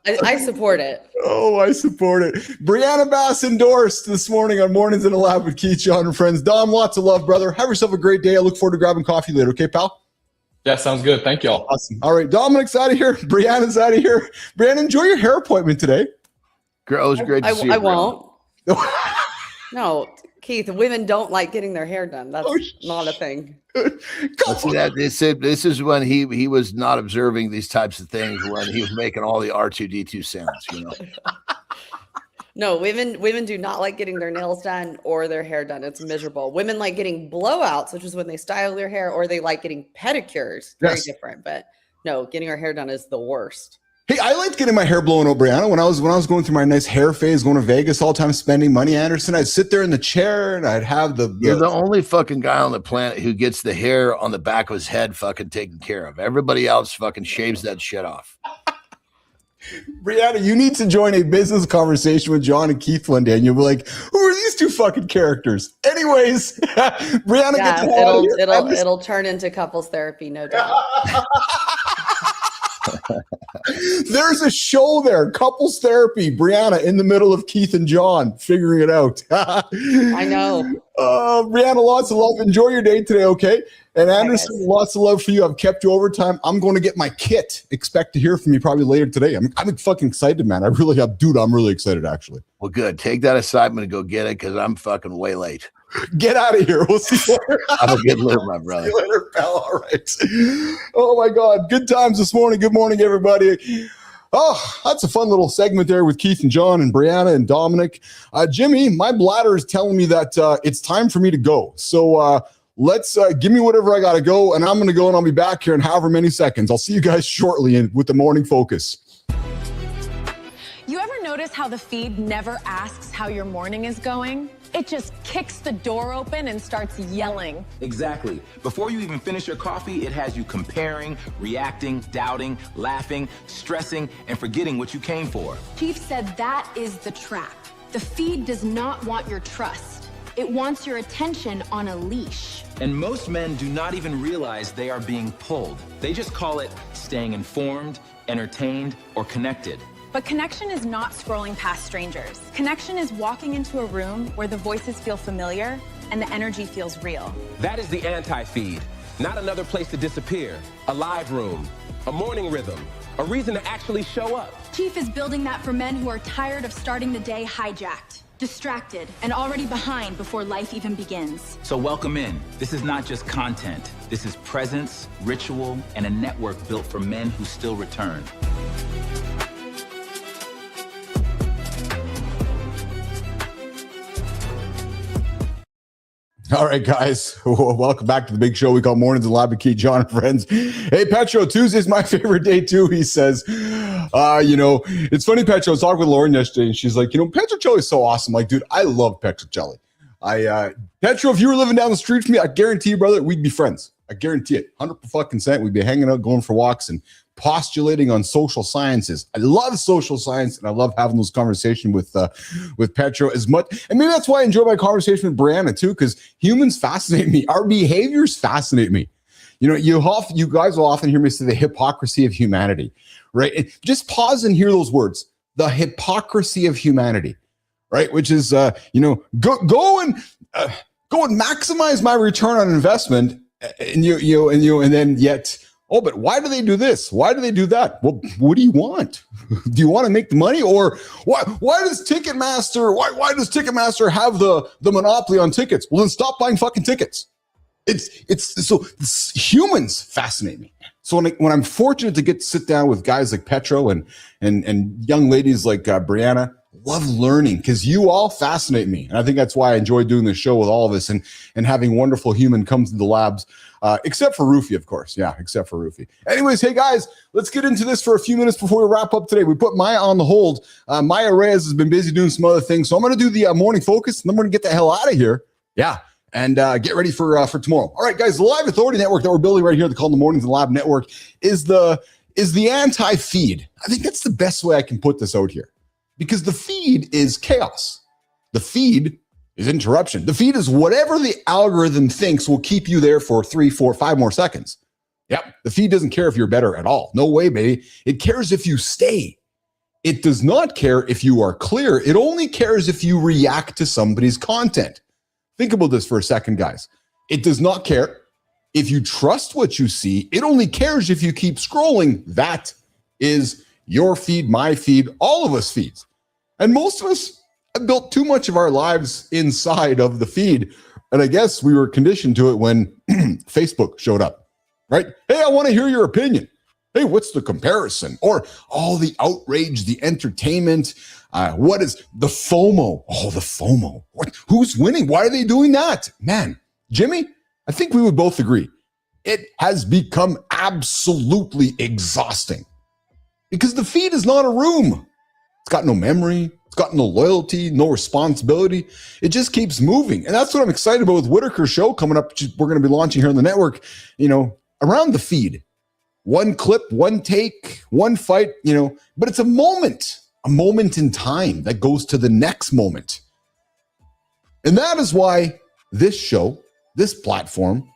I support it. Oh, I support it. Briana Bass endorsed this morning on Mornings in a Lab with Keith, Jon, and friends. Dom, lots of love, brother. Have yourself a great day. I look forward to grabbing coffee later. Okay, pal? Yeah, sounds good. Thank y'all. Awesome. All right, Dominic's out of here. Briana's out of here. Briana, enjoy your hair appointment today. Girl, it was great to see you. I won't. No, Keith, women don't like getting their hair done. That's not a thing. This is when he was not observing these types of things, when he was making all the R2D2 sounds, you know. No, women do not like getting their nails done or their hair done. It's miserable. Women like getting blowouts, which is when they style their hair, or they like getting pedicures. Very different. But no, getting our hair done is the worst. Hey, I liked getting my hair blown out, Briana. When I was going through my nice hair phase, going to Vegas all the time, spending money, Anderson, I'd sit there in the chair and I'd have You're the only fucking guy on the planet who gets the hair on the back of his head fucking taken care of. Everybody else fucking shaves that shit off. Briana, you need to join a business conversation with Jon and Keith one day, and you'll be like, "Who are these two fucking characters?" Anyways, Briana, Yeah, it'll turn into couples therapy, no doubt. There's a show there, couples therapy. Briana in the middle of Keith and Jon figuring it out. I know. Briana, lots of love. Enjoy your day today, okay? And Anderson, lots of love for you. I've kept you overtime. I'm going to get my kit. Expect to hear from you probably later today. I'm fucking excited, man. I really have, dude. I'm really excited, actually. Well, good. Take that assignment and go get it because I'm fucking way late. Get out of here. We'll see you later. Have a good live, my brother. See you later, pal. All right. Oh, my God. Good times this morning. Good morning, everybody. Oh, that's a fun little segment there with Keith and Jon and Briana and Dominic. Jimmy, my bladder is telling me that it's time for me to go. So let's give me whatever I got to go, and I'm going to go, and I'll be back here in however many seconds. I'll see you guys shortly with the Morning Focus. You ever notice how the feed never asks how your morning is going? It just kicks the door open and starts yelling. Exactly. Before you even finish your coffee, it has you comparing, reacting, doubting, laughing, stressing, and forgetting what you came for. Chief said that is the trap. The feed does not want your trust. It wants your attention on a leash. And most men do not even realize they are being pulled. They just call it staying informed, entertained, or connected. But connection is not scrolling past strangers. Connection is walking into a room where the voices feel familiar and the energy feels real. That is the anti-feed. Not another place to disappear. A live room, a morning rhythm, a reason to actually show up. Chief is building that for men who are tired of starting the day hijacked, distracted, and already behind before life even begins. So welcome in. This is not just content. This is presence, ritual, and a network built for men who still return. All right, guys, welcome back to the big show we call Mornings in Live with Keith, Jon, and friends. Hey, Petro, Tuesday's my favorite day, too, he says. It's funny, Petro, I was talking with Lauren yesterday, and she's like, Petrocelli is so awesome. Like, dude, I love Petrocelli. Petro, if you were living down the street from me, I guarantee you, brother, we'd be friends. I guarantee it. 100%. We'd be hanging out, going for walks, and postulating on social sciences. I love social science, and I love having those conversations with Petro as much. And maybe that's why I enjoy my conversation with Briana too, because humans fascinate me. Our behaviors fascinate me. You guys will often hear me say the hypocrisy of humanity, right? Just pause and hear those words. The hypocrisy of humanity, right? Which is, go and maximize my return on investment, and then yet. Oh, but why do they do this? Why do they do that? Well, what do you want? Do you want to make the money, or why does Ticketmaster have the monopoly on tickets? Well, then stop buying fucking tickets. It's humans fascinate me. So when I'm fortunate to get to sit down with guys like Petro and young ladies like Briana, love learning because you all fascinate me. And I think that's why I enjoy doing this show with all of us and having wonderful human come to the labs. Except for Rufy, of course. Yeah, except for Rufy. Anyways, hey, guys, let's get into this for a few minutes before we wrap up today. We put Maya on the hold. Maya Reyes has been busy doing some other things. So I'm going to do the morning focus, and then we're going to get the hell out of here. Yeah, and get ready for tomorrow. All right, guys, the Live Authority Network that we're building right here, called the Mornings in Lab Network, is the anti-feed. I think that's the best way I can put this out here, because the feed is chaos. The feed is interruption. The feed is whatever the algorithm thinks will keep you there for 3, 4, 5 more seconds. Yep. The feed doesn't care if you're better at all. No way, baby. It cares if you stay. It does not care if you are clear. It only cares if you react to somebody's content. Think about this for a second, guys. It does not care if you trust what you see. It only cares if you keep scrolling. That is your feed, my feed, all of us feeds. And most of us have built too much of our lives inside of the feed. And I guess we were conditioned to it when Facebook showed up, right? Hey, I want to hear your opinion. Hey, what's the comparison? Or all the outrage, the entertainment. What is the FOMO? Oh, the FOMO. Who's winning? Why are they doing that? Man, Jimmy, I think we would both agree. It has become absolutely exhausting. because the feed is not a room. It's got no memory. It's got no loyalty, no responsibility. It just keeps moving. And that's what I'm excited about with Whitaker's show coming up. We're going to be launching here on the network, around the feed. One clip, one take, one fight, but it's a moment in time that goes to the next moment. And that is why this show, this platform,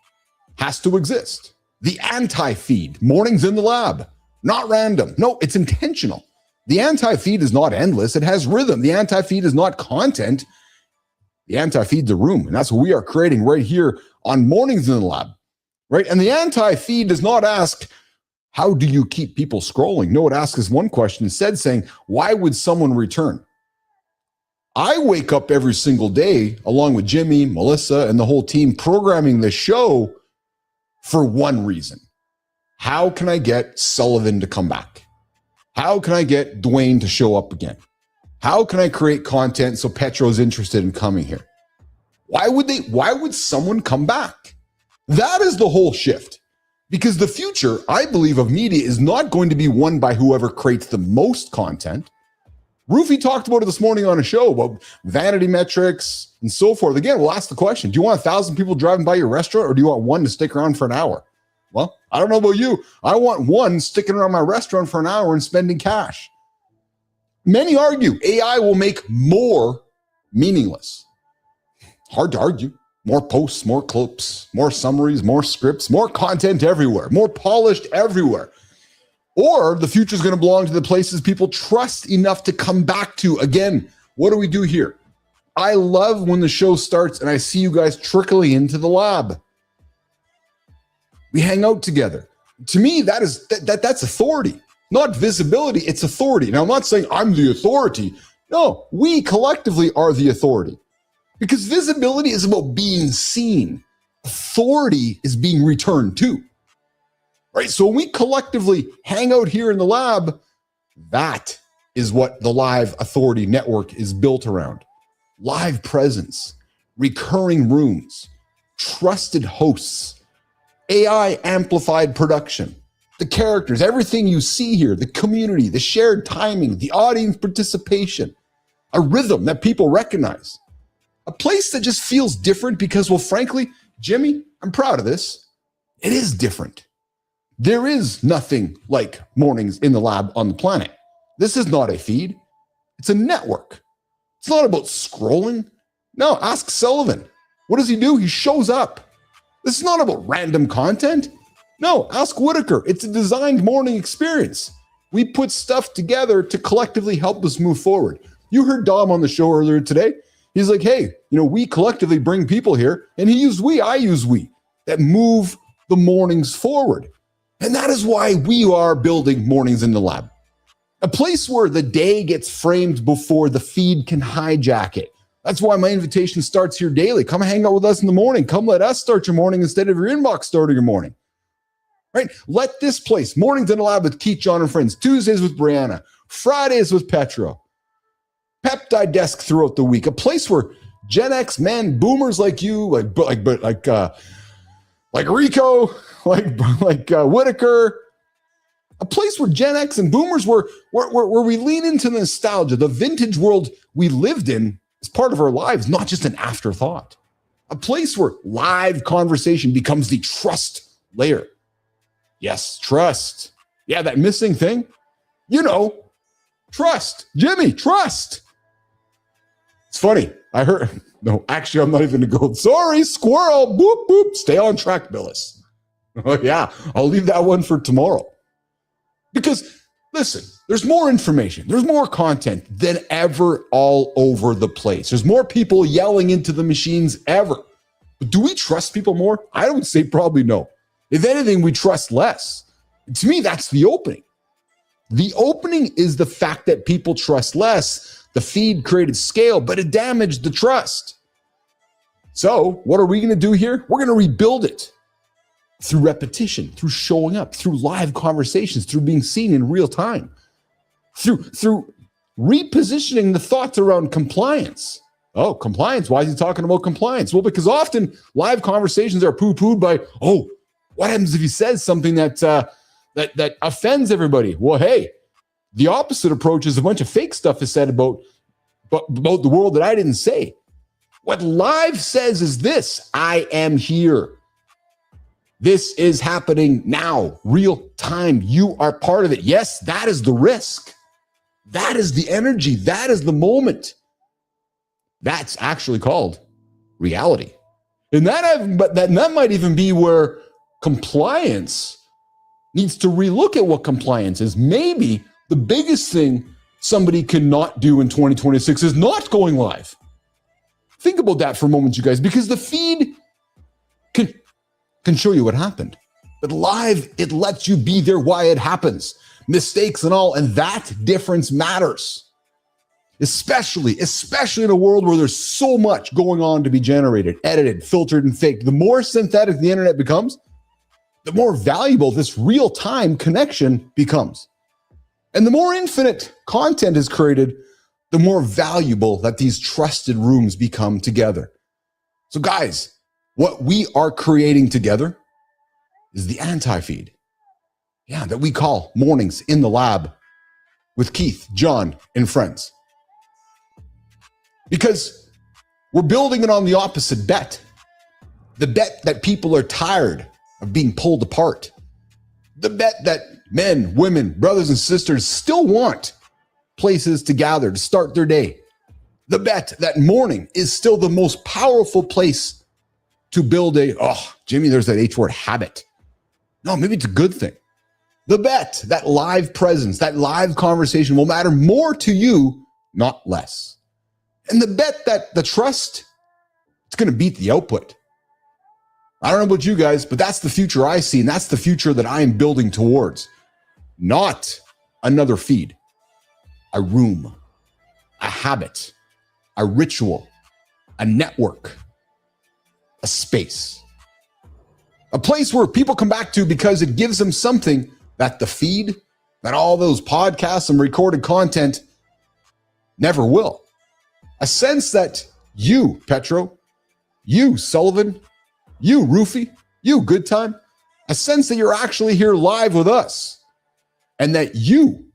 has to exist. The anti-feed, mornings in the lab, not random. No, it's intentional. The anti-feed is not endless. It has rhythm. The anti-feed is not content. The anti-feed's a room. And that's what we are creating right here on Mornings in the Lab, right? And the anti-feed does not ask, how do you keep people scrolling? No, it asks us one question instead, saying, why would someone return? I wake up every single day along with Jimmy, Melissa, and the whole team programming the show for one reason. How can I get Sullivan to come back? How can I get Dwayne to show up again? How can I create content so Petro's interested in coming here? Why would someone come back? That is the whole shift. Because the future, I believe, of media is not going to be won by whoever creates the most content. Rufy talked about it this morning on a show about vanity metrics and so forth. Again, we'll ask the question, do you want 1,000 people driving by your restaurant or do you want one to stick around for an hour? Well, I don't know about you. I want one sticking around my restaurant for an hour and spending cash. Many argue AI will make more meaningless. Hard to argue. More posts, more clips, more summaries, more scripts, more content everywhere, more polished everywhere. Or the future is going to belong to the places people trust enough to come back to. Again, what do we do here? I love when the show starts and I see you guys trickling into the lab. We hang out together. To me, that's authority, not visibility. It's authority. Now, I'm not saying I'm the authority. No, we collectively are the authority. Because visibility is about being seen. Authority is being returned to. Right? So when we collectively hang out here in the lab, that is what the Live Authority Network is built around. Live presence, recurring rooms, trusted hosts, AI amplified production, the characters, everything you see here, the community, the shared timing, the audience participation, a rhythm that people recognize. A place that just feels different because, well, frankly, Jimmy, I'm proud of this. It is different. There is nothing like Mornings in the Lab on the planet. This is not a feed. It's a network. It's not about scrolling. No, ask Sullivan. What does he do? He shows up. This is not about random content. No, ask Whitaker. It's a designed morning experience. We put stuff together to collectively help us move forward. You heard Dom on the show earlier today. He's like, hey, we collectively bring people here, and he used we, I use we, that move the mornings forward. And that is why we are building Mornings in the Lab, a place where the day gets framed before the feed can hijack it. That's why my invitation starts here daily. Come hang out with us in the morning. Come let us start your morning instead of your inbox starting your morning. Right? Let this place, Mornings in the Lab with Keith, John, and Friends, Tuesdays with Briana, Fridays with Petro, Peptide Desk throughout the week, a place where Gen X men, boomers like you, like Rico, like Whitaker, a place where Gen X and boomers where we lean into the nostalgia, the vintage world we lived in is part of our lives, not just an afterthought. A place where live conversation becomes the trust layer. Yes, trust. Yeah, that missing thing. Trust. Jimmy, trust. It's funny. I heard, no, actually, I'm not even going to go, sorry, squirrel, boop, boop, stay on track, Billis. Oh, yeah, I'll leave that one for tomorrow. Because, listen, there's more information. There's more content than ever all over the place. There's more people yelling into the machines ever. But do we trust people more? I would say probably no. If anything, we trust less. To me, that's the opening. The opening is the fact that people trust less. The feed created scale, but it damaged the trust. So what are we going to do here? We're going to rebuild it through repetition, through showing up, through live conversations, through being seen in real time, through repositioning the thoughts around compliance. Oh, compliance. Why is he talking about compliance? Well, because often live conversations are poo-pooed by, oh, what happens if he says something that offends everybody? Well, hey, The opposite approach is a bunch of fake stuff is said about the world that I didn't say. What live says is this: I am here. This is happening now, real time. You are part of it. Yes, that is the risk. That is the energy. That is the moment. That's actually called reality. And that might even be where compliance needs to relook at what compliance is. Maybe the biggest thing somebody cannot do in 2026 is not going live. Think about that for a moment, you guys, because the feed can show you what happened. But live, it lets you be there why it happens. Mistakes and all, and that difference matters. Especially in a world where there's so much going on to be generated, edited, filtered, and faked. The more synthetic the internet becomes, the more valuable this real-time connection becomes. And the more infinite content is created, the more valuable that these trusted rooms become together. So guys, what we are creating together is the anti-feed. Yeah, that we call Mornings in the Lab with Keith, Jon, and friends. Because we're building it on the opposite bet. The bet that people are tired of being pulled apart. The bet that men, women, brothers, and sisters still want places to gather to start their day. The bet that morning is still the most powerful place to build Jimmy, there's that H word, habit. No, maybe it's a good thing. The bet that live presence, that live conversation will matter more to you, not less. And the bet that the trust, it's going to beat the output. I don't know about you guys, but that's the future I see, and that's the future that I am building towards. Not another feed, a room, a habit, a ritual, a network, a space, a place where people come back to because it gives them something that the feed, that all those podcasts and recorded content never will. A sense that you, Petro, you, Sullivan, you, Roofy, you, Good Time, a sense that you're actually here live with us and that you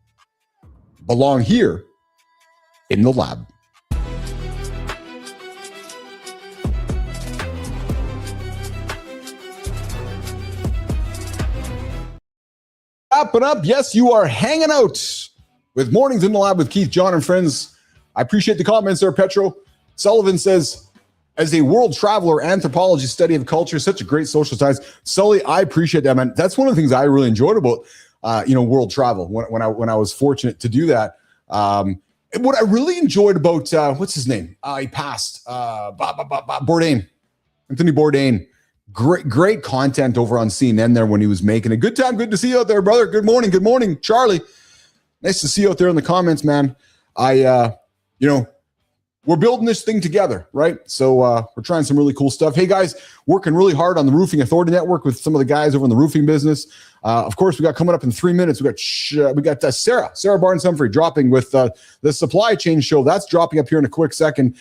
belong here in the lab. Wrapping up, yes, you are hanging out with Mornings in the Lab with Keith, Jon, and friends. I appreciate the comments there, Petro. Sullivan says, as a world traveler, anthropology, study of culture, such a great social science. Sully, I appreciate that, man. That's one of the things I really enjoyed about, world travel when I was fortunate to do that. What I really enjoyed about, what's his name? He passed, Bourdain, Anthony Bourdain. Great content over on CNN there when he was making it. Good time. Good to see you out there, brother. Good morning. Good morning, Charlie. Nice to see you out there in the comments, man. We're building this thing together, right? So we're trying some really cool stuff. Hey, guys, working really hard on the Roofing Authority Network with some of the guys over in the roofing business. Of course, we got coming up in 3 minutes. We got Sarah Barnes-Humphrey dropping with the supply chain show. That's dropping up here in a quick second.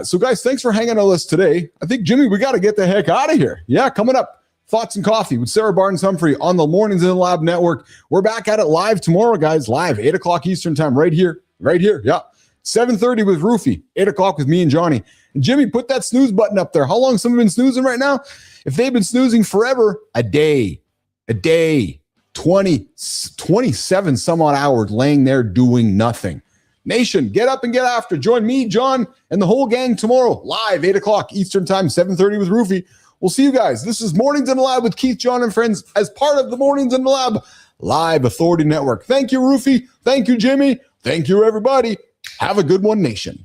So guys, thanks for hanging out with us today. I think, Jimmy, we got to get the heck out of here. Yeah, coming up, Thoughts and Coffee with Sarah Barnes-Humphrey on the Mornings in the Lab Network. We're back at it live tomorrow, guys, live, 8 o'clock Eastern time, right here. Yeah. 7:30 with Roofy, 8 o'clock with me and Johnny. And Jimmy, put that snooze button up there. How long some have been snoozing right now? If they've been snoozing forever, a day, 27 some odd hours laying there doing nothing. Nation, get up and get after. Join me, Jon, and the whole gang tomorrow, live, 8 o'clock Eastern time, 7:30 with Roofy. We'll see you guys. This is Mornings in the Lab with Keith, Jon, and friends as part of the Mornings in the Lab Live Authority Network. Thank you, Roofy. Thank you, Jimmy. Thank you, everybody. Have a good one, Nation.